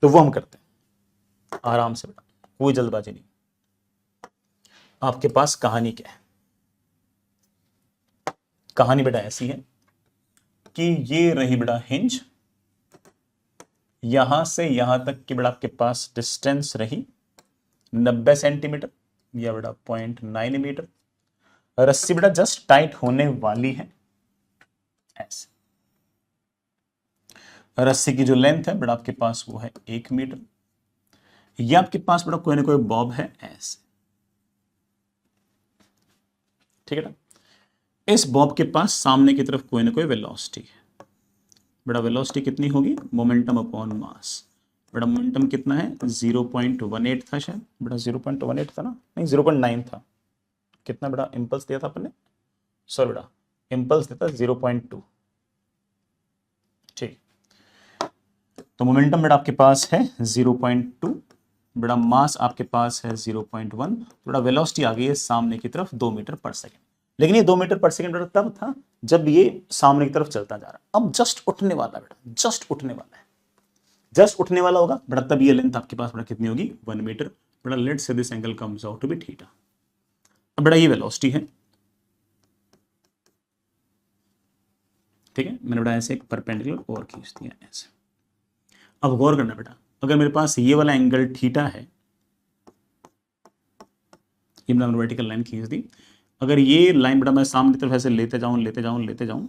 तो वो हम करते हैं आराम से बेटा, कोई जल्दबाजी नहीं। आपके पास कहानी क्या है, कहानी बेटा ऐसी है कि ये रही बेटा हिंज, यहां से यहां तक की बेटा आपके पास डिस्टेंस रही 90 सेंटीमीटर या बेटा 0.9 मीटर। रस्सी बेटा जस्ट टाइट होने वाली है ऐसे। रस्सी की जो लेंथ है बेटा आपके पास वो है 1 मीटर। ये आपके पास बेटा कोई ना कोई बॉब है ऐसे, ठीक है ना। इस बॉब के पास सामने की तरफ कोई ना कोई वेलोसिटी है। बेटा वेलोसिटी कितनी होगी, मोमेंटम अपॉन मास। बेटा मोमेंटम कितना है 0.18 था शायद, बेटा 0.18 था ना, नहीं 0.9 था। कितना बेटा इंपल्स दिया था अपन ने, सॉरी बेटा इंपल्स दिया था 0.2, ठीक। तो मोमेंटम बेटा आपके पास है 0.2, बेटा मास आपके पास है 0.1, बेटा वेलोसिटी आ गई है सामने की तरफ 2 मीटर पर सेकेंड। लेकिन ये 2 मीटर पर सेकेंड बेटा तब था जब ये सामने की तरफ चलता जा रहा है। अब जस्ट उठने वाला बेटा, जस्ट उठने वाला है, जस्ट उठने वाला होगा बेटा, तब ये लेंथ आपके पास बेटा कितनी होगी 1 मीटर। बेटा let's say this angle comes out to be theta. अब बेटा ये वेलोसिटी है, ठीक है। मैंने बेटा ऐसे एक परपेंडिकुलर और खींच दिया ऐसे। अब गौर करना बेटा, अगर मेरे पास ये वाला एंगल थीटा है, ये मैंने वर्टिकल लाइन खींच दी। अगर ये लाइन बेटा मैं सामने की तरफ ऐसे लेते जाऊं,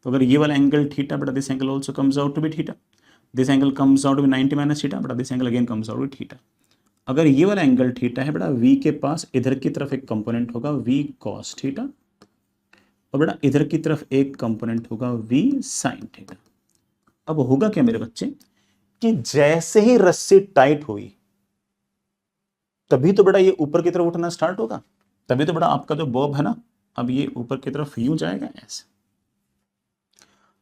तो अगर ये वाला एंगल थीटा बेटा, this angle also comes out to be theta, this angle comes out to be 90 minus theta, बेटा this angle again comes out to be theta. अगर ये वाला एंगल थीटा है बेटा, v के पास इधर की तरफ एक कंपोनेंट होगा v cos थीटा, और बेटा इधर की तरफ एक कंपोनेंट होगा v sin थीटा। अब होगा क्या मेरे बच्चे कि जैसे ही रस्सी टाइट हुई तभी तो बेटा ये ऊपर की तरफ उठना स्टार्ट होगा, तभी तो बेटा आपका जो बॉब है ना, अब ये ऊपर की तरफ यूं जाएगा ऐसे।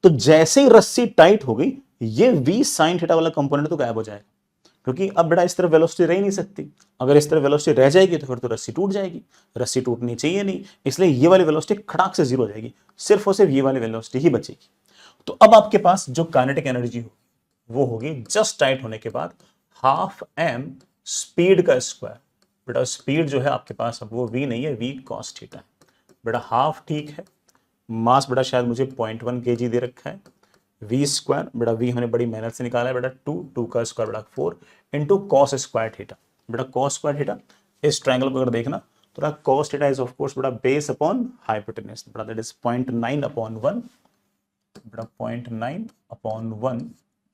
तो जैसे ही रस्सी टाइट हो गई ये v sin थीटा वाला कंपोनेंट तो गायब हो जाएगा, क्योंकि अब बेटा इस तरफ वेलोसिटी रह ही नहीं सकती। अगर इस तरफ वेलोसिटी रह जाएगी तो फिर तो रस्सी टूट जाएगी, रस्सी टूटनी चाहिए नहीं, इसलिए ये वाली वेलोसिटी खड़ाक से जीरो हो जाएगी, सिर्फ और सिर्फ ये वाली वेलोसिटी ही बचेगी। तो अब आपके पास जो काइनेटिक एनर्जी हो वो होगी जस्ट टाइट होने के बाद हाफ m स्पीड का स्क्वायर। बेटा स्पीड जो है आपके पास अब वो v नहीं है, v cos थीटा है। बेटा हाफ ठीक है, मास बेटा शायद मुझे 0.1 kg दे रखा है, v स्क्वायर बेटा v हमने बड़ी मेहनत से निकाला है बेटा 2 का स्क्वायर बेटा 4 इंटू कॉस स्क्वायर थीटा। बेटा कॉस स्क्वायर थीटा इस ट्रायंगल को अगर देखना तो बेटा cos theta is of course बेटा बेस अपॉन हाइपोटेन्यूज, बेटा दैट इज 0.9 अपॉन 1, बेटा 0.9 अपॉन 1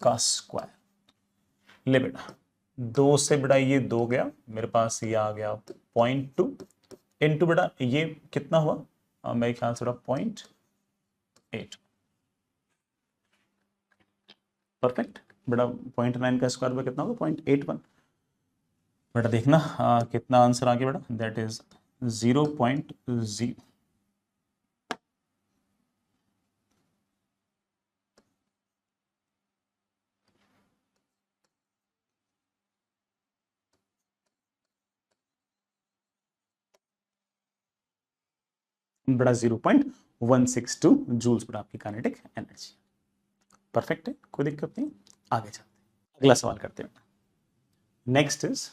का स्क्वायर। ले बेटा 2 से बेटा ये 2 गया, मेरे पास ये आ गया 0.2 इंटू बेटा ये कितना हुआ, मेरे ख्याल से बेटा 0.8, परफेक्ट। बेटा 0.9 का स्क्वायर में कितना होगा 0.81। बेटा देखना कितना आंसर आ गया बेटा, दैट इज 0.0। बेटा 0.162 जूल्स बेटा आपकी काइनेटिक एनर्जी। परफेक्ट है, कोई दिक्कत नहीं। आगे चलते हैं, अगला सवाल करते हैं। नेक्स्ट इज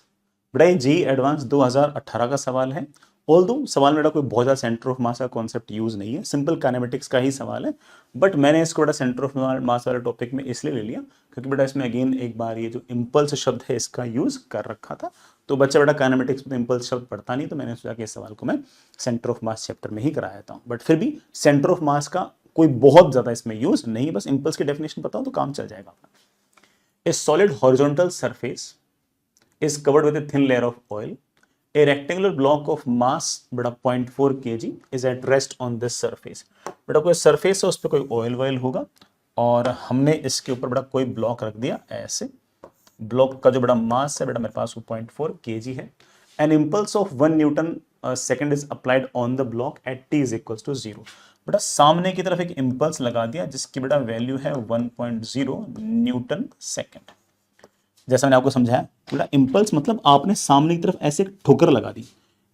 बेटा ये जी एडवांस 2018 का सवाल है। ऑल्दो सवाल में बेटा कोई बहुत ज़्यादा सेंटर ऑफ मास का कॉन्सेप्ट यूज नहीं है, सिंपल काइनेमेटिक्स का ही सवाल है, बट मैंने इसको बेटा सेंटर ऑफ मास वाले टॉपिक में इसलिए ले लिया क्योंकि बेटा इसमें अगेन एक बार ये जो इम्पल्स शब्द है इसका यूज कर रखा था, तो बच्चा बेटा काइनेमेटिक्स में इम्पल्स शब्द पढ़ता नहीं, तो मैंने सोचा कि इस सवाल को मैं सेंटर ऑफ मास चैप्टर में ही कराया था। बट फिर भी सेंटर ऑफ मास का कोई बहुत ज़्यादा इसमें यूज नहीं, बस इम्पल्स की डेफिनेशन बताऊँ तो काम चल जाएगा अपना। ए solid horizontal surface is covered with a thin layer of oil. A rectangular block of mass बेटा 0.4 kg is at rest on this surface. बेटा कोई सरफेस है उस पर कोई ऑयल वॉयल होगा और हमने इसके ऊपर बेटा कोई ब्लॉक रख दिया ऐसे। ब्लॉक का जो बेटा मास है बेटा मेरे पास वो 0.4 kg है। An impulse of 1 Newton second is applied on the block at t is equals to 0. बेटा सामने की तरफ एक इम्पल्स लगा दिया जिसकी बेटा वैल्यू है 1.0 न्यूटन सेकेंड। जैसा मैंने आपको समझाया बेटा इम्पल्स मतलब आपने सामने की तरफ ऐसे ठोकर लगा दी,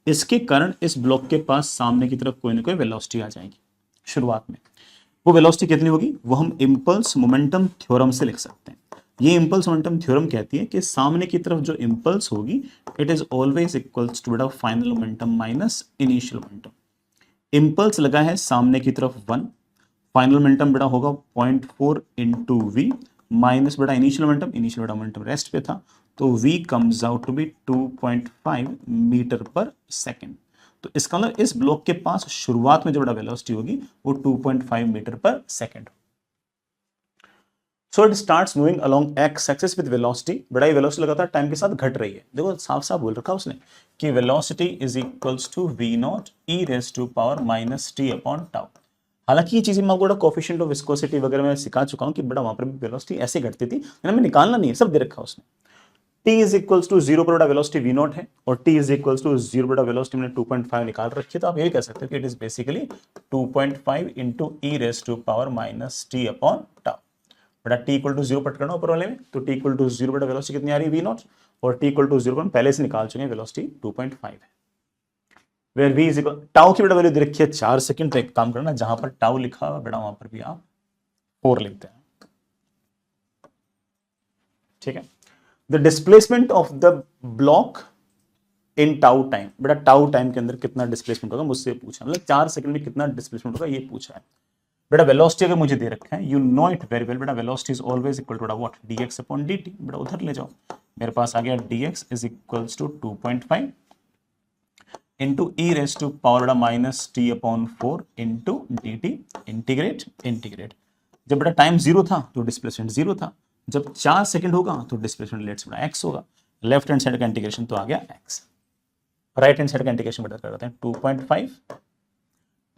इसके कारण इस ब्लॉक के पास सामने की तरफ कोई ना कोई वेलोसिटी आ जाएगी शुरुआत में। वो वेलोसिटी कितनी होगी वो हम इम्पल्स मोमेंटम थ्योरम से लिख सकते हैं। ये इम्पल्स मोमेंटम थ्योरम कहती है कि सामने की तरफ जो इम्पल्स होगी it is always equals to बेटा final momentum minus initial momentum. Impulse लगा है सामने की तरफ 1, फाइनल मोमेंटम बेटा होगा 0.4 इंटू वी माइनस बेटा इनिशियल मोमेंटम रेस्ट पे था, तो v comes out to be 2.5 metre per second. तो इसका मतलब इस ब्लॉक के पास शुरुआत में जो बड़ा वेलोसिटी होगी वो 2.5 metre per second. So it starts moving along x axis with velocity, बड़ा वेलोसिटी लगातार टाइम के साथ घट रही है। देखो साफ साफ बोल रखा उसने कि velocity is equals to V naught E raise to power minus T upon tau. हालांकि ये चीजें मैं आपको कोफिशिएंट ऑफ विस्कोसिटी वगैरह में सिखा चुका हूं कि बड़ा वहां पर भी वेलोसिटी ऐसे घटती थी, हमें निकालना नहीं है, सब दे रखा उसने। t इज इक्वल्स टू 0 पर बड़ा वेलोसिटी v नॉट है और t इज इक्वल्स टू 0 बड़ा वेलोसिटी मैंने 2.5 निकाल रखी है, तो आप ये कह सकते हो कि it is basically 2.5 into E raise to power minus T upon tau. बड़ा t इक्वल टू 0 पट करना ऊपर वाले में, तो t इक्वल टू 0 बड़ा वेलोसिटी कितनी आ रही है v नॉट, और t इक्वल टू 0 पर पहले से निकाल चुके हैं वेलोसिटी 2.5 है। Where v is equal tau की बड़ा वैल्यू दे रखी है 4 सेकंड, तो एक काम करना जहां पर टाउ लिखा हुआ बड़ा वहां पर भी आप 4 लिखते हैं, ठीक है। The displacement of the block in tau time, बेटा टाउ टाइम के अंदर कितना डिस्प्लेसमेंट होगा मुझसे पूछा, मतलब 4 सेकंड में कितना डिस्प्लेसमेंट होगा ये पूछा है। बेटा वेलोसिटी अगर मुझे दे रखा है, you know it very well, बेटा velocity is always equal to what dx upon dt। बेटा उधर ले जाओ, मेरे पास आ गया dx is equals to 2.5 into E raise to power बेटा minus T upon 4 into dt integrate. जब बेटा टाइम 0 था तो डिस्प्लेसमेंट 0 था, जब 4 सेकंड होगा तो डिस्प्लेसमेंट लेट्स बड़ा x होगा। लेफ्ट हैंड साइड का इंटीग्रेशन तो आ गया x, राइट हैंड साइड का इंटीग्रेशन बेटा कर देते हैं 2.5,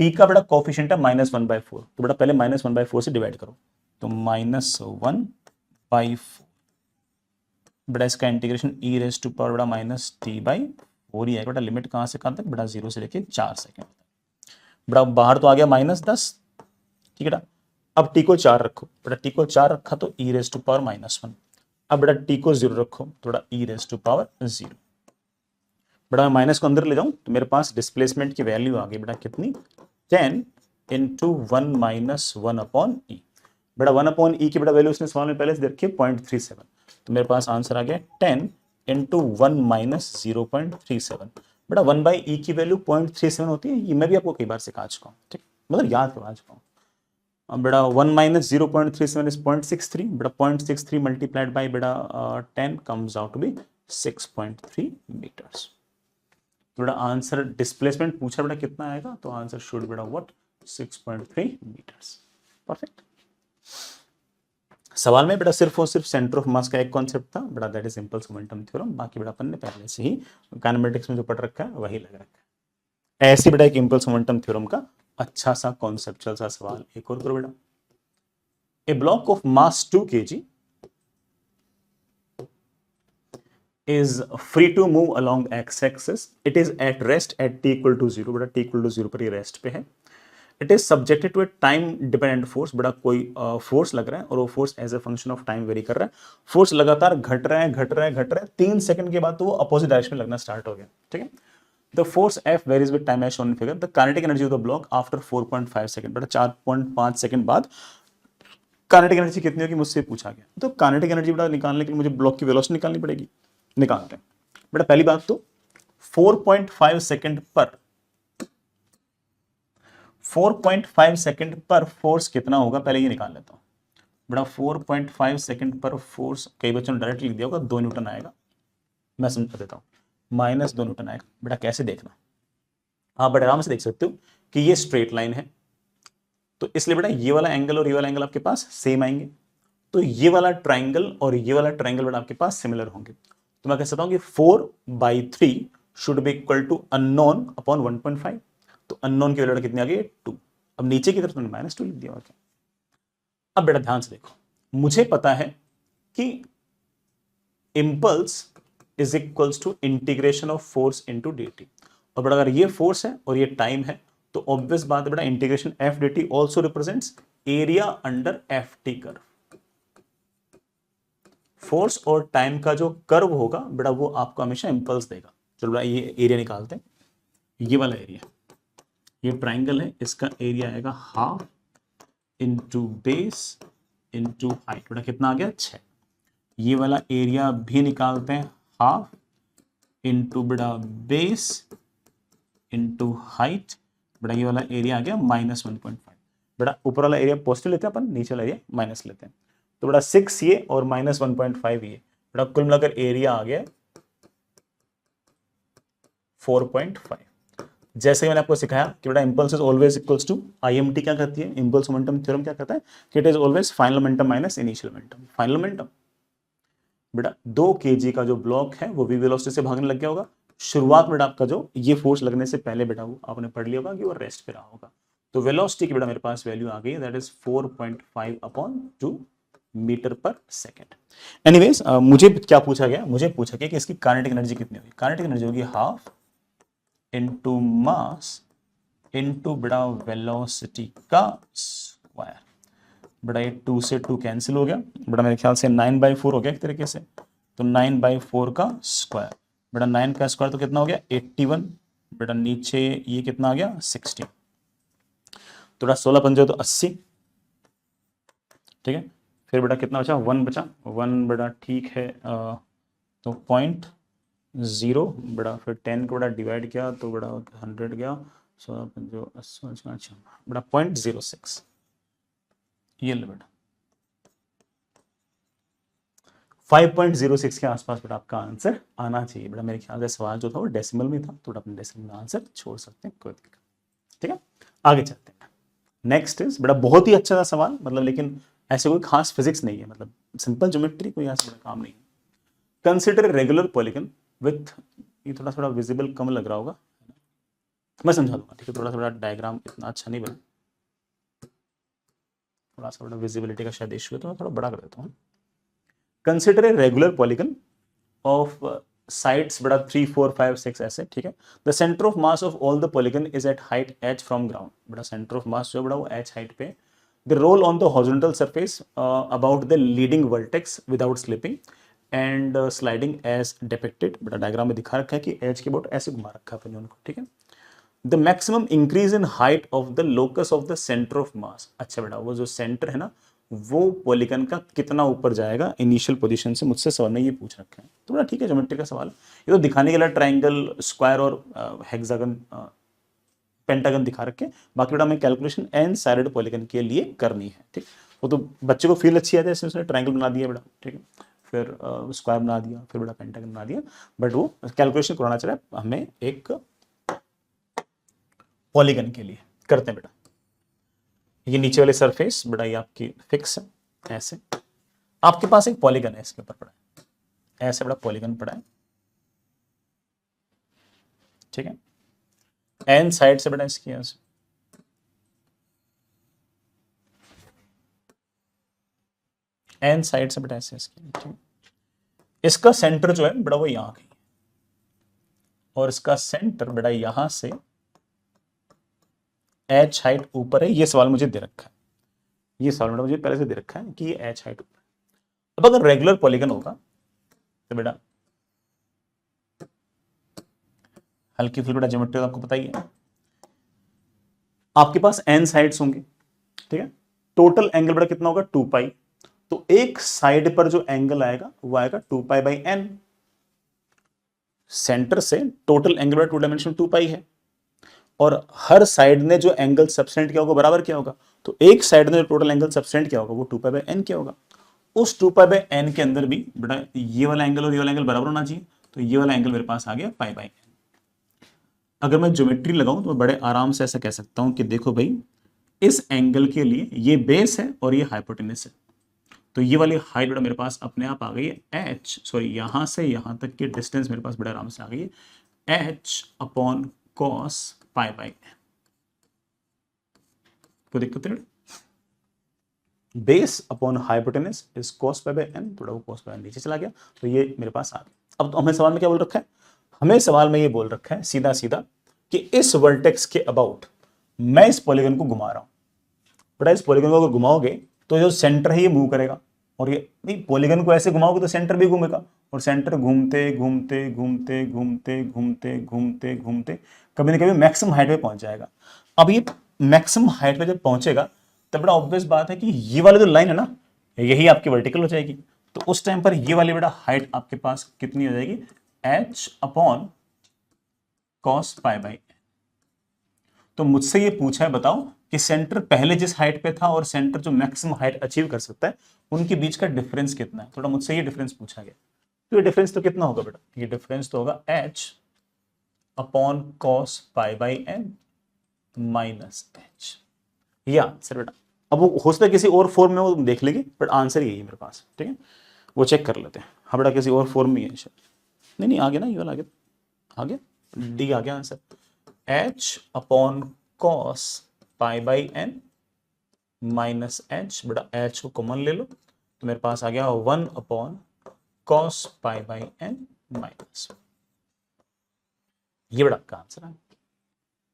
t का बड़ा कोफिशिएंट है -1/4, तो बेटा पहले -1/4 से डिवाइड करो, तो -1/4 बेटा इसका integration e raise to power बड़ा -t/4 ही है बेटा। लिमिट कहां से कहां तक बेटा 0 से लेके 4 सेकंड बेटा, बाहर तो आ गया -10, ठीक है बेटा। अब t को 4 रखो, बेटा t को 4 रखा तो e रेज टू पावर -1, अब बेटा t को 0 रखो तो बेटा e रेज टू पावर 0। बेटा माइनस को अंदर ले जाऊं तो मेरे पास डिस्प्लेसमेंट की वैल्यू आ गई बेटा कितनी 10 इंटू 1 माइनस 1 अपॉन ई। बेटा 1 अपॉन ई की बेटा वैल्यू उसने सवाल में पहले से दे रखी है 0.37, तो मेरे पास आंसर आ गया 10 इंटू 1 माइनस 0.37। बेटा 1 बाई ई की वैल्यू 0.37 होती है, ये मैं भी आपको कई बार सिखा चुका हूँ, ठीक, मतलब याद करवा चुका हूँ। अब बेटा 1 माइनस 0.37 इज 0.63, बेटा 0.63 मल्टीप्लाइड बाई बेटा 10 comes out to be 6.3 metres. बेटा आंसर डिस्प्लेसमेंट पूछा बेटा कितना आएगा, तो आंसर शुड बेटा व्हाट 6.3 मीटर्स। परफेक्ट। सवाल में बेटा सिर्फ और सिर्फ सेंटर ऑफ मास का एक कॉन्सेप्ट था बेटा, that is impulse momentum theorem. बाकी बेटा अपन ने पहले से ही काइनेमेटिक्स में जो पढ़ रखा है वही लग रखा है। ऐसी बेटा एक इम्पल्स मोमेंटम थ्योरम का अच्छा सा कॉन्सेप्चुअल सा सवाल एक और करो बेटा। A block of mass 2 kg is free to move along x-axis. It is at rest at t equal to 0, बेटा t equal to 0 पर ये रेस्ट पे है। It is subjected to a time dependent force, बेटा कोई force लग रहा है और वो force as a function of time vary कर रहा है। फोर्स लगातार घट रहा है 3 सेकंड के बाद तो वो अपोजिट डायरेक्शन में लगना स्टार्ट हो गया, ठीक है। The force F varies with time as shown in figure. The kinetic energy of the block after 4.5 second, बेटा 4.5 सेकंड बाद काइनेटिक एनर्जी कितनी होगी मुझसे पूछा गया। तो काइनेटिक एनर्जी बेटा निकालने के लिए मुझे ब्लॉक की वेलोसिटी निकालनी पड़ेगी, निकालते हैं बेटा। पहली बात तो 4.5 सेकंड पर फोर्स कितना होगा पहले ये निकाल लेता हूं बेटा। 4.5 सेकंड पर फोर्स, कई बच्चों ने डायरेक्ट लिख दिया होगा 2 न्यूटन आएगा, मैं समझा देता हूं -2 न्यूटन आएगा। बेटा कैसे देखना, आप बड़े आराम से देख सकते हो कि ये स्ट्रेट लाइन है, तो इसलिए बेटा ये वाला एंगल और ये वाला एंगल आपके पास सेम आएंगे, तो ये वाला ट्राइंगल और ये वाला ट्राइंगल बेटा आपके पास सिमिलर होंगे। तो मैं कह सकता हूं कि 4/3 should be equal to unknown upon 1.5, तो अननोन की वैल्यू कितनी आ गई 2। अब नीचे की तरफ तुमने -2 लिख दिया, क्या। अब बेटा ध्यान से देखो, मुझे पता है कि impulse is equals to integration of force into dt, और बेटा अगर ये फोर्स है और ये टाइम है तो ऑब्वियस बात है बेटा integration f dt also represents area under ft curve. Force और टाइम का जो कर्व होगा बेटा वो आपको हमेशा इंपल्स देगा। चलो बेटा ये एरिया निकालते हैं, ये वाला एरिया, ये ट्राइंगल है, इसका एरिया आएगा half into base into height, बेटा कितना आ गया 6। ये वाला एरिया भी निकालते हैं, हाफ इंटू बेटा बेस इंटू हाइट, बेटा ये वाला एरिया आ गया -1.5। बेटा ऊपर वाला एरिया पॉजिटिव लेते हैं अपन, नीचे वाला एरिया माइनस लेते हैं। तो बेटा 6 ये और माइनस 1.5 ये, बेटा कुल मिलाकर एरिया आ गया 4.5। जैसे ही मैंने आपको सिखाया कि बेटा impulse is always equals to IMT क्या कहती है, इंपल्स मोमेंटम थ्योरम क्या कहता है कि it is always final momentum minus initial momentum. Final momentum बेटा 2 kg का जो ब्लॉक है वो v वेलोसिटी से भागने लग गया होगा। शुरुआत में आपका जो ये फोर्स लगने से पहले बेटा वो आपने पढ़ लिया होगा कि वो रेस्ट पे रहा होगा। तो वेलोसिटी की बेटा मेरे पास वैल्यू आ गई है, that is 4.5/2 metre per second. Anyways मुझे क्या पूछा गया, मुझे पूछा गया कि इसकी काइनेटिक एनर्जी कितनी होगी। काइनेटिक एनर्जी होगी हाफ इनटू मास इनटू बेटा वेलोसिटी का स्क्वायर। बेटा ये 2 से 2 कैंसिल हो गया, बेटा मेरे ख्याल से 9/4 हो गया एक तरीके से। तो 9/4 का स्क्वायर, बेटा 9 का स्क्वायर तो कितना हो गया 81, बेटा नीचे ये कितना आ गया 60। तो बेटा 16 पंजे तो 80, ठीक है। फिर बेटा कितना बचा 1 बचा, 1 बेटा ठीक है तो 0.0 बेटा, फिर 10 को बेटा डिवाइड किया तो बेटा 100 गया, 16 पंजे 80, अच्छा बेटा 0.06 ये ले बेटा 5.06 के आसपास बेटा आपका आंसर आना चाहिए। बेटा मेरे ख्याल से सवाल जो था वो डेसिमल में था, तो अपने डेसिमल में आंसर छोड़ सकते हैं, कोई दिक्कत, ठीक है। आगे चलते हैं। नेक्स्ट इज बेटा बहुत ही अच्छा था सवाल, मतलब लेकिन ऐसे कोई खास फिजिक्स नहीं है, मतलब सिंपल ज्योमेट्री, कोई ऐसा बड़ा काम नहीं है। कंसिडर रेगुलर पॉलीगन विथ, ये थोड़ा विजिबल कम लग रहा होगा, मैं समझा दूंगा, ठीक है। थोड़ा डायग्राम इतना अच्छा नहीं बना, थोड़ा सा बड़ा विजिबिलिटी का शायद इशू है, तो मैं थोड़ा बड़ा कर देता हूँ। Consider a regular polygon of sides बेटा 3, 4, 5, 6 ऐसे, ठीक है। The centre of mass of all the polygon is at height h from ground. बेटा सेंटर ऑफ मास जो बेटा वो h हाइट पे, the roll on the horizontal surface about the leading vertex without slipping and sliding as depicted. बेटा diagram में दिखा रखा है कि h के अबाउट ऐसे घुमा रखा है अपन उनको, ठीक है। The maximum increase in height of the locus of the centre of मास। अच्छा बेटा वो जो सेंटर है ना वो पॉलीगन का कितना ऊपर जाएगा इनिशियल पोजीशन से, मुझसे सवाल ने ये पूछ रखा है। तो बड़ा ठीक है, ज्योमेट्री का सवाल ये तो दिखाने के लिए ट्रायंगल, स्क्वायर और हेक्सागन, पेंटागन दिखा रखे, बाकी बेटा हमें कैलकुलेशन एन साइडेड पॉलीगन के लिए करनी है, ठीक। वो तो बच्चे को फील अच्छी आती है, इसमें ट्रायंगल बना दिया बेटा, ठीक है, फिर स्क्वायर बना दिया, फिर बेटा पेंटागन बना दिया, बट वो कैलकुलेशन कराना चला हमें एक पॉलीगन के लिए करते हैं बेटा। ये नीचे वाले सरफेस बेटा ये आपकी फिक्स है, ऐसे आपके पास एक पॉलीगन है, इसके ऊपर पड़ा है ऐसे बड़ा पॉलीगन पड़ा है, ठीक है। एन साइड से बेटा इसकी ऐसे एन साइड से बेटा ऐसे इसकी, ठीक है। इसका सेंटर जो है बेटा वो यहां कहीं, और इसका सेंटर बेटा यहां से एच हाइट ऊपर है। ये सवाल मुझे दे रखा है, ये सवाल बेटा मुझे पहले से दे रखा है कि ये एच हाइट ऊपर। अब अगर रेगुलर पॉलीगन होगा तो बेटा हल्की फुल्की बेटा ज्योमेट्री आपको पता ही है, आपके पास एन साइड्स होंगे, ठीक है। टोटल एंगल बेटा कितना होगा 2 पाई, तो एक साइड पर जो एंगल आएगा वो आएगा 2 पाई बाई एन। सेंटर से टोटल एंगल बेटा 2 डायमेंशन 2 पाई है, और हर साइड ने जो एंगल सबसेंट किया होगा बराबर क्या होगा, तो एक साइड ने जो टोटल एंगल सबसेंट किया होगा वो 2 पाई बाई एन क्या होगा। उस 2 पाई बाई एन के अंदर भी बेटा ये वाला एंगल और ये वाला एंगल बराबर होना चाहिए, तो ये वाला एंगल मेरे पास आ गया पाई बाई एन। अगर मैं ज्योमेट्री लगाऊं तो मैं बड़े आराम से ऐसा कह सकता हूं कि देखो भाई इस एंगल के लिए ये बेस है और ये हाइपोटेनस है, तो ये वाली हाइट बेटा मेरे पास अपने आप आ गई है एच, सॉरी यहां से यहां तक की डिस्टेंस मेरे पास बड़े आराम से आ गई है H upon cos pi by N. कोई दिक्कत नहीं, base upon hypotenuse is cos pi by N, थोड़ा वो कॉस पाई नीचे चला गया, तो ये मेरे पास आ गया। अब तो हमें सवाल में क्या बोल रखा है, हमें सवाल में ये बोल रखा है सीधा सीधा कि इस वर्टेक्स के अबाउट मैं इस पॉलीगन को घुमा रहा हूं। बेटा इस पॉलीगन को अगर घुमाओगे तो जो सेंटर है ये मूव करेगा, और ये नहीं पॉलीगन को ऐसे घुमाओगे तो सेंटर भी घूमेगा, और सेंटर घूमते घूमते घूमते घूमते घूमते घूमते घूमते कभी ना कभी मैक्सिमम हाइट पे पहुंच जाएगा। अब ये मैक्सिमम हाइट पे जब पहुंचेगा तब बड़ा ऑब्वियस बात है कि ये वाली जो लाइन है ना यही आपकी वर्टिकल हो जाएगी, तो उस टाइम पर ये वाली बेटा हाइट आपके पास कितनी हो जाएगी h upon cos pi by. तो मुझसे ये पूछा है बताओ कि सेंटर पहले जिस हाइट पे था और सेंटर जो मैक्सिमम हाइट अचीव कर सकता है उनके बीच का डिफरेंस कितना है। थोड़ा मुझसे ये डिफरेंस पूछा गया, तो ये डिफरेंस तो कितना होगा बेटा, ये डिफरेंस तो होगा h upon cos pi by n minus h। ये आंसर बेटा। अब वो हो सकता है किसी और फॉर्म में वो देख लेंगे, बट आंसर यही है मेरे पास, ठीक है, वो चेक कर लेते हैं। हाँ बेटा किसी और फॉर्म में है शायद, नहीं आ गया ना, ये वाला आ गया, डी आ गया answer, h upon cos pi by n minus h। बेटा h को कॉमन ले लो तो मेरे पास आ गया 1 upon cos pi by n minus. ये बेटा आपका आंसर है,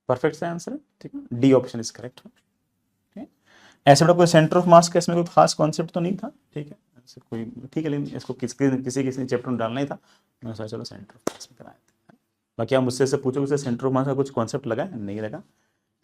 परफेक्ट सा आंसर है, ठीक है, डी ऑप्शन इज करेक्ट। ऐसे बेटा कोई सेंटर ऑफ मास का इसमें कोई खास कॉन्सेप्ट तो नहीं था, ठीक है, ऐसे कोई, ठीक है, लेकिन इसको किसी चैप्टर में डालना ही था, मैंने सोचा चलो सेंटर ऑफ मास में कराया था। बाकी आप मुझसे से पूछोगे सेंटर ऑफ मास का कुछ कॉन्सेप्ट लगा है, नहीं लगा,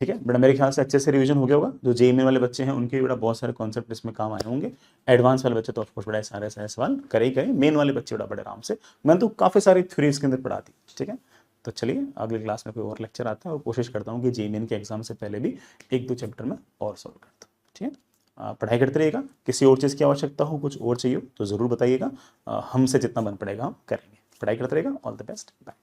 ठीक है बेटा। मेरे ख्याल से अच्छे से रिवीजन हो गया होगा। जो जेईई वाले बच्चे हैं उनके बेटा बहुत सारे कॉन्सेप्ट इसमें काम आए होंगे। एडवांस वाले बच्चे तो ऑफकोर्स बड़ा सारे सवाल करे ही करे, मेन वाले बच्चे बड़ा बड़े आराम से, मैंने तो काफ़ी सारी थ्योरी इसके अंदर पढ़ा दी, ठीक है। तो चलिए अगली क्लास में कोई और लेक्चर आता है और कोशिश करता हूँ कि जेईई के एग्जाम से पहले भी 1-2 चैप्टर में और सॉल्व करता हूँ, ठीक है। पढ़ाई करते रहिएगा, किसी और चीज़ की आवश्यकता हो, कुछ और चाहिए तो ज़रूर बताइएगा, हमसे जितना बन पड़ेगा हम करेंगे। पढ़ाई करते रहेगा, ऑल द बेस्ट, बाय।